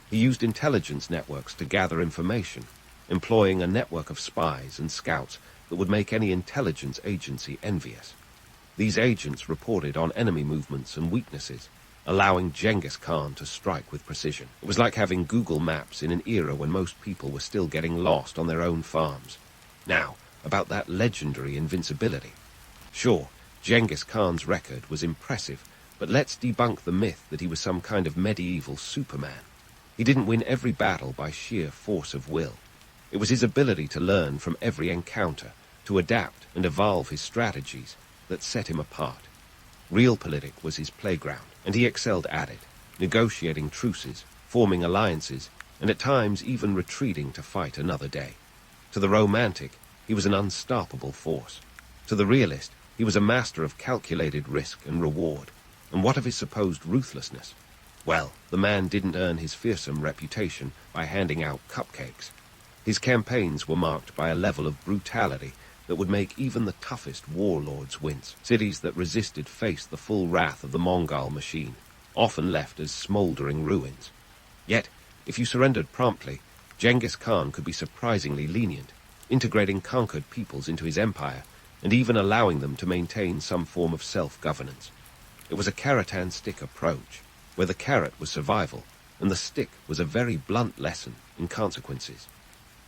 He used intelligence networks to gather information, employing a network of spies and scouts that would make any intelligence agency envious. These agents reported on enemy movements and weaknesses, allowing Genghis Khan to strike with precision. It was like having Google Maps in an era when most people were still getting lost on their own farms. Now, about that legendary invincibility. Sure, Genghis Khan's record was impressive, but let's debunk the myth that he was some kind of medieval Superman. He didn't win every battle by sheer force of will. It was his ability to learn from every encounter, to adapt and evolve his strategies, that set him apart. Realpolitik was his playground, and he excelled at it, negotiating truces, forming alliances, and at times even retreating to fight another day. To the romantic, he was an unstoppable force. To the realist, He was a master of calculated risk and reward. And what of his supposed ruthlessness? Well, the man didn't earn his fearsome reputation by handing out cupcakes. His campaigns were marked by a level of brutality that would make even the toughest warlords wince. Cities that resisted faced the full wrath of the Mongol machine, often left as smoldering ruins. Yet, if you surrendered promptly, Genghis Khan could be surprisingly lenient, integrating conquered peoples into his empire and even allowing them to maintain some form of self-governance. It was a carrot-and-stick approach, where the carrot was survival and the stick was a very blunt lesson in consequences.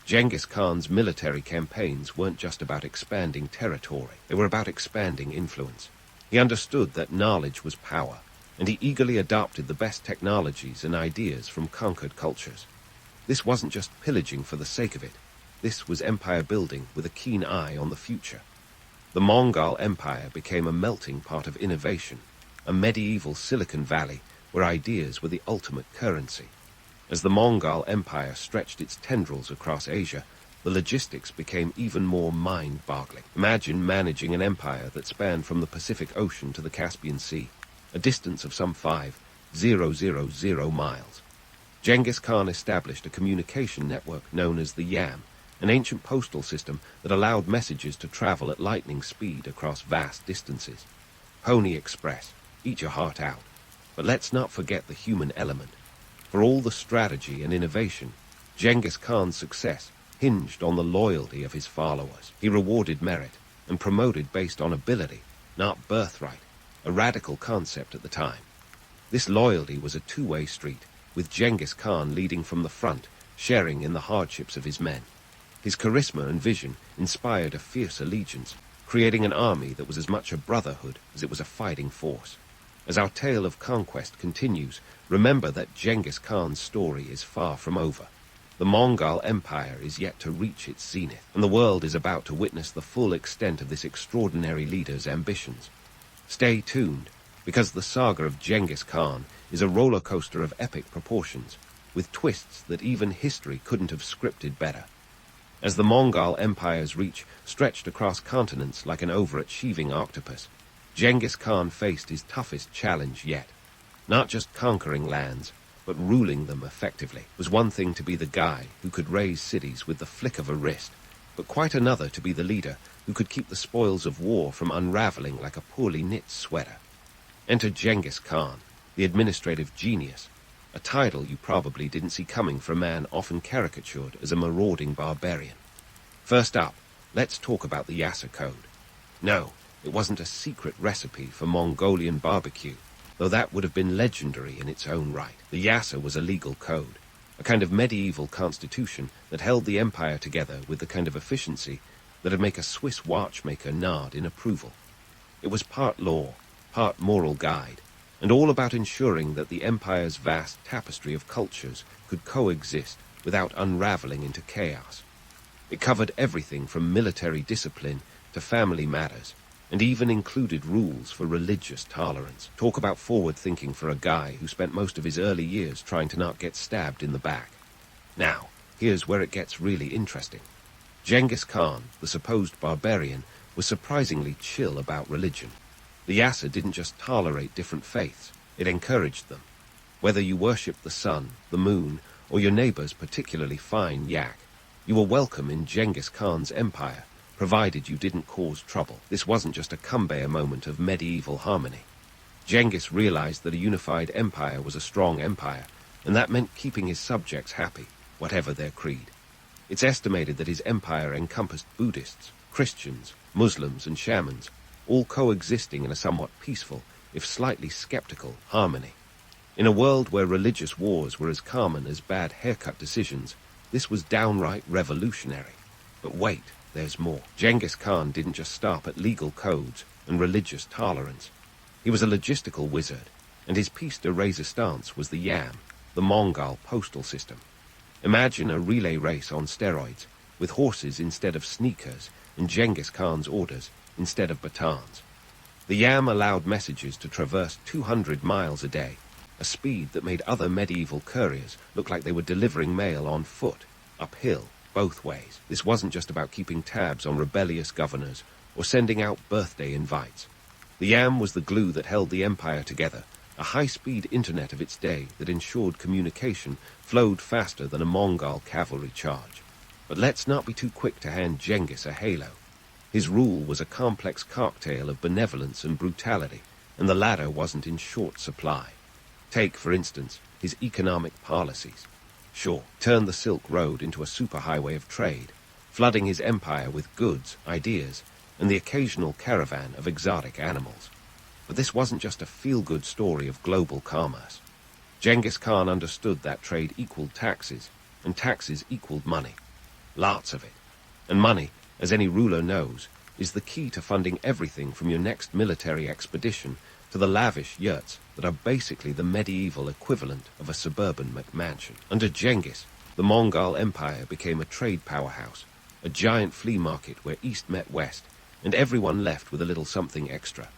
Genghis Khan's military campaigns weren't just about expanding territory, they were about expanding influence. He understood that knowledge was power, and he eagerly adopted the best technologies and ideas from conquered cultures. This wasn't just pillaging for the sake of it. This was empire building with a keen eye on the future. The Mongol Empire became a melting pot of innovation, a medieval Silicon Valley where ideas were the ultimate currency. As the Mongol Empire stretched its tendrils across Asia, the logistics became even more mind-boggling. Imagine managing an empire that spanned from the Pacific Ocean to the Caspian Sea, a distance of some 5,000 miles. Genghis Khan established a communication network known as the Yam, an ancient postal system that allowed messages to travel at lightning speed across vast distances. Pony Express, eat your heart out. But let's not forget the human element. For all the strategy and innovation, Genghis Khan's success hinged on the loyalty of his followers. He rewarded merit and promoted based on ability, not birthright, a radical concept at the time. This loyalty was a two-way street, with Genghis Khan leading from the front, sharing in the hardships of his men. His charisma and vision inspired a fierce allegiance, creating an army that was as much a brotherhood as it was a fighting force. As our tale of conquest continues, remember that Genghis Khan's story is far from over. The Mongol Empire is yet to reach its zenith, and the world is about to witness the full extent of this extraordinary leader's ambitions. Stay tuned, because the saga of Genghis Khan is a roller coaster of epic proportions, with twists that even history couldn't have scripted better. As the Mongol Empire's reach stretched across continents like an overachieving octopus, Genghis Khan faced his toughest challenge yet. Not just conquering lands, but ruling them effectively. It was one thing to be the guy who could raise cities with the flick of a wrist, but quite another to be the leader who could keep the spoils of war from unraveling like a poorly knit sweater. Enter Genghis Khan, the administrative genius, a title you probably didn't see coming for a man often caricatured as a marauding barbarian. First up, let's talk about the Yassa Code. No, it wasn't a secret recipe for Mongolian barbecue, though that would have been legendary in its own right. The Yassa was a legal code, a kind of medieval constitution that held the empire together with the kind of efficiency that'd make a Swiss watchmaker nod in approval. It was part law, part moral guide, and all about ensuring that the empire's vast tapestry of cultures could coexist without unraveling into chaos. It covered everything from military discipline to family matters, and even included rules for religious tolerance. Talk about forward thinking for a guy who spent most of his early years trying to not get stabbed in the back. Now, here's where it gets really interesting. Genghis Khan, the supposed barbarian, was surprisingly chill about religion. The Yassa didn't just tolerate different faiths, it encouraged them. Whether you worshipped the sun, the moon, or your neighbor's particularly fine yak, you were welcome in Genghis Khan's empire, provided you didn't cause trouble. This wasn't just a Khmer moment of medieval harmony. Genghis realized that a unified empire was a strong empire, and that meant keeping his subjects happy, whatever their creed. It's estimated that his empire encompassed Buddhists, Christians, Muslims, and shamans, all coexisting in a somewhat peaceful, if slightly skeptical, harmony. In a world where religious wars were as common as bad haircut decisions, this was downright revolutionary. But wait, there's more. Genghis Khan didn't just stop at legal codes and religious tolerance. He was a logistical wizard, and his piece de resistance was the Yam, the Mongol postal system. Imagine a relay race on steroids, with horses instead of sneakers and Genghis Khan's orders instead of batons. The Yam allowed messages to traverse 200 miles a day, a speed that made other medieval couriers look like they were delivering mail on foot, uphill, both ways. This wasn't just about keeping tabs on rebellious governors or sending out birthday invites. The yam was the glue that held the empire together, a high-speed internet of its day that ensured communication flowed faster than a Mongol cavalry charge. But let's not be too quick to hand Genghis a halo. His rule was a complex cocktail of benevolence and brutality, and the latter wasn't in short supply. Take, for instance, his economic policies. Sure, turn the Silk Road into a superhighway of trade, flooding his empire with goods, ideas, and the occasional caravan of exotic animals. But this wasn't just a feel-good story of global commerce. Genghis Khan understood that trade equaled taxes, and taxes equaled money. Lots of it. And money, as any ruler knows, is the key to funding everything from your next military expedition to the lavish yurts that are basically the medieval equivalent of a suburban McMansion. Under Genghis, the Mongol Empire became a trade powerhouse, a giant flea market where East met West, and everyone left with a little something extra.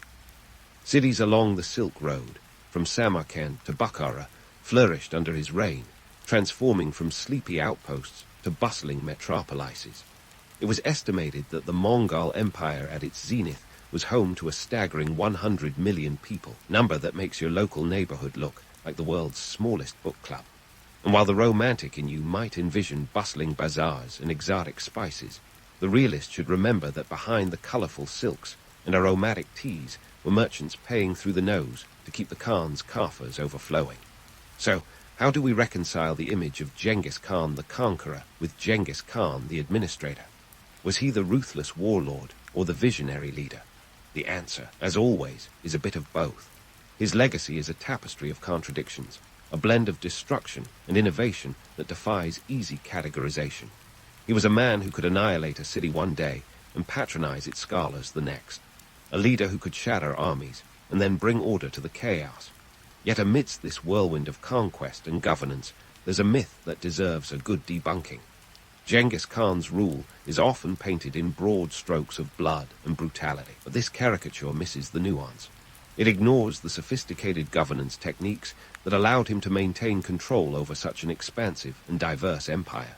Cities along the Silk Road, from Samarkand to Bukhara, flourished under his reign, transforming from sleepy outposts to bustling metropolises. It was estimated that the Mongol Empire at its zenith was home to a staggering 100 million people, number that makes your local neighborhood look like the world's smallest book club. And while the romantic in you might envision bustling bazaars and exotic spices, the realist should remember that behind the colorful silks and aromatic teas were merchants paying through the nose to keep the Khan's coffers overflowing. So, how do we reconcile the image of Genghis Khan the conqueror with Genghis Khan the administrator? Was he the ruthless warlord or the visionary leader? The answer, as always, is a bit of both. His legacy is a tapestry of contradictions, a blend of destruction and innovation that defies easy categorization. He was a man who could annihilate a city one day and patronize its scholars the next, a leader who could shatter armies and then bring order to the chaos. Yet amidst this whirlwind of conquest and governance, there's a myth that deserves a good debunking. Genghis Khan's rule is often painted in broad strokes of blood and brutality, but this caricature misses the nuance. It ignores the sophisticated governance techniques that allowed him to maintain control over such an expansive and diverse empire.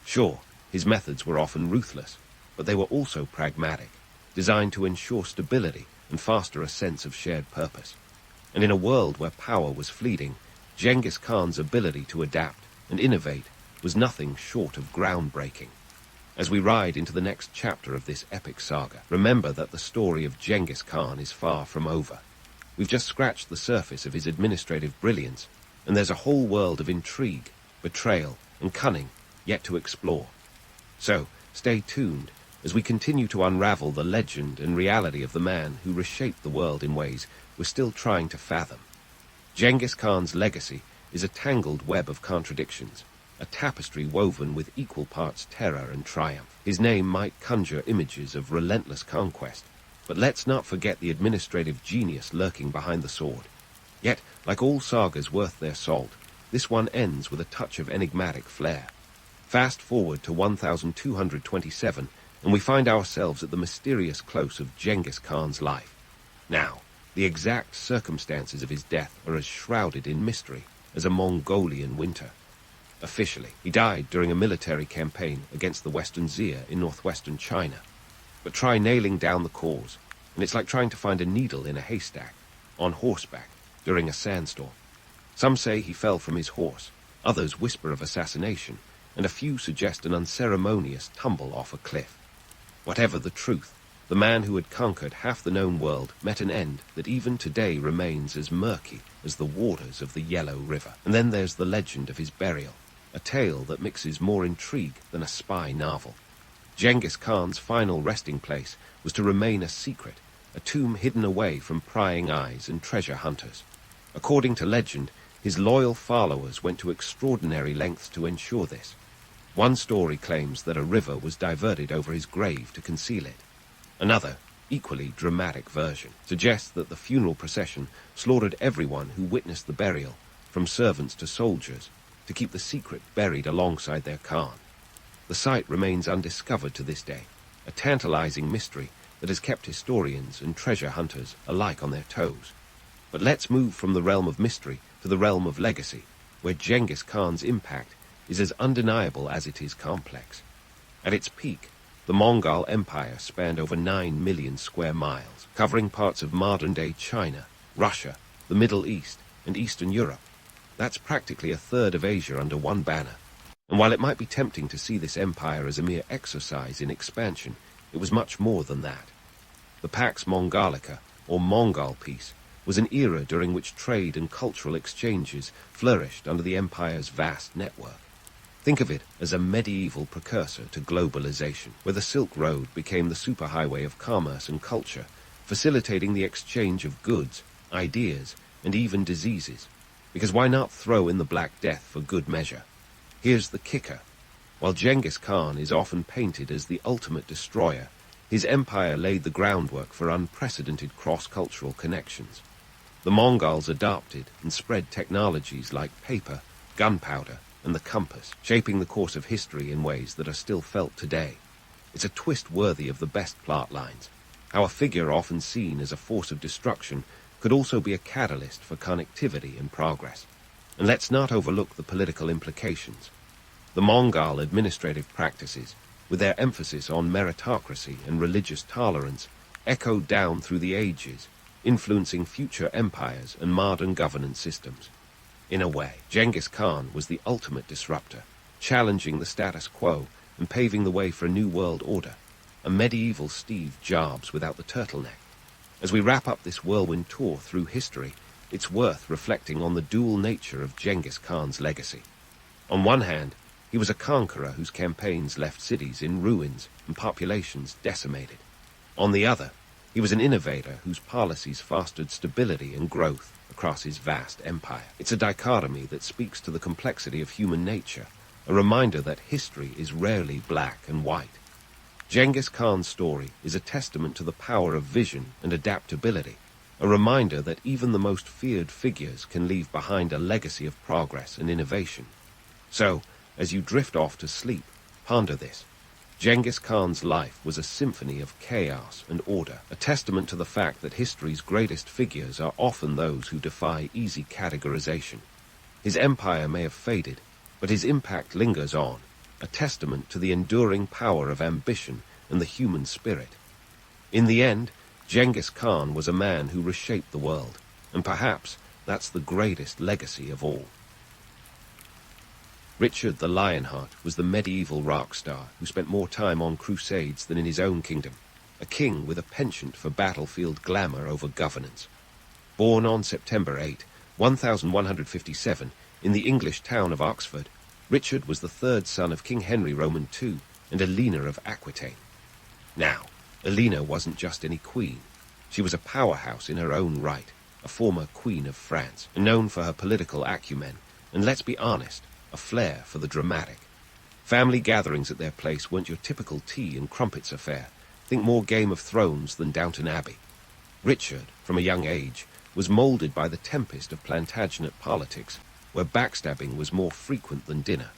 Sure, his methods were often ruthless, but they were also pragmatic, designed to ensure stability and foster a sense of shared purpose. And in a world where power was fleeting, Genghis Khan's ability to adapt and innovate was nothing short of groundbreaking. As we ride into the next chapter of this epic saga, remember that the story of Genghis Khan is far from over. We've just scratched the surface of his administrative brilliance, and there's a whole world of intrigue, betrayal, and cunning yet to explore. So, stay tuned as we continue to unravel the legend and reality of the man who reshaped the world in ways we're still trying to fathom. Genghis Khan's legacy is a tangled web of contradictions, a tapestry woven with equal parts terror and triumph. His name might conjure images of relentless conquest, but let's not forget the administrative genius lurking behind the sword. Yet, like all sagas worth their salt, this one ends with a touch of enigmatic flair. Fast forward to 1227, and we find ourselves at the mysterious close of Genghis Khan's life. Now, the exact circumstances of his death are as shrouded in mystery as a Mongolian winter. Officially, he died during a military campaign against the Western Xia in northwestern China. But try nailing down the cause, and it's like trying to find a needle in a haystack, on horseback, during a sandstorm. Some say he fell from his horse, others whisper of assassination, and a few suggest an unceremonious tumble off a cliff. Whatever the truth, the man who had conquered half the known world met an end that even today remains as murky as the waters of the Yellow River. And then there's the legend of his burial, a tale that mixes more intrigue than a spy novel. Genghis Khan's final resting place was to remain a secret, a tomb hidden away from prying eyes and treasure hunters. According to legend, his loyal followers went to extraordinary lengths to ensure this. One story claims that a river was diverted over his grave to conceal it. Another, equally dramatic version, suggests that the funeral procession slaughtered everyone who witnessed the burial, from servants to soldiers, to keep the secret buried alongside their Khan. The site remains undiscovered to this day, a tantalizing mystery that has kept historians and treasure hunters alike on their toes. But let's move from the realm of mystery to the realm of legacy, where Genghis Khan's impact is as undeniable as it is complex. At its peak, The Mongol Empire spanned over 9 million square miles, covering parts of modern-day China, Russia, the Middle East, and Eastern Europe. That's practically a third of Asia under one banner. And while it might be tempting to see this empire as a mere exercise in expansion, it was much more than that. The Pax Mongolica, or Mongol Peace, was an era during which trade and cultural exchanges flourished under the empire's vast network. Think of it as a medieval precursor to globalization, where the Silk Road became the superhighway of commerce and culture, facilitating the exchange of goods, ideas, and even diseases. Because why not throw in the Black Death for good measure? Here's the kicker. While Genghis Khan is often painted as the ultimate destroyer, his empire laid the groundwork for unprecedented cross-cultural connections. The Mongols adopted and spread technologies like paper, gunpowder, and the compass, shaping the course of history in ways that are still felt today. It's a twist worthy of the best plot lines. How a figure often seen as a force of destruction could also be a catalyst for connectivity and progress. And let's not overlook the political implications. The Mongol administrative practices, with their emphasis on meritocracy and religious tolerance, echoed down through the ages, influencing future empires and modern governance systems. In a way, Genghis Khan was the ultimate disruptor, challenging the status quo and paving the way for a new world order, a medieval Steve Jobs without the turtleneck. As we wrap up this whirlwind tour through history, it's worth reflecting on the dual nature of Genghis Khan's legacy. On one hand, he was a conqueror whose campaigns left cities in ruins and populations decimated. On the other, he was an innovator whose policies fostered stability and growth across his vast empire. It's a dichotomy that speaks to the complexity of human nature, a reminder that history is rarely black and white. Genghis Khan's story is a testament to the power of vision and adaptability, a reminder that even the most feared figures can leave behind a legacy of progress and innovation. So, as you drift off to sleep, ponder this. Genghis Khan's life was a symphony of chaos and order, a testament to the fact that history's greatest figures are often those who defy easy categorization. His empire may have faded, but his impact lingers on, a testament to the enduring power of ambition and the human spirit. In the end, Genghis Khan was a man who reshaped the world, and perhaps that's the greatest legacy of all. Richard the Lionheart was the medieval rock star who spent more time on crusades than in his own kingdom, a king with a penchant for battlefield glamour over governance. Born on September 8, 1157, in the English town of Oxford, Richard was the third son of King Henry Roman II and Elena of Aquitaine. Now, Elena wasn't just any queen. She was a powerhouse in her own right, a former Queen of France, and known for her political acumen, and let's be honest, a flair for the dramatic. Family gatherings at their place weren't your typical tea and crumpets affair. Think more Game of Thrones than Downton Abbey. Richard, from a young age, was molded by the tempest of Plantagenet politics, where backstabbing was more frequent than dinner.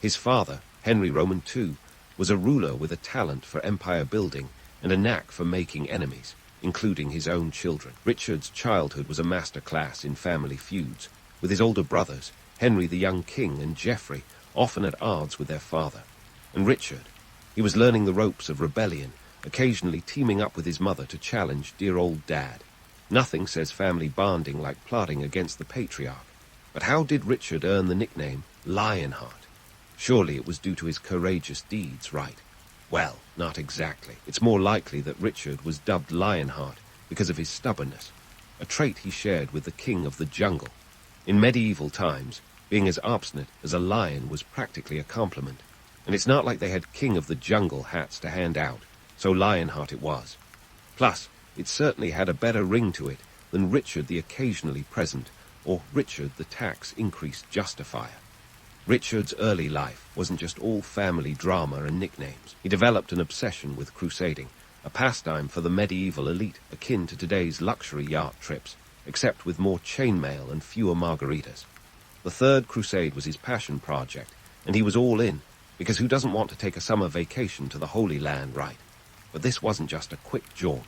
His father, Henry Roman II, was a ruler with a talent for empire building and a knack for making enemies, including his own children. Richard's childhood was a masterclass in family feuds, with his older brothers, Henry the young king and Geoffrey, often at odds with their father. And Richard, he was learning the ropes of rebellion, occasionally teaming up with his mother to challenge dear old dad. Nothing says family bonding like plotting against the patriarch. But how did Richard earn the nickname Lionheart? Surely it was due to his courageous deeds, right? Well, not exactly. It's more likely that Richard was dubbed Lionheart because of his stubbornness, a trait he shared with the king of the jungle. In medieval times, being as obstinate as a lion was practically a compliment, and it's not like they had king of the jungle hats to hand out, so Lionheart it was. Plus, it certainly had a better ring to it than Richard the occasionally present, or Richard the tax increase justifier. Richard's early life wasn't just all family drama and nicknames. He developed an obsession with crusading, a pastime for the medieval elite akin to today's luxury yacht trips, except with more chainmail and fewer margaritas. The Third Crusade was his passion project, and he was all in, because who doesn't want to take a summer vacation to the Holy Land, right? But this wasn't just a quick jaunt.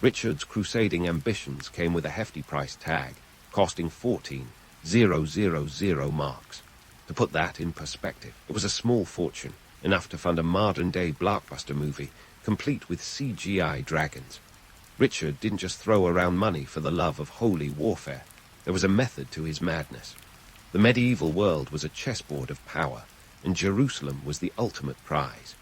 Richard's crusading ambitions came with a hefty price tag, costing 14,000 marks. To put that in perspective, it was a small fortune, enough to fund a modern-day blockbuster movie, complete with CGI dragons. Richard didn't just throw around money for the love of holy warfare. There was a method to his madness. The medieval world was a chessboard of power, and Jerusalem was the ultimate prize.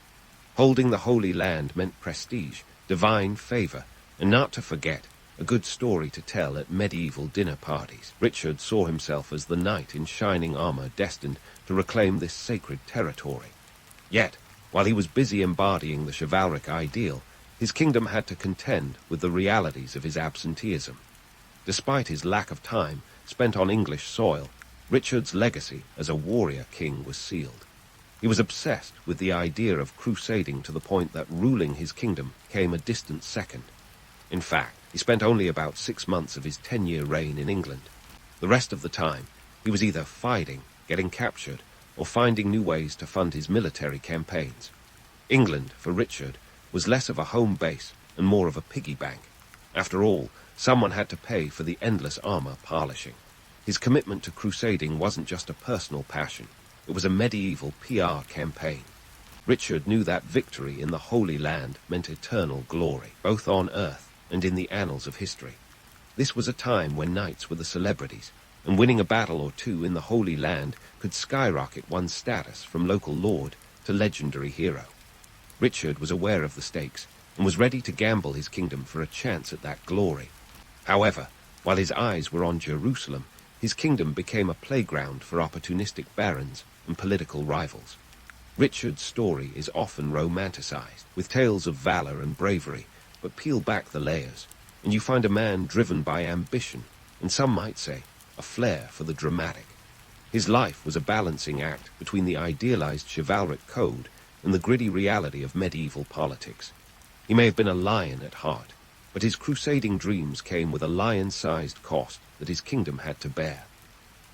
Holding the Holy Land meant prestige, divine favor, and not to forget, a good story to tell at medieval dinner parties. Richard saw himself as the knight in shining armor destined to reclaim this sacred territory. Yet, while he was busy embodying the chivalric ideal, his kingdom had to contend with the realities of his absenteeism. Despite his lack of time spent on English soil, Richard's legacy as a warrior king was sealed. He was obsessed with the idea of crusading to the point that ruling his kingdom came a distant second. In fact, he spent only about 6 months of his 10-year reign in England. The rest of the time, he was either fighting, getting captured, or finding new ways to fund his military campaigns. England, for Richard, was less of a home base and more of a piggy bank. After all, someone had to pay for the endless armor polishing. His commitment to crusading wasn't just a personal passion. It was a medieval PR campaign. Richard knew that victory in the Holy Land meant eternal glory, both on earth and in the annals of history. This was a time when knights were the celebrities, and winning a battle or two in the Holy Land could skyrocket one's status from local lord to legendary hero. Richard was aware of the stakes and was ready to gamble his kingdom for a chance at that glory. However, while his eyes were on Jerusalem, his kingdom became a playground for opportunistic barons and political rivals. Richard's story is often romanticized, with tales of valor and bravery, but peel back the layers, and you find a man driven by ambition, and some might say, a flair for the dramatic. His life was a balancing act between the idealized chivalric code and the gritty reality of medieval politics. He may have been a lion at heart, but his crusading dreams came with a lion-sized cost that his kingdom had to bear.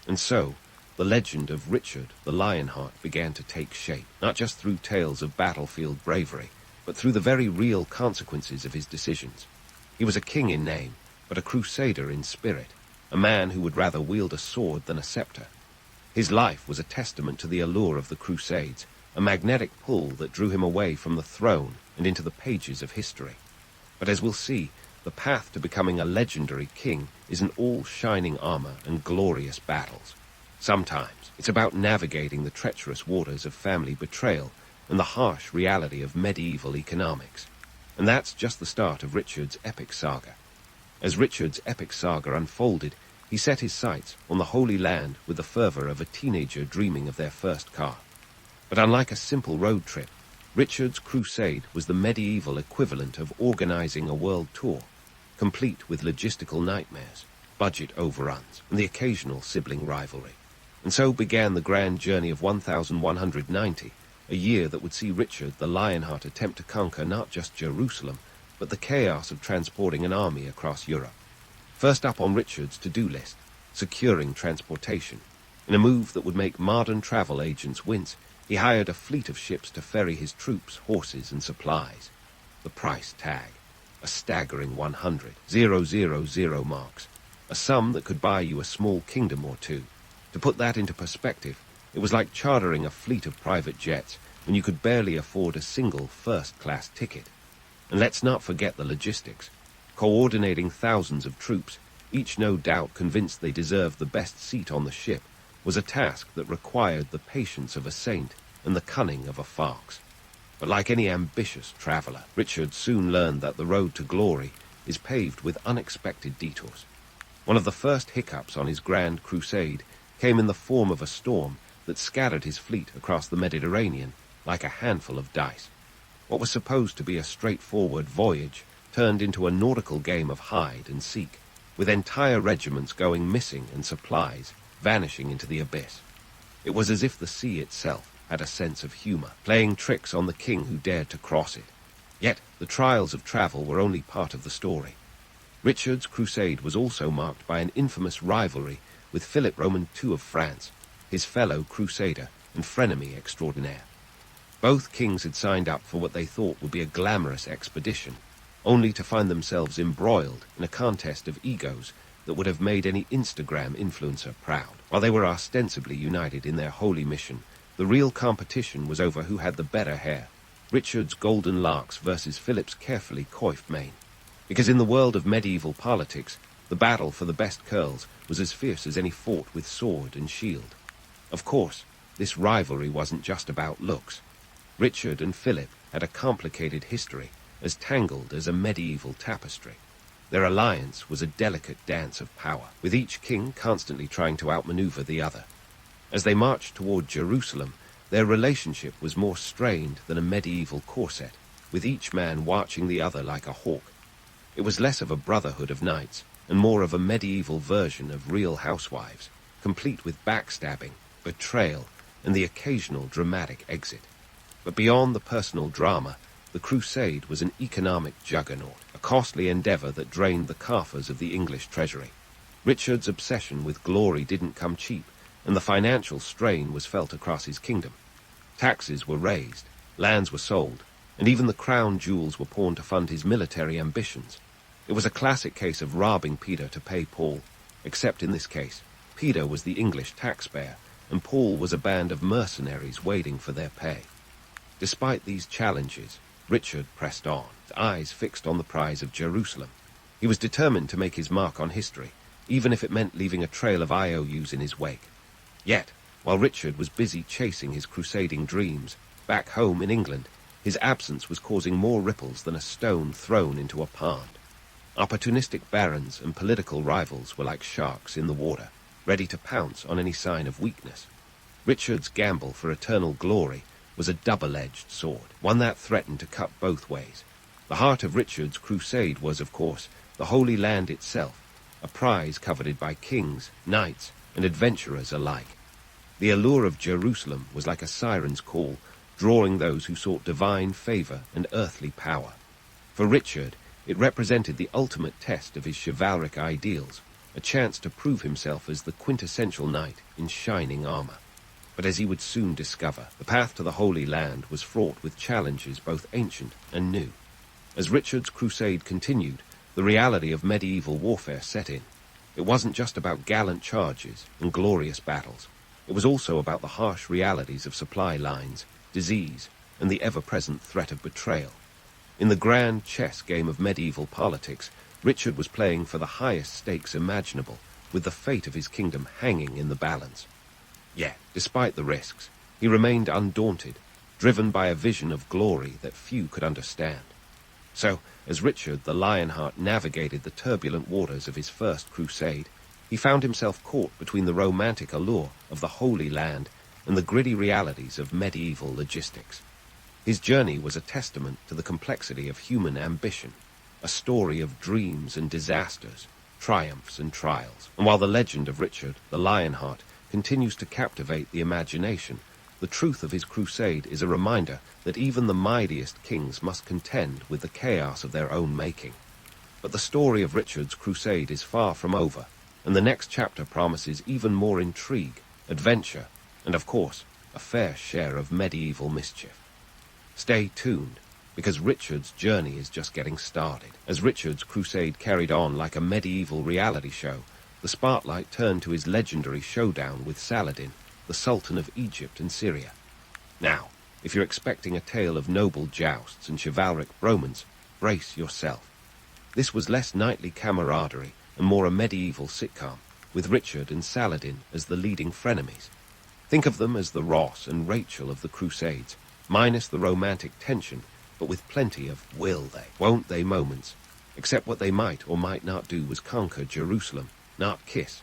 And so, the legend of Richard the Lionheart began to take shape, not just through tales of battlefield bravery, but through the very real consequences of his decisions. He was a king in name, but a crusader in spirit, a man who would rather wield a sword than a scepter. His life was a testament to the allure of the Crusades, a magnetic pull that drew him away from the throne and into the pages of history. But as we'll see, the path to becoming a legendary king isn't all shining armor and glorious battles. Sometimes it's about navigating the treacherous waters of family betrayal and the harsh reality of medieval economics. And that's just the start of Richard's epic saga. As Richard's epic saga unfolded, he set his sights on the Holy Land with the fervor of a teenager dreaming of their first car. But unlike a simple road trip, Richard's crusade was the medieval equivalent of organizing a world tour, complete with logistical nightmares, budget overruns, and the occasional sibling rivalry. And so began the grand journey of 1190, a year that would see Richard the Lionheart attempt to conquer not just Jerusalem, but the chaos of transporting an army across Europe. First up on Richard's to-do list, securing transportation. In a move that would make modern travel agents wince, he hired a fleet of ships to ferry his troops, horses, and supplies. The price tag, a staggering 100,000 marks, a sum that could buy you a small kingdom or two. To put that into perspective, it was like chartering a fleet of private jets when you could barely afford a single first-class ticket. And let's not forget the logistics. Coordinating thousands of troops, each no doubt convinced they deserved the best seat on the ship, was a task that required the patience of a saint and the cunning of a fox. But like any ambitious traveler, Richard soon learned that the road to glory is paved with unexpected detours. One of the first hiccups on his grand crusade came in the form of a storm that scattered his fleet across the Mediterranean like a handful of dice. What was supposed to be a straightforward voyage turned into a nautical game of hide and seek, with entire regiments going missing and supplies vanishing into the abyss. It was as if the sea itself had a sense of humor, playing tricks on the king who dared to cross it. Yet the trials of travel were only part of the story. Richard's crusade was also marked by an infamous rivalry with Philip Roman II of France, his fellow crusader and frenemy extraordinaire. Both kings had signed up for what they thought would be a glamorous expedition, only to find themselves embroiled in a contest of egos that would have made any Instagram influencer proud. While they were ostensibly united in their holy mission, The real competition was over who had the better hair, Richard's golden locks versus Philip's carefully coiffed mane. Because in the world of medieval politics, the battle for the best curls was as fierce as any fought with sword and shield. Of course, this rivalry wasn't just about looks. Richard and Philip had a complicated history, as tangled as a medieval tapestry. Their alliance was a delicate dance of power, with each king constantly trying to outmaneuver the other. As they marched toward Jerusalem, their relationship was more strained than a medieval corset, with each man watching the other like a hawk. It was less of a brotherhood of knights, and more of a medieval version of Real Housewives, complete with backstabbing, betrayal, and the occasional dramatic exit. But beyond the personal drama, the crusade was an economic juggernaut, a costly endeavor that drained the coffers of the English treasury. Richard's obsession with glory didn't come cheap, and the financial strain was felt across his kingdom. Taxes were raised, lands were sold, and even the crown jewels were pawned to fund his military ambitions. It was a classic case of robbing Peter to pay Paul, except in this case, Peter was the English taxpayer, and Paul was a band of mercenaries waiting for their pay. Despite these challenges, Richard pressed on, his eyes fixed on the prize of Jerusalem. He was determined to make his mark on history, even if it meant leaving a trail of IOUs in his wake. Yet, while Richard was busy chasing his crusading dreams, back home in England, his absence was causing more ripples than a stone thrown into a pond. Opportunistic barons and political rivals were like sharks in the water, ready to pounce on any sign of weakness. Richard's gamble for eternal glory was a double-edged sword, one that threatened to cut both ways. The heart of Richard's crusade was, of course, the Holy Land itself, a prize coveted by kings, knights, and adventurers alike. The allure of Jerusalem was like a siren's call, drawing those who sought divine favor and earthly power. For Richard, it represented the ultimate test of his chivalric ideals, a chance to prove himself as the quintessential knight in shining armor. But as he would soon discover, the path to the Holy Land was fraught with challenges both ancient and new. As Richard's crusade continued, the reality of medieval warfare set in. It wasn't just about gallant charges and glorious battles. It was also about the harsh realities of supply lines, disease, and the ever-present threat of betrayal. In the grand chess game of medieval politics, Richard was playing for the highest stakes imaginable, with the fate of his kingdom hanging in the balance. Yet, despite the risks, he remained undaunted, driven by a vision of glory that few could understand. So, as Richard the Lionheart navigated the turbulent waters of his first crusade, he found himself caught between the romantic allure of the Holy Land and the gritty realities of medieval logistics. His journey was a testament to the complexity of human ambition, a story of dreams and disasters, triumphs and trials. And while the legend of Richard the Lionheart continues to captivate the imagination, the truth of his crusade is a reminder that even the mightiest kings must contend with the chaos of their own making. But the story of Richard's crusade is far from over, and the next chapter promises even more intrigue, adventure, and of course, a fair share of medieval mischief. Stay tuned, because Richard's journey is just getting started. As Richard's crusade carried on like a medieval reality show, the spotlight turned to his legendary showdown with Saladin, the Sultan of Egypt and Syria. Now, if you're expecting a tale of noble jousts and chivalric bromance, brace yourself. This was less knightly camaraderie and more a medieval sitcom, with Richard and Saladin as the leading frenemies. Think of them as the Ross and Rachel of the Crusades, minus the romantic tension, but with plenty of will they, won't they moments, except what they might or might not do was conquer Jerusalem, not kiss.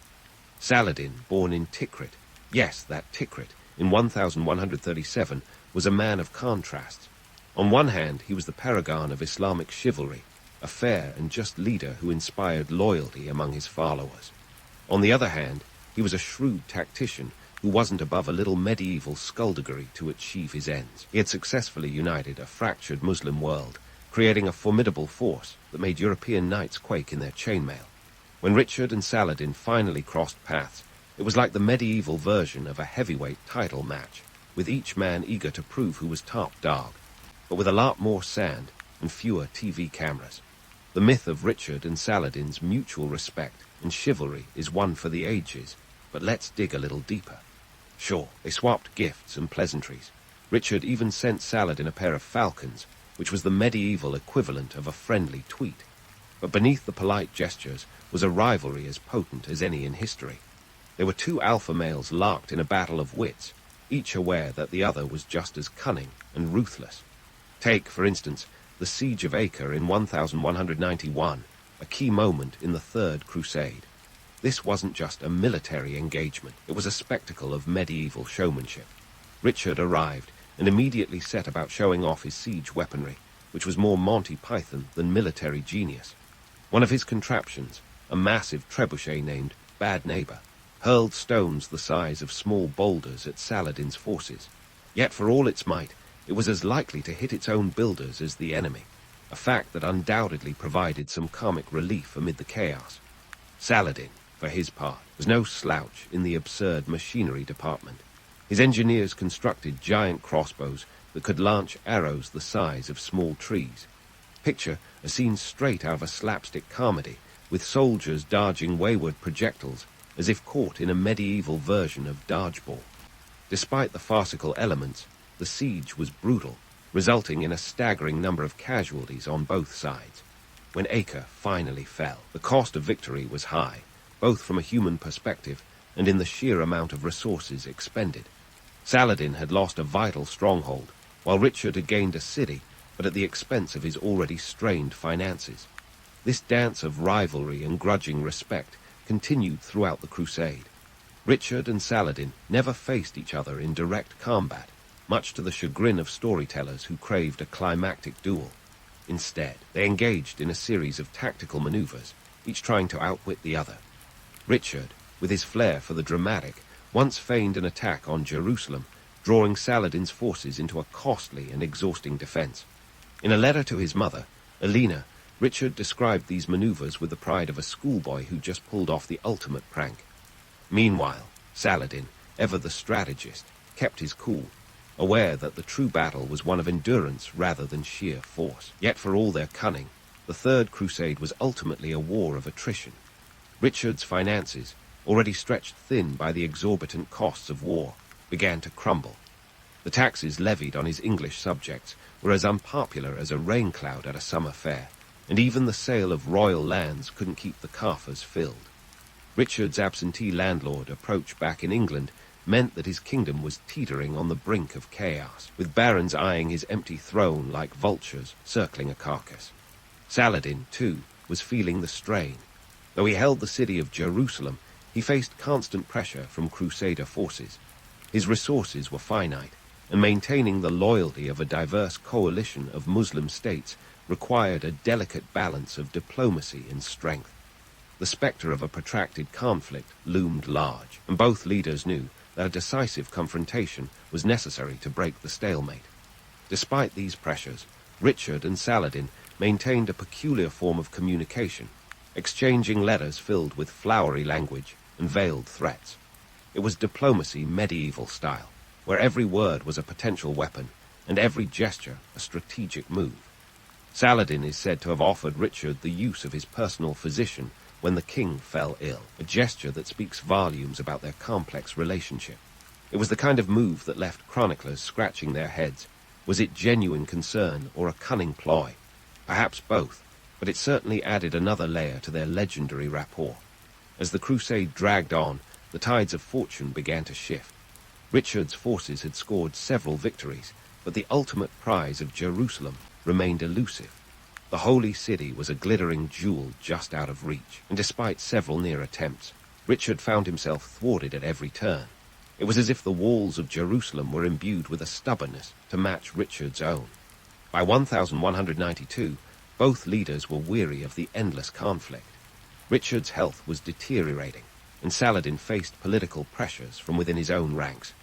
Saladin, born in Tikrit, yes, that Tikrit, in 1137, was a man of contrasts. On one hand, he was the paragon of Islamic chivalry, a fair and just leader who inspired loyalty among his followers. On the other hand, he was a shrewd tactician who wasn't above a little medieval skullduggery to achieve his ends. He had successfully united a fractured Muslim world, creating a formidable force that made European knights quake in their chainmail. When Richard and Saladin finally crossed paths, it was like the medieval version of a heavyweight title match, with each man eager to prove who was top dog, but with a lot more sand and fewer TV cameras. The myth of Richard and Saladin's mutual respect and chivalry is one for the ages, but let's dig a little deeper. Sure, they swapped gifts and pleasantries. Richard even sent Saladin a pair of falcons, which was the medieval equivalent of a friendly tweet. But beneath the polite gestures was a rivalry as potent as any in history. There were two alpha males locked in a battle of wits, each aware that the other was just as cunning and ruthless. Take, for instance, the Siege of Acre in 1191, a key moment in the Third Crusade. This wasn't just a military engagement, it was a spectacle of medieval showmanship. Richard arrived and immediately set about showing off his siege weaponry, which was more Monty Python than military genius. One of his contraptions, a massive trebuchet named Bad Neighbor, hurled stones the size of small boulders at Saladin's forces. Yet for all its might, it was as likely to hit its own builders as the enemy, a fact that undoubtedly provided some comic relief amid the chaos. Saladin, for his part, was no slouch in the absurd machinery department. His engineers constructed giant crossbows that could launch arrows the size of small trees. Picture a scene straight out of a slapstick comedy, with soldiers dodging wayward projectiles as if caught in a medieval version of dodgeball. Despite the farcical elements, the siege was brutal, resulting in a staggering number of casualties on both sides. When Acre finally fell, the cost of victory was high, both from a human perspective and in the sheer amount of resources expended. Saladin had lost a vital stronghold, while Richard had gained a city, but at the expense of his already strained finances. This dance of rivalry and grudging respect continued throughout the crusade. Richard and Saladin never faced each other in direct combat, much to the chagrin of storytellers who craved a climactic duel. Instead, they engaged in a series of tactical maneuvers, each trying to outwit the other. Richard, with his flair for the dramatic, once feigned an attack on Jerusalem, drawing Saladin's forces into a costly and exhausting defense. In a letter to his mother, Elena, Richard described these maneuvers with the pride of a schoolboy who just pulled off the ultimate prank. Meanwhile, Saladin, ever the strategist, kept his cool, aware that the true battle was one of endurance rather than sheer force. Yet for all their cunning, the Third Crusade was ultimately a war of attrition. Richard's finances, already stretched thin by the exorbitant costs of war, began to crumble. The taxes levied on his English subjects were as unpopular as a rain cloud at a summer fair, and even the sale of royal lands couldn't keep the coffers filled. Richard's absentee landlord approach back in England meant that his kingdom was teetering on the brink of chaos, with barons eyeing his empty throne like vultures circling a carcass. Saladin, too, was feeling the strain. Though he held the city of Jerusalem, he faced constant pressure from Crusader forces. His resources were finite, and maintaining the loyalty of a diverse coalition of Muslim states required a delicate balance of diplomacy and strength. The specter of a protracted conflict loomed large, and both leaders knew that a decisive confrontation was necessary to break the stalemate. Despite these pressures, Richard and Saladin maintained a peculiar form of communication, exchanging letters filled with flowery language and veiled threats. It was diplomacy medieval style, where every word was a potential weapon and every gesture a strategic move. Saladin is said to have offered Richard the use of his personal physician when the king fell ill, a gesture that speaks volumes about their complex relationship. It was the kind of move that left chroniclers scratching their heads. Was it genuine concern or a cunning ploy? Perhaps both, but it certainly added another layer to their legendary rapport. As the crusade dragged on, the tides of fortune began to shift. Richard's forces had scored several victories, but the ultimate prize of Jerusalem remained elusive. The holy city was a glittering jewel just out of reach, and despite several near attempts, Richard found himself thwarted at every turn. It was as if the walls of Jerusalem were imbued with a stubbornness to match Richard's own. By 1192, both leaders were weary of the endless conflict. Richard's health was deteriorating, and Saladin faced political pressures from within his own ranks.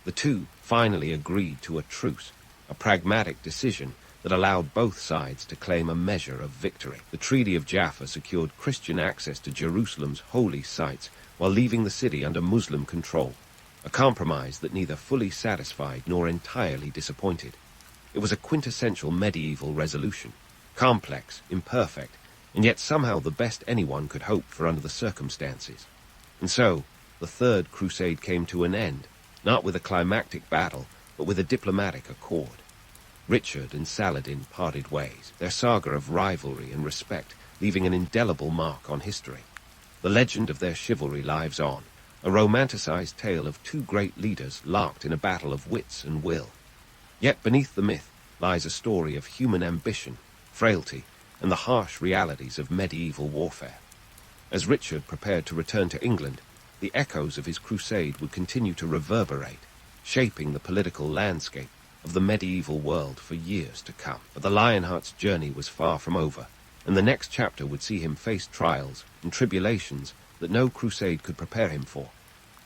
The two finally agreed to a truce, a pragmatic decision that allowed both sides to claim a measure of victory. The Treaty of Jaffa secured Christian access to Jerusalem's holy sites while leaving the city under Muslim control, a compromise that neither fully satisfied nor entirely disappointed. It was a quintessential medieval resolution, complex, imperfect, and yet somehow the best anyone could hope for under the circumstances. And so, the Third Crusade came to an end, not with a climactic battle, but with a diplomatic accord. Richard and Saladin parted ways, their saga of rivalry and respect leaving an indelible mark on history. The legend of their chivalry lives on, a romanticized tale of two great leaders locked in a battle of wits and will. Yet beneath the myth lies a story of human ambition, frailty, and the harsh realities of medieval warfare. As Richard prepared to return to England, the echoes of his crusade would continue to reverberate, shaping the political landscape of the medieval world for years to come. But the Lionheart's journey was far from over, and the next chapter would see him face trials and tribulations that no crusade could prepare him for.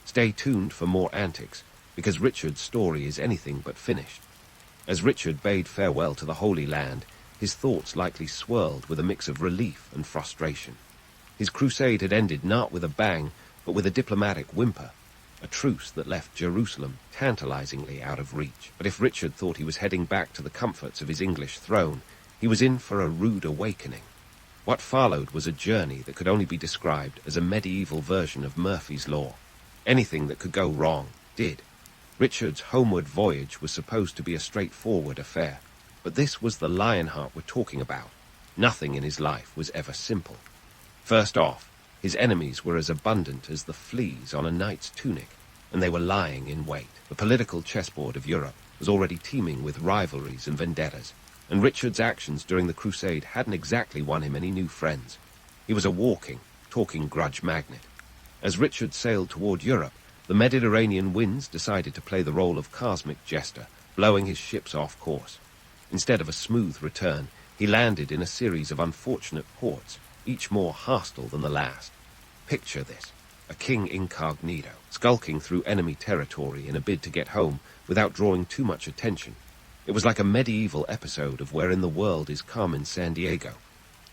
Stay tuned for more antics, because Richard's story is anything but finished. As Richard bade farewell to the Holy Land, his thoughts likely swirled with a mix of relief and frustration. His crusade had ended not with a bang, but with a diplomatic whimper, a truce that left Jerusalem tantalizingly out of reach. But if Richard thought he was heading back to the comforts of his English throne, he was in for a rude awakening. What followed was a journey that could only be described as a medieval version of Murphy's Law. Anything that could go wrong did. Richard's homeward voyage was supposed to be a straightforward affair, but this was the Lionheart we're talking about. Nothing in his life was ever simple. First off, his enemies were as abundant as the fleas on a knight's tunic, and they were lying in wait. The political chessboard of Europe was already teeming with rivalries and vendettas, and Richard's actions during the crusade hadn't exactly won him any new friends. He was a walking, talking grudge magnet. As Richard sailed toward Europe, the Mediterranean winds decided to play the role of cosmic jester, blowing his ships off course. Instead of a smooth return, he landed in a series of unfortunate ports, each more hostile than the last. Picture this: a king incognito, skulking through enemy territory in a bid to get home without drawing too much attention. It was like a medieval episode of Where in the World is Carmen Sandiego,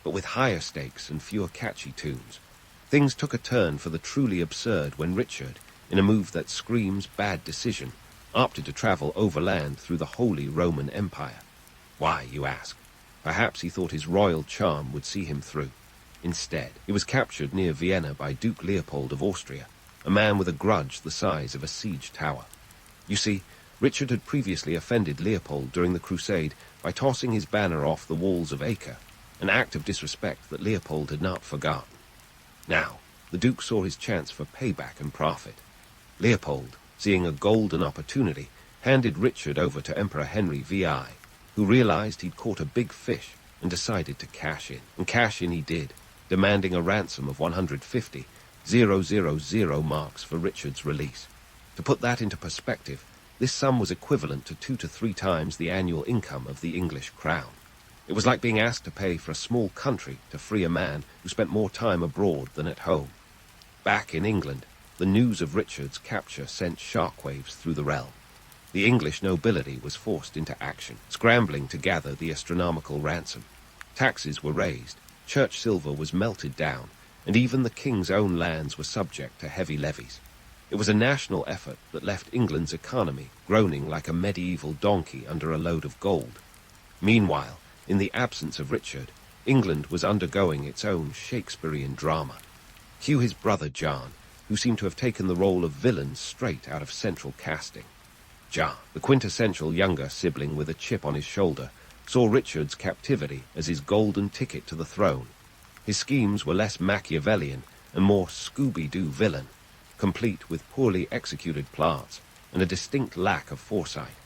but with higher stakes and fewer catchy tunes. Things took a turn for the truly absurd when Richard, in a move that screams bad decision, opted to travel overland through the Holy Roman Empire. Why, you ask? Perhaps he thought his royal charm would see him through. Instead, he was captured near Vienna by Duke Leopold of Austria, a man with a grudge the size of a siege tower. You see, Richard had previously offended Leopold during the crusade by tossing his banner off the walls of Acre, an act of disrespect that Leopold had not forgotten. Now, the Duke saw his chance for payback and profit. Leopold, seeing a golden opportunity, handed Richard over to Emperor Henry VI, who realized he'd caught a big fish and decided to cash in. And cash in he did, demanding a ransom of 150,000 marks for Richard's release. To put that into perspective, this sum was equivalent to 2 to 3 times the annual income of the English crown. It was like being asked to pay for a small country to free a man who spent more time abroad than at home. Back in England, the news of Richard's capture sent shockwaves through the realm. The English nobility was forced into action, scrambling to gather the astronomical ransom. Taxes were raised, church silver was melted down, and even the king's own lands were subject to heavy levies. It was a national effort that left England's economy groaning like a medieval donkey under a load of gold. Meanwhile, in the absence of Richard, England was undergoing its own Shakespearean drama. Cue his brother John, who seemed to have taken the role of villain straight out of central casting. John, the quintessential younger sibling with a chip on his shoulder, saw Richard's captivity as his golden ticket to the throne. His schemes were less Machiavellian and more Scooby-Doo villain, complete with poorly executed plots and a distinct lack of foresight.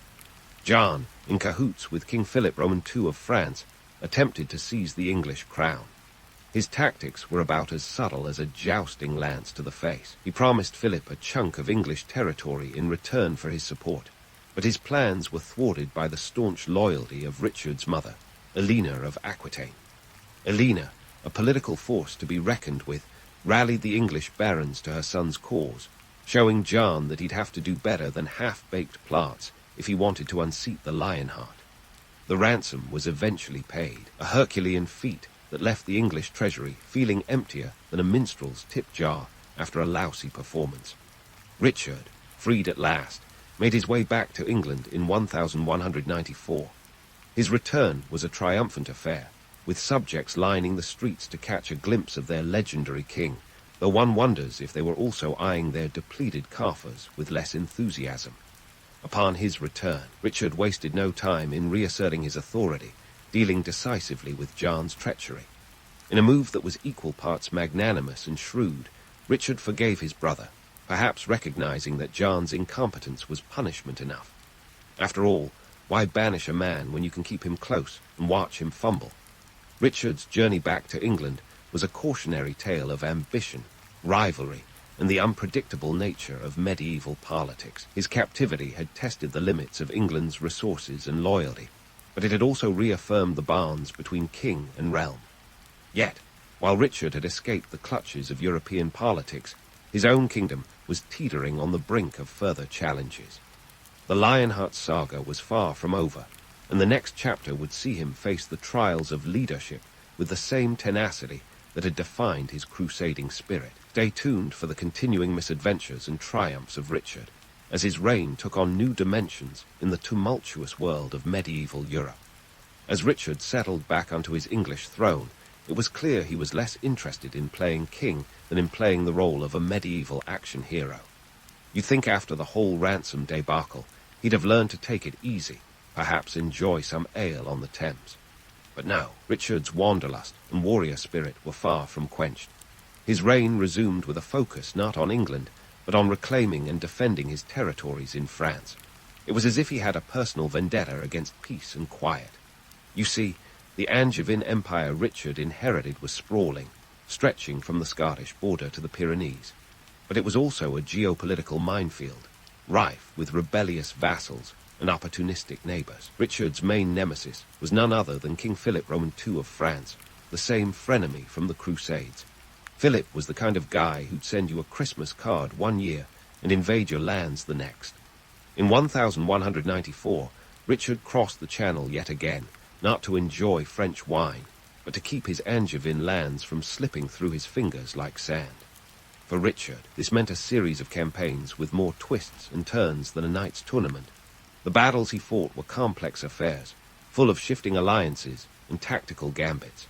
John, in cahoots with King Philip II of France, attempted to seize the English crown. His tactics were about as subtle as a jousting lance to the face. He promised Philip a chunk of English territory in return for his support, but his plans were thwarted by the staunch loyalty of Richard's mother, Elena of Aquitaine. Elena, a political force to be reckoned with, rallied the English barons to her son's cause, showing John that he'd have to do better than half-baked plots if he wanted to unseat the Lionheart. The ransom was eventually paid, a Herculean feat that left the English treasury feeling emptier than a minstrel's tip jar after a lousy performance. Richard, freed at last, made his way back to England in 1194. His return was a triumphant affair, with subjects lining the streets to catch a glimpse of their legendary king, though one wonders if they were also eyeing their depleted coffers with less enthusiasm. Upon his return, Richard wasted no time in reasserting his authority, dealing decisively with John's treachery. In a move that was equal parts magnanimous and shrewd, Richard forgave his brother, perhaps recognizing that John's incompetence was punishment enough. After all, why banish a man when you can keep him close and watch him fumble? Richard's journey back to England was a cautionary tale of ambition, rivalry, and the unpredictable nature of medieval politics. His captivity had tested the limits of England's resources and loyalty, but it had also reaffirmed the bonds between king and realm. Yet, while Richard had escaped the clutches of European politics, his own kingdom was teetering on the brink of further challenges. The Lionheart saga was far from over, and the next chapter would see him face the trials of leadership with the same tenacity that had defined his crusading spirit. Stay tuned for the continuing misadventures and triumphs of Richard, as his reign took on new dimensions in the tumultuous world of medieval Europe. As Richard settled back onto his English throne, it was clear he was less interested in playing king than in playing the role of a medieval action hero. You'd think after the whole ransom debacle, he'd have learned to take it easy, perhaps enjoy some ale on the Thames. But no, Richard's wanderlust and warrior spirit were far from quenched. His reign resumed with a focus not on England, but on reclaiming and defending his territories in France. It was as if he had a personal vendetta against peace and quiet. You see, the Angevin Empire Richard inherited was sprawling, stretching from the Scottish border to the Pyrenees. But it was also a geopolitical minefield, rife with rebellious vassals and opportunistic neighbors. Richard's main nemesis was none other than King Philip Roman II of France, the same frenemy from the Crusades. Philip was the kind of guy who'd send you a Christmas card one year and invade your lands the next. In 1194, Richard crossed the Channel yet again, not to enjoy French wine, but to keep his Angevin lands from slipping through his fingers like sand. For Richard, this meant a series of campaigns with more twists and turns than a knight's tournament. The battles he fought were complex affairs, full of shifting alliances and tactical gambits.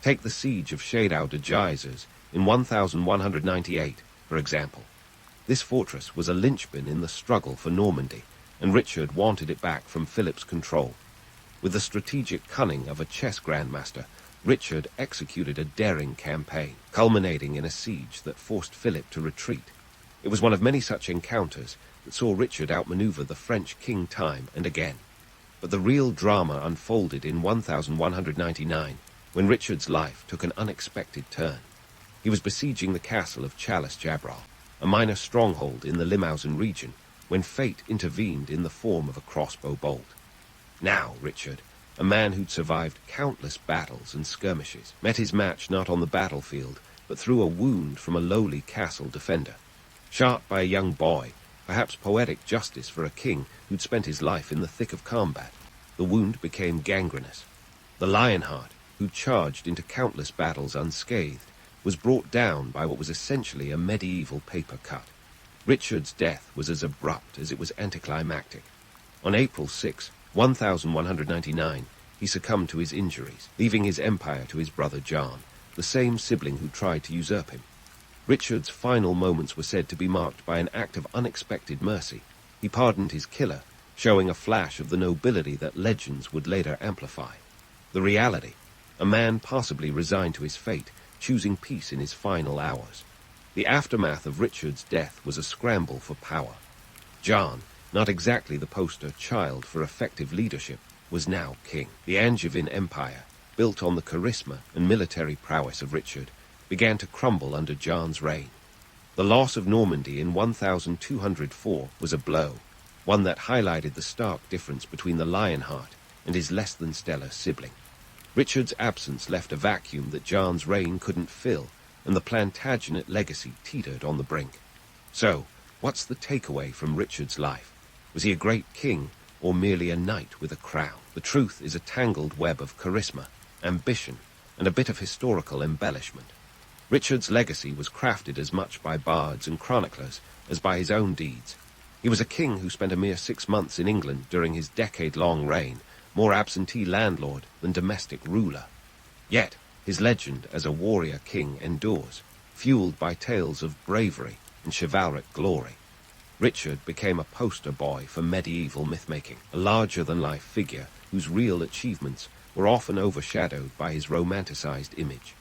Take the siege of Shadau de Geysers in 1198, for example. This fortress was a linchpin in the struggle for Normandy, and Richard wanted it back from Philip's control. With the strategic cunning of a chess grandmaster, Richard executed a daring campaign, culminating in a siege that forced Philip to retreat. It was one of many such encounters that saw Richard outmaneuver the French king time and again. But the real drama unfolded in 1199, when Richard's life took an unexpected turn. He was besieging the castle of Chalice Jabral, a minor stronghold in the Limousin region, when fate intervened in the form of a crossbow bolt. Now Richard, a man who'd survived countless battles and skirmishes, met his match not on the battlefield, but through a wound from a lowly castle defender. Shot by a young boy, perhaps poetic justice for a king who'd spent his life in the thick of combat, the wound became gangrenous. The Lionheart, who'd charged into countless battles unscathed, was brought down by what was essentially a medieval paper cut. Richard's death was as abrupt as it was anticlimactic. On April 6, 1199, he succumbed to his injuries, leaving his empire to his brother John, the same sibling who tried to usurp him. Richard's final moments were said to be marked by an act of unexpected mercy. He pardoned his killer, showing a flash of the nobility that legends would later amplify. The reality, a man possibly resigned to his fate, choosing peace in his final hours. The aftermath of Richard's death was a scramble for power. John, not exactly the poster child for effective leadership, was now king. The Angevin Empire, built on the charisma and military prowess of Richard, began to crumble under John's reign. The loss of Normandy in 1204 was a blow, one that highlighted the stark difference between the Lionheart and his less-than-stellar sibling. Richard's absence left a vacuum that John's reign couldn't fill, and the Plantagenet legacy teetered on the brink. So, what's the takeaway from Richard's life? Was he a great king, or merely a knight with a crown? The truth is a tangled web of charisma, ambition, and a bit of historical embellishment. Richard's legacy was crafted as much by bards and chroniclers as by his own deeds. He was a king who spent a mere 6 months in England during his decade-long reign, more absentee landlord than domestic ruler. Yet, his legend as a warrior king endures. fueled by tales of bravery and chivalric glory. Richard became a poster boy for medieval mythmaking, a larger-than-life figure whose real achievements were often overshadowed by his romanticized image.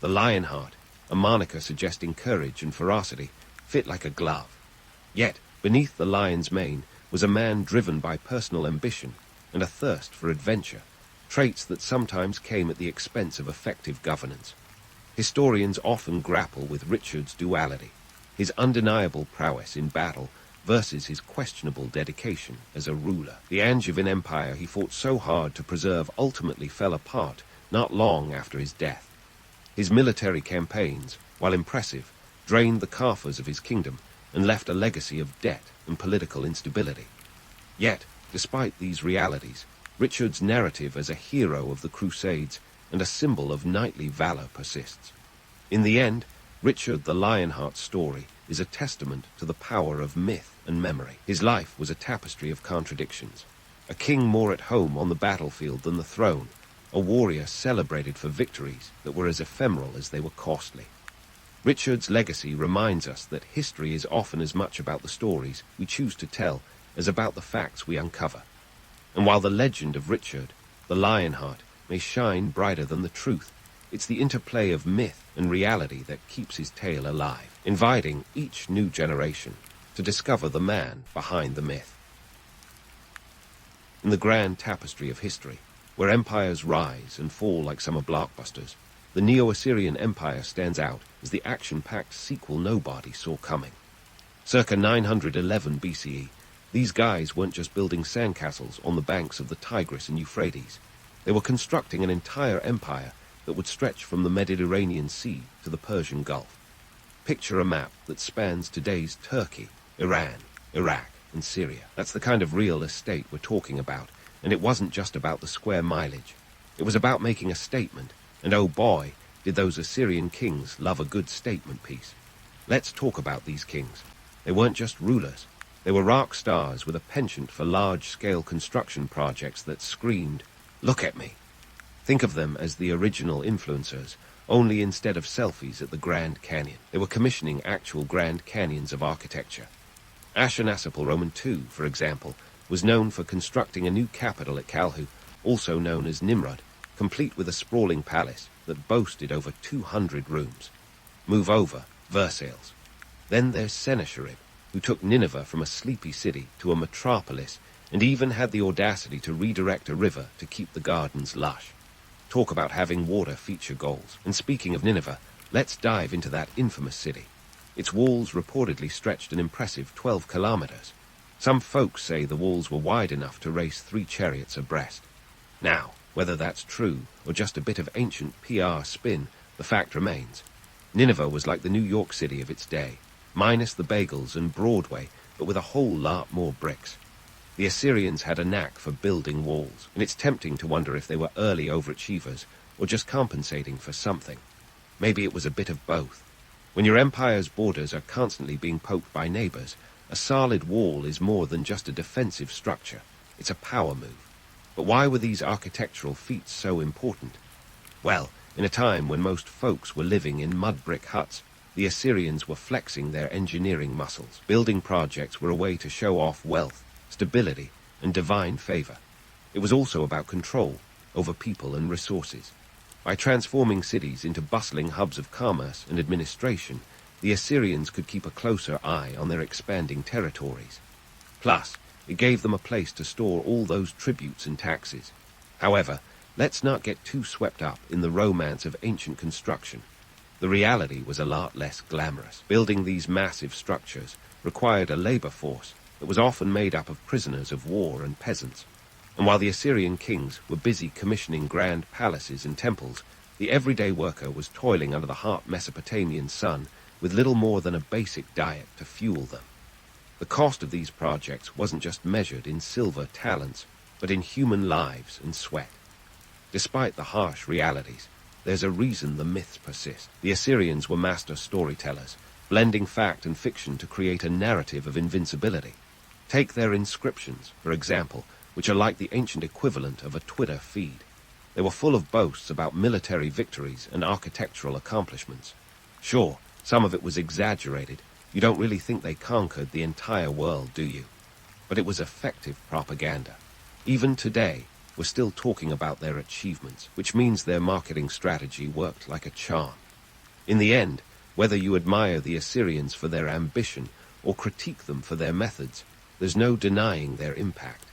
The Lionheart, a moniker suggesting courage and ferocity, fit like a glove. Yet, beneath the lion's mane was a man driven by personal ambition and a thirst for adventure, traits that sometimes came at the expense of effective governance. Historians often grapple with Richard's duality, his undeniable prowess in battle versus his questionable dedication as a ruler. The Angevin Empire he fought so hard to preserve ultimately fell apart not long after his death. His military campaigns, while impressive, drained the coffers of his kingdom and left a legacy of debt and political instability. Yet, despite these realities, Richard's narrative as a hero of the Crusades and a symbol of knightly valor persists. In the end, Richard the Lionheart's story is a testament to the power of myth and memory. His life was a tapestry of contradictions. A king more at home on the battlefield than the throne, a warrior celebrated for victories that were as ephemeral as they were costly. Richard's legacy reminds us that history is often as much about the stories we choose to tell as about the facts we uncover. And while the legend of Richard, the Lionheart, may shine brighter than the truth, it's the interplay of myth and reality that keeps his tale alive, inviting each new generation to discover the man behind the myth. In the grand tapestry of history, where empires rise and fall like summer blockbusters, the Neo-Assyrian Empire stands out as the action-packed sequel nobody saw coming. Circa 911 BCE, these guys weren't just building sandcastles on the banks of the Tigris and Euphrates. They were constructing an entire empire that would stretch from the Mediterranean Sea to the Persian Gulf. Picture a map that spans today's Turkey, Iran, Iraq, and Syria. That's the kind of real estate we're talking about, and it wasn't just about the square mileage. It was about making a statement, and oh boy, did those Assyrian kings love a good statement piece. Let's talk about these kings. They weren't just rulers. They were rock stars with a penchant for large-scale construction projects that screamed, "Look at me." Think of them as the original influencers, only instead of selfies at the Grand Canyon, they were commissioning actual Grand Canyons of architecture. Ashurnasirpal II, for example, was known for constructing a new capital at Kalhu, also known as Nimrud, complete with a sprawling palace that boasted over 200 rooms. Move over, Versailles. Then there's Sennacherib, who took Nineveh from a sleepy city to a metropolis and even had the audacity to redirect a river to keep the gardens lush. Talk about having water feature goals. And speaking of Nineveh, let's dive into that infamous city. Its walls reportedly stretched an impressive 12 kilometers. Some folks say the walls were wide enough to race 3 chariots abreast. Now, whether that's true or just a bit of ancient PR spin, the fact remains. Nineveh was like the New York City of its day, minus the bagels and Broadway, but with a whole lot more bricks. The Assyrians had a knack for building walls, and it's tempting to wonder if they were early overachievers or just compensating for something. Maybe it was a bit of both. When your empire's borders are constantly being poked by neighbors, a solid wall is more than just a defensive structure. It's a power move. But why were these architectural feats so important? Well, in a time when most folks were living in mud brick huts, the Assyrians were flexing their engineering muscles. Building projects were a way to show off wealth, stability, and divine favor. It was also about control over people and resources. By transforming cities into bustling hubs of commerce and administration, the Assyrians could keep a closer eye on their expanding territories. Plus, it gave them a place to store all those tributes and taxes. However, let's not get too swept up in the romance of ancient construction. The reality was a lot less glamorous. Building these massive structures required a labor force that was often made up of prisoners of war and peasants. And while the Assyrian kings were busy commissioning grand palaces and temples, the everyday worker was toiling under the hot Mesopotamian sun with little more than a basic diet to fuel them. The cost of these projects wasn't just measured in silver talents, but in human lives and sweat. Despite the harsh realities, there's a reason the myths persist. The Assyrians were master storytellers, blending fact and fiction to create a narrative of invincibility. Take their inscriptions, for example, which are like the ancient equivalent of a Twitter feed. They were full of boasts about military victories and architectural accomplishments. Sure, Some of it was exaggerated. You don't really think they conquered the entire world, do you? But it was effective propaganda. Even today, we're still talking about their achievements, which means their marketing strategy worked like a charm. In the end, whether you admire the Assyrians for their ambition or critique them for their methods, there's no denying their impact.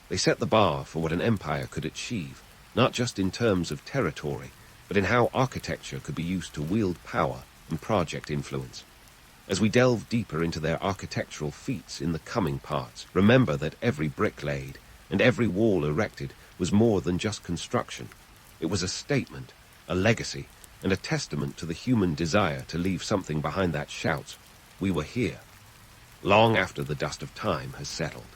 They set the bar for what an empire could achieve, not just in terms of territory, but in how architecture could be used to wield power and project influence. As we delve deeper into their architectural feats in the coming parts, remember that every brick laid and every wall erected was more than just construction. It was a statement, a legacy, and a testament to the human desire to leave something behind that shouts, "We were here," long after the dust of time has settled.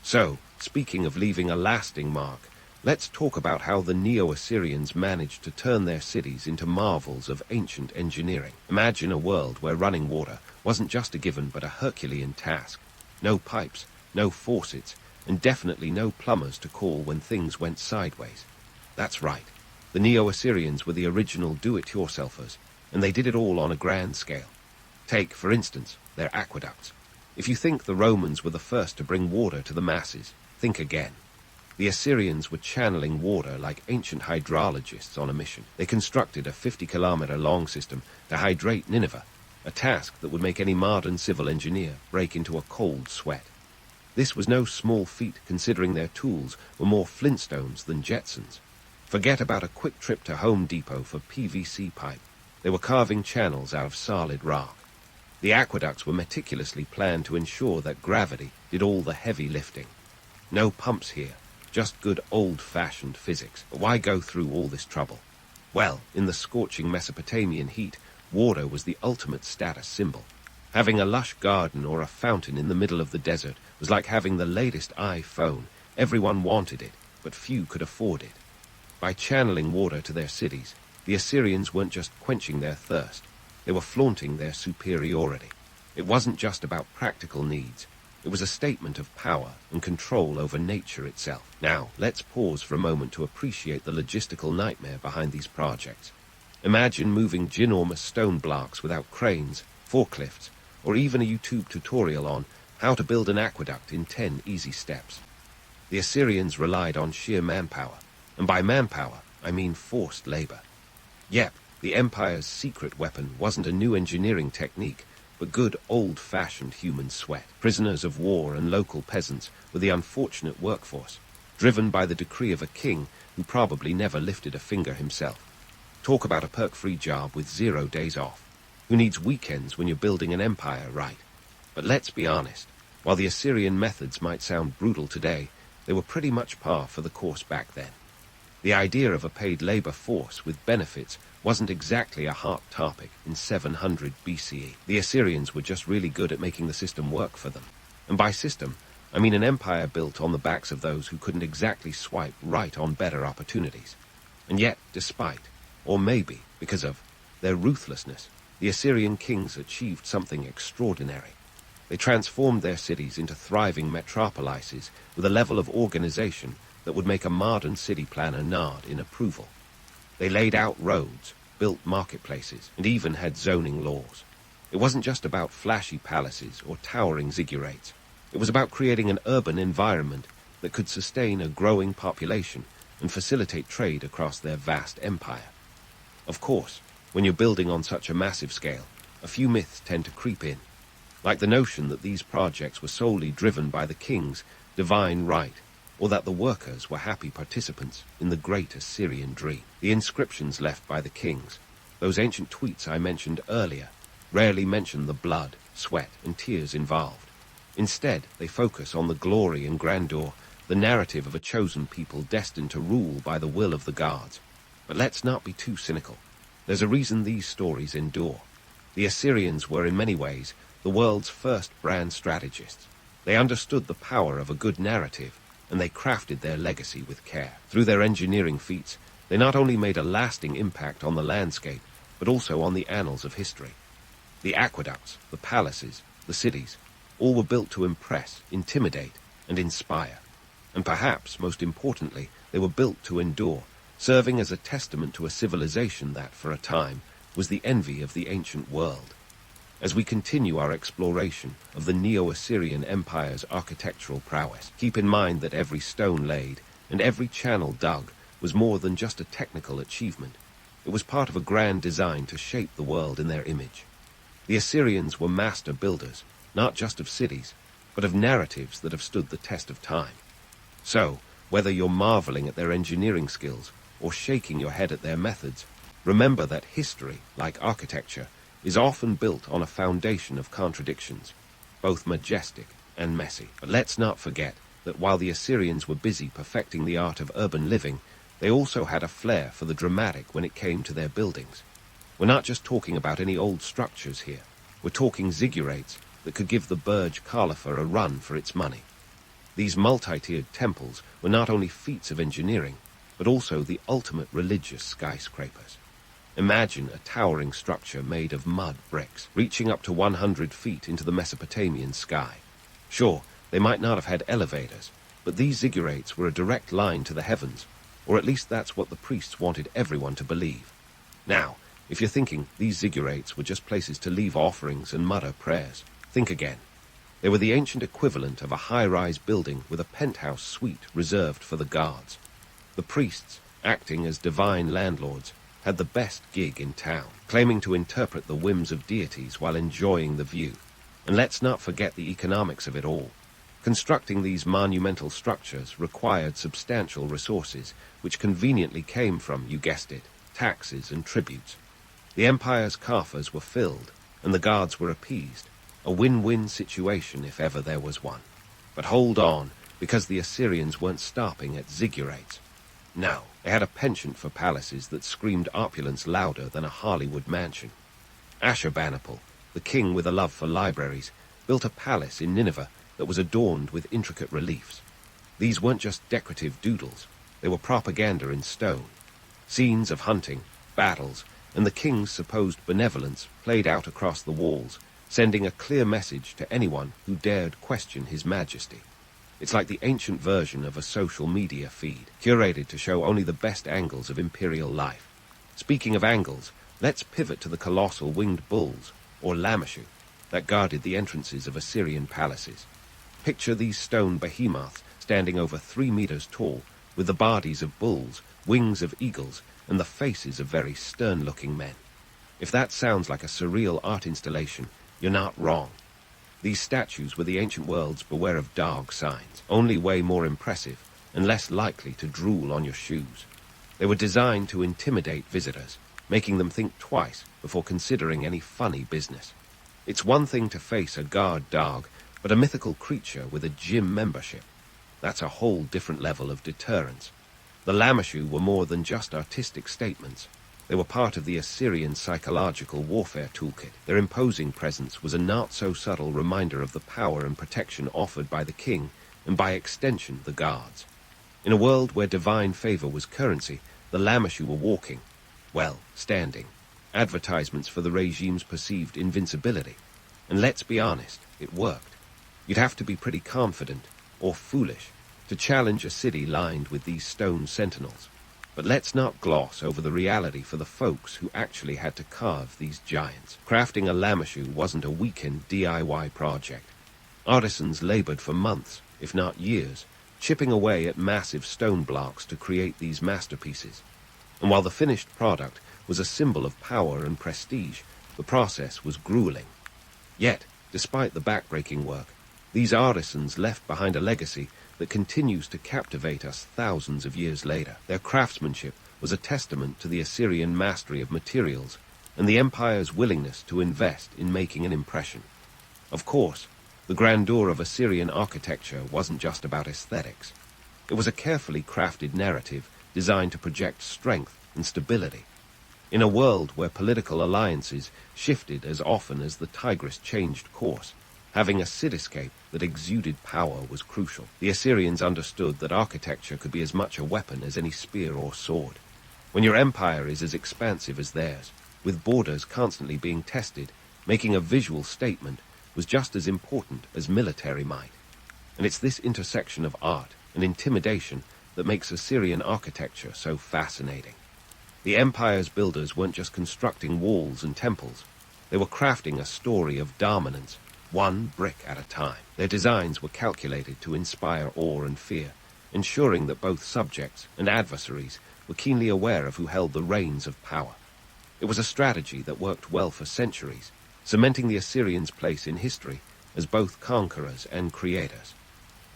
So, speaking of leaving a lasting mark, let's talk about how the Neo-Assyrians managed to turn their cities into marvels of ancient engineering. Imagine a world where running water wasn't just a given but a Herculean task. No pipes, no faucets, and definitely no plumbers to call when things went sideways. That's right. The Neo-Assyrians were the original do-it-yourselfers, and they did it all on a grand scale. Take, for instance, their aqueducts. If you think the Romans were the first to bring water to the masses, think again. The Assyrians were channeling water like ancient hydrologists on a mission. They constructed a 50-kilometer-long system to hydrate Nineveh, a task that would make any modern civil engineer break into a cold sweat. This was no small feat considering their tools were more Flintstones than Jetsons. Forget about a quick trip to Home Depot for PVC pipe. They were carving channels out of solid rock. The aqueducts were meticulously planned to ensure that gravity did all the heavy lifting. No pumps here, just good old-fashioned physics. But why go through all this trouble? Well, in the scorching Mesopotamian heat, water was the ultimate status symbol. Having a lush garden or a fountain in the middle of the desert was like having the latest iPhone. Everyone wanted it, but few could afford it. By channeling water to their cities, the Assyrians weren't just quenching their thirst. They were flaunting their superiority. It wasn't just about practical needs. It was a statement of power and control over nature itself. Now, let's pause for a moment to appreciate the logistical nightmare behind these projects. Imagine moving ginormous stone blocks without cranes, forklifts, or even a YouTube tutorial on how to build an aqueduct in 10 easy steps. The Assyrians relied on sheer manpower, and by manpower, I mean forced labor. Yep, the empire's secret weapon wasn't a new engineering technique, but good old-fashioned human sweat. Prisoners of war and local peasants were the unfortunate workforce, driven by the decree of a king who probably never lifted a finger himself. Talk about a perk-free job with 0 days off. Who needs weekends when you're building an empire, right? But let's be honest, while the Assyrian methods might sound brutal today, they were pretty much par for the course back then. The idea of a paid labor force with benefits wasn't exactly a hot topic in 700 BCE. The Assyrians were just really good at making the system work for them. And by system, I mean an empire built on the backs of those who couldn't exactly swipe right on better opportunities. And yet, despite, or maybe because of, their ruthlessness, the Assyrian kings achieved something extraordinary. They transformed their cities into thriving metropolises with a level of organization that would make a modern city planner nod in approval. They laid out roads, built marketplaces, and even had zoning laws. It wasn't just about flashy palaces or towering ziggurats. It was about creating an urban environment that could sustain a growing population and facilitate trade across their vast empire. Of course, when you're building on such a massive scale, a few myths tend to creep in, like the notion that these projects were solely driven by the king's divine right, or that the workers were happy participants in the great Assyrian dream. The inscriptions left by the kings, those ancient tweets I mentioned earlier, rarely mention the blood, sweat, and tears involved. Instead, they focus on the glory and grandeur, the narrative of a chosen people destined to rule by the will of the gods. But let's not be too cynical. There's a reason these stories endure. The Assyrians were in many ways the world's first brand strategists. They understood the power of a good narrative, and they crafted their legacy with care. Through their engineering feats, they not only made a lasting impact on the landscape, but also on the annals of history. The aqueducts, the palaces, the cities, all were built to impress, intimidate, and inspire. And perhaps, most importantly, they were built to endure, serving as a testament to a civilization that, for a time, was the envy of the ancient world. as we continue our exploration of the Neo-Assyrian Empire's architectural prowess. Keep in mind that every stone laid and every channel dug was more than just a technical achievement. It was part of a grand design to shape the world in their image. The Assyrians were master builders, not just of cities, but of narratives that have stood the test of time. So, whether you're marveling at their engineering skills or shaking your head at their methods, remember that history, like architecture, is often built on a foundation of contradictions, both majestic and messy. But let's not forget that while the Assyrians were busy perfecting the art of urban living, they also had a flair for the dramatic when it came to their buildings. We're not just talking about any old structures here. We're talking ziggurats that could give the Burj Khalifa a run for its money. These multi-tiered temples were not only feats of engineering, but also the ultimate religious skyscrapers. Imagine a towering structure made of mud bricks, reaching up to 100 feet into the Mesopotamian sky. Sure, they might not have had elevators, but these ziggurats were a direct line to the heavens, or at least that's what the priests wanted everyone to believe. Now, if you're thinking these ziggurats were just places to leave offerings and mutter prayers, think again. They were the ancient equivalent of a high-rise building with a penthouse suite reserved for the guards. The priests, acting as divine landlords, had the best gig in town, claiming to interpret the whims of deities while enjoying the view. And let's not forget the economics of it all. Constructing these monumental structures required substantial resources, which conveniently came from, you guessed it, taxes and tributes. The empire's coffers were filled, and the guards were appeased. A win-win situation if ever there was one. But hold on, because the Assyrians weren't stopping at ziggurats. No, they had a penchant for palaces that screamed opulence louder than a Hollywood mansion. Ashurbanipal, the king with a love for libraries, built a palace in Nineveh that was adorned with intricate reliefs. These weren't just decorative doodles, they were propaganda in stone. Scenes of hunting, battles, and the king's supposed benevolence played out across the walls, sending a clear message to anyone who dared question his majesty. It's like the ancient version of a social media feed, curated to show only the best angles of imperial life. Speaking of angles, let's pivot to the colossal winged bulls, or lamashu, that guarded the entrances of Assyrian palaces. Picture these stone behemoths standing over 3 meters tall, with the bodies of bulls, wings of eagles, and the faces of very stern-looking men. If that sounds like a surreal art installation, you're not wrong. These statues were the ancient world's beware of dog signs, only way more impressive and less likely to drool on your shoes. They were designed to intimidate visitors, making them think twice before considering any funny business. It's one thing to face a guard dog, but a mythical creature with a gym membership. That's a whole different level of deterrence. The lamashu were more than just artistic statements. They were part of the Assyrian psychological warfare toolkit. Their imposing presence was a not-so-subtle reminder of the power and protection offered by the king, and by extension the guards. In a world where divine favor was currency, the lamashu were walking, well, standing, advertisements for the regime's perceived invincibility. And let's be honest, it worked. You'd have to be pretty confident, or foolish, to challenge a city lined with these stone sentinels. But let's not gloss over the reality for the folks who actually had to carve these giants. Crafting a lamashu wasn't a weekend DIY project. Artisans labored for months, if not years, chipping away at massive stone blocks to create these masterpieces. And while the finished product was a symbol of power and prestige, the process was grueling. Yet, despite the backbreaking work, these artisans left behind a legacy that continues to captivate us thousands of years later. Their craftsmanship was a testament to the Assyrian mastery of materials and the empire's willingness to invest in making an impression. Of course, the grandeur of Assyrian architecture wasn't just about aesthetics. It was a carefully crafted narrative designed to project strength and stability. In a world where political alliances shifted as often as the Tigris changed course, having a cityscape that exuded power was crucial. The Assyrians understood that architecture could be as much a weapon as any spear or sword. When your empire is as expansive as theirs, with borders constantly being tested, making a visual statement was just as important as military might. And it's this intersection of art and intimidation that makes Assyrian architecture so fascinating. The empire's builders weren't just constructing walls and temples. They were crafting a story of dominance, one brick at a time. Their designs were calculated to inspire awe and fear, ensuring that both subjects and adversaries were keenly aware of who held the reins of power. It was a strategy that worked well for centuries, cementing the Assyrians' place in history as both conquerors and creators.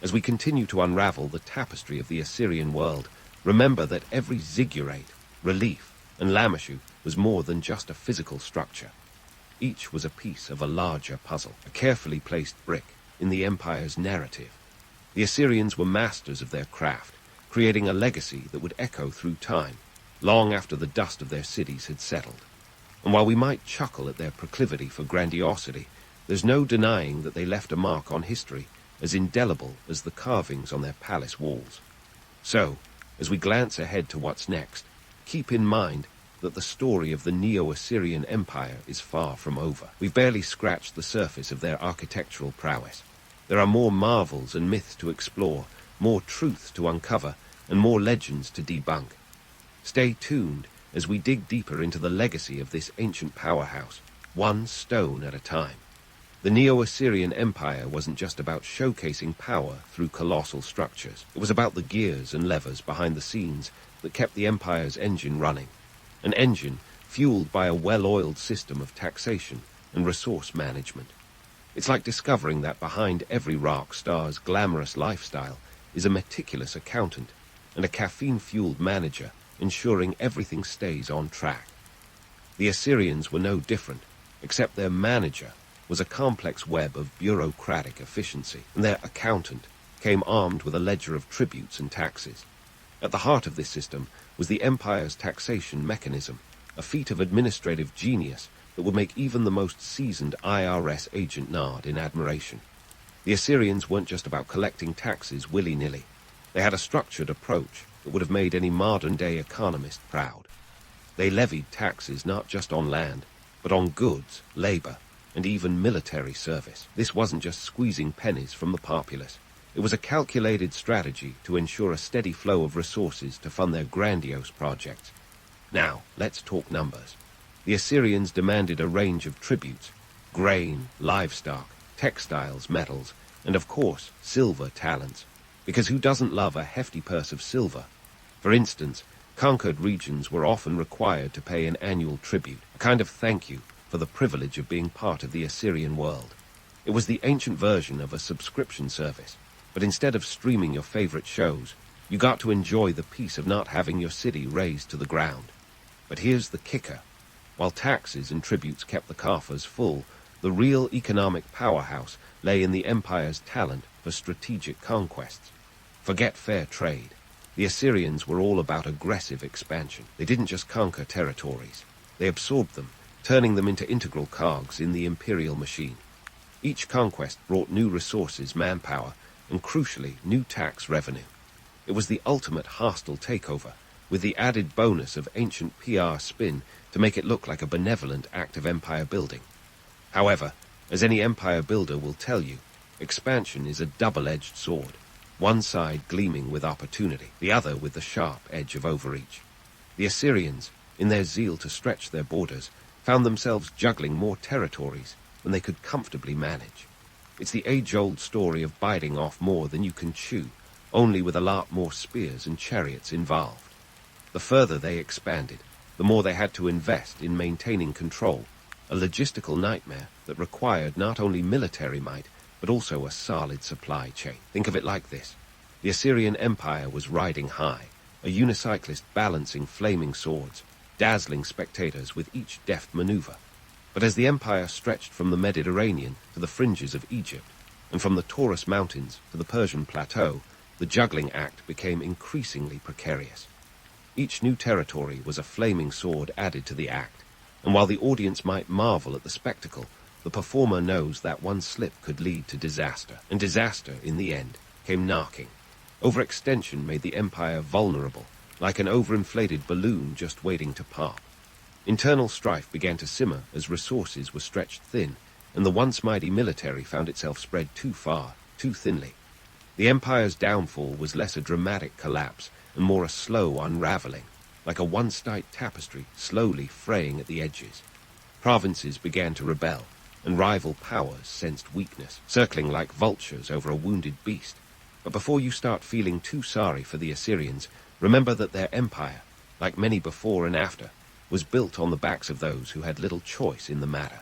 As we continue to unravel the tapestry of the Assyrian world, remember that every ziggurat, relief, and lamashu was more than just a physical structure. Each was a piece of a larger puzzle, a carefully placed brick in the empire's narrative. The Assyrians were masters of their craft, creating a legacy that would echo through time, long after the dust of their cities had settled. And while we might chuckle at their proclivity for grandiosity, there's no denying that they left a mark on history as indelible as the carvings on their palace walls. So, as we glance ahead to what's next, keep in mind that the story of the Neo-Assyrian Empire is far from over. We've barely scratched the surface of their architectural prowess. There are more marvels and myths to explore, more truths to uncover, and more legends to debunk. Stay tuned as we dig deeper into the legacy of this ancient powerhouse, one stone at a time. The Neo-Assyrian Empire wasn't just about showcasing power through colossal structures. It was about the gears and levers behind the scenes that kept the empire's engine running. An engine fueled by a well-oiled system of taxation and resource management. It's like discovering that behind every rock star's glamorous lifestyle is a meticulous accountant and a caffeine-fueled manager ensuring everything stays on track. The Assyrians were no different, except their manager was a complex web of bureaucratic efficiency, and their accountant came armed with a ledger of tributes and taxes. At the heart of this system was the empire's taxation mechanism, a feat of administrative genius that would make even the most seasoned IRS agent nod in admiration. The Assyrians weren't just about collecting taxes willy-nilly. They had a structured approach that would have made any modern-day economist proud. They levied taxes not just on land, but on goods, labor, and even military service. This wasn't just squeezing pennies from the populace. It was a calculated strategy to ensure a steady flow of resources to fund their grandiose projects. Now, let's talk numbers. The Assyrians demanded a range of tributes: grain, livestock, textiles, metals, and of course, silver talents. Because who doesn't love a hefty purse of silver? For instance, conquered regions were often required to pay an annual tribute, a kind of thank you for the privilege of being part of the Assyrian world. It was the ancient version of a subscription service, but instead of streaming your favorite shows, you got to enjoy the peace of not having your city razed to the ground. But here's the kicker. While taxes and tributes kept the coffers full, the real economic powerhouse lay in the empire's talent for strategic conquests. Forget fair trade. The Assyrians were all about aggressive expansion. They didn't just conquer territories. They absorbed them, turning them into integral cogs in the imperial machine. Each conquest brought new resources, manpower, and crucially, new tax revenue. It was the ultimate hostile takeover, with the added bonus of ancient PR spin to make it look like a benevolent act of empire building. However, as any empire builder will tell you, expansion is a double-edged sword, one side gleaming with opportunity, the other with the sharp edge of overreach. The Assyrians, in their zeal to stretch their borders, found themselves juggling more territories than they could comfortably manage. It's the age-old story of biting off more than you can chew, only with a lot more spears and chariots involved. The further they expanded, the more they had to invest in maintaining control, a logistical nightmare that required not only military might, but also a solid supply chain. Think of it like this. The Assyrian Empire was riding high, a unicyclist balancing flaming swords, dazzling spectators with each deft maneuver. But as the empire stretched from the Mediterranean to the fringes of Egypt, and from the Taurus Mountains to the Persian plateau, the juggling act became increasingly precarious. Each new territory was a flaming sword added to the act, and while the audience might marvel at the spectacle, the performer knows that one slip could lead to disaster, and disaster, in the end, came knocking. Overextension made the empire vulnerable, like an overinflated balloon just waiting to pop. Internal strife began to simmer as resources were stretched thin, and the once mighty military found itself spread too far, too thinly. The empire's downfall was less a dramatic collapse and more a slow unraveling, like a one-sided tapestry slowly fraying at the edges. Provinces began to rebel, and rival powers sensed weakness, circling like vultures over a wounded beast. But before you start feeling too sorry for the Assyrians, remember that their empire, like many before and after, was built on the backs of those who had little choice in the matter.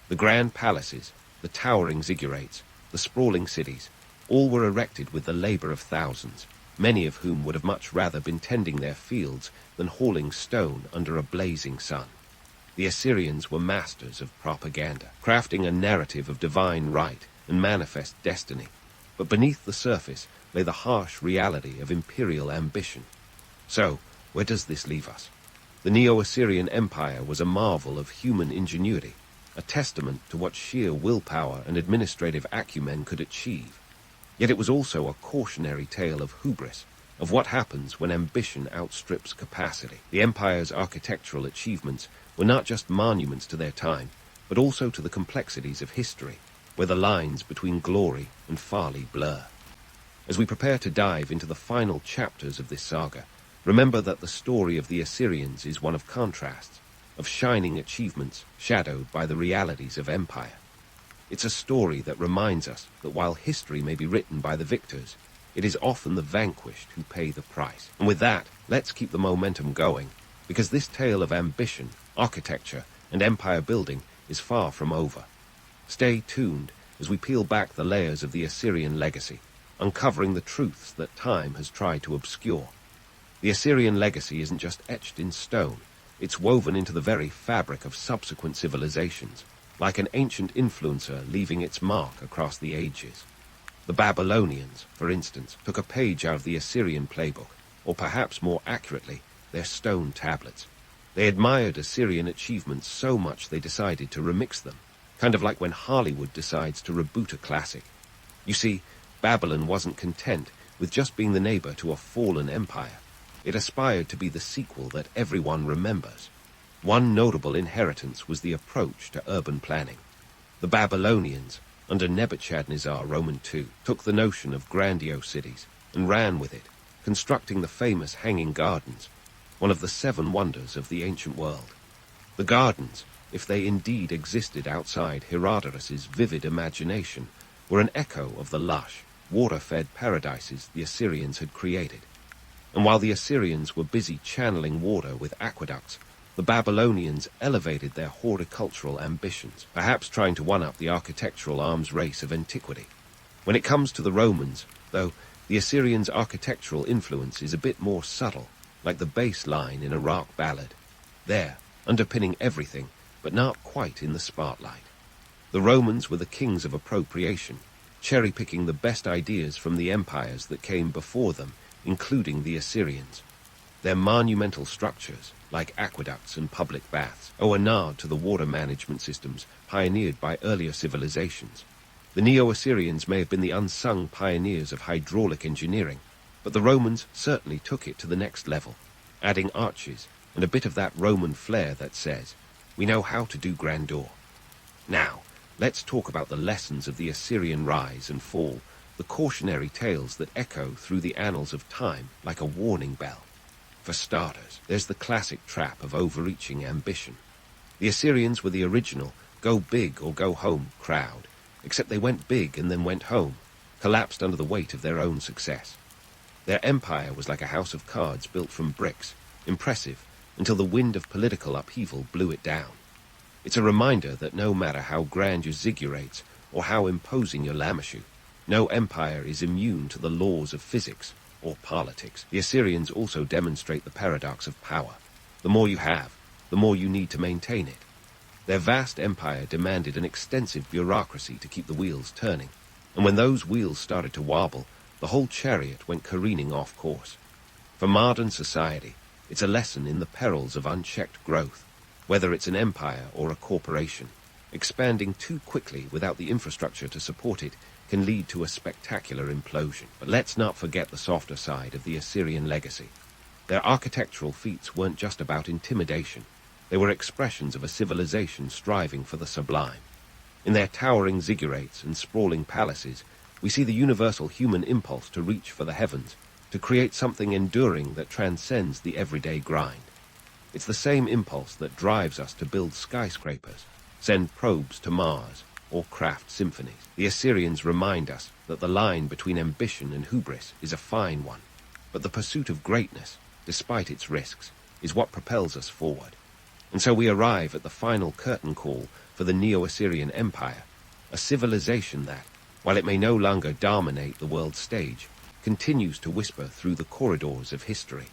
The grand palaces, the towering ziggurats, the sprawling cities, all were erected with the labor of thousands, many of whom would have much rather been tending their fields than hauling stone under a blazing sun. The Assyrians were masters of propaganda, crafting a narrative of divine right and manifest destiny. But beneath the surface lay the harsh reality of imperial ambition. So, where does this leave us? The Neo-Assyrian Empire was a marvel of human ingenuity, a testament to what sheer willpower and administrative acumen could achieve. Yet it was also a cautionary tale of hubris, of what happens when ambition outstrips capacity. The empire's architectural achievements were not just monuments to their time, but also to the complexities of history, where the lines between glory and folly blur. As we prepare to dive into the final chapters of this saga, remember that the story of the Assyrians is one of contrasts, of shining achievements shadowed by the realities of empire. It's a story that reminds us that while history may be written by the victors, it is often the vanquished who pay the price. And with that, let's keep the momentum going, because this tale of ambition, architecture, and empire building is far from over. Stay tuned as we peel back the layers of the Assyrian legacy, uncovering the truths that time has tried to obscure. The Assyrian legacy isn't just etched in stone, it's woven into the very fabric of subsequent civilizations, like an ancient influencer leaving its mark across the ages. The Babylonians, for instance, took a page out of the Assyrian playbook, or perhaps more accurately, their stone tablets. They admired Assyrian achievements so much they decided to remix them, kind of like when Hollywood decides to reboot a classic. You see, Babylon wasn't content with just being the neighbor to a fallen empire. It aspired to be the sequel that everyone remembers. One notable inheritance was the approach to urban planning. The Babylonians, under Nebuchadnezzar Roman II, took the notion of grandiose cities and ran with it, constructing the famous Hanging Gardens, one of the 7 wonders of the ancient world. The gardens, if they indeed existed outside Herodotus's vivid imagination, were an echo of the lush, water-fed paradises the Assyrians had created. And while the Assyrians were busy channeling water with aqueducts, the Babylonians elevated their horticultural ambitions, perhaps trying to one-up the architectural arms race of antiquity. When it comes to the Romans, though, the Assyrians' architectural influence is a bit more subtle, like the bass line in a rock ballad. There, underpinning everything, but not quite in the spotlight. The Romans were the kings of appropriation, cherry-picking the best ideas from the empires that came before them, including the Assyrians. Their monumental structures, like aqueducts and public baths, owe a nod to the water management systems pioneered by earlier civilizations. The Neo-Assyrians may have been the unsung pioneers of hydraulic engineering, but the Romans certainly took it to the next level, adding arches and a bit of that Roman flair that says, we know how to do grandeur. Now, let's talk about the lessons of the Assyrian rise and fall, the cautionary tales that echo through the annals of time like a warning bell. For starters, there's the classic trap of overreaching ambition. The Assyrians were the original go big or go home crowd, except they went big and then went home, collapsed under the weight of their own success. Their empire was like a house of cards built from bricks, impressive, until the wind of political upheaval blew it down. It's a reminder that no matter how grand your ziggurates or how imposing your lamashu, no empire is immune to the laws of physics or politics. The Assyrians also demonstrate the paradox of power. The more you have, the more you need to maintain it. Their vast empire demanded an extensive bureaucracy to keep the wheels turning, and when those wheels started to wobble, the whole chariot went careening off course. For modern society, it's a lesson in the perils of unchecked growth, whether it's an empire or a corporation. Expanding too quickly without the infrastructure to support it can lead to a spectacular implosion. But let's not forget the softer side of the Assyrian legacy. Their architectural feats weren't just about intimidation. They were expressions of a civilization striving for the sublime. In their towering ziggurats and sprawling palaces, we see the universal human impulse to reach for the heavens, to create something enduring that transcends the everyday grind. It's the same impulse that drives us to build skyscrapers, send probes to Mars, or craft symphonies. The Assyrians remind us that the line between ambition and hubris is a fine one, but the pursuit of greatness, despite its risks, is what propels us forward. And so we arrive at the final curtain call for the Neo-Assyrian Empire, a civilization that, while it may no longer dominate the world stage, continues to whisper through the corridors of history.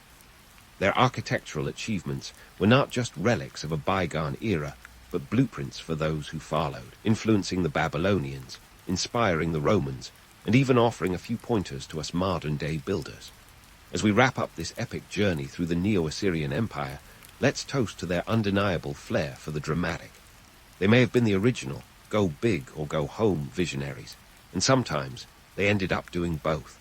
Their architectural achievements were not just relics of a bygone era, but blueprints for those who followed, influencing the Babylonians, inspiring the Romans, and even offering a few pointers to us modern-day builders. As we wrap up this epic journey through the Neo-Assyrian Empire, let's toast to their undeniable flair for the dramatic. They may have been the original, go big or go home visionaries, and sometimes they ended up doing both.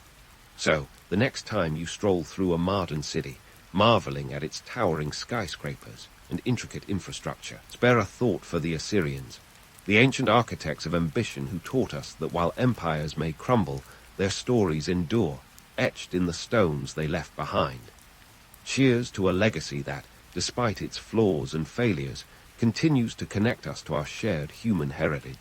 So, the next time you stroll through a modern city, marveling at its towering skyscrapers and intricate infrastructure, spare a thought for the Assyrians, the ancient architects of ambition who taught us that while empires may crumble, their stories endure, etched in the stones they left behind. Cheers to a legacy that, despite its flaws and failures, continues to connect us to our shared human heritage.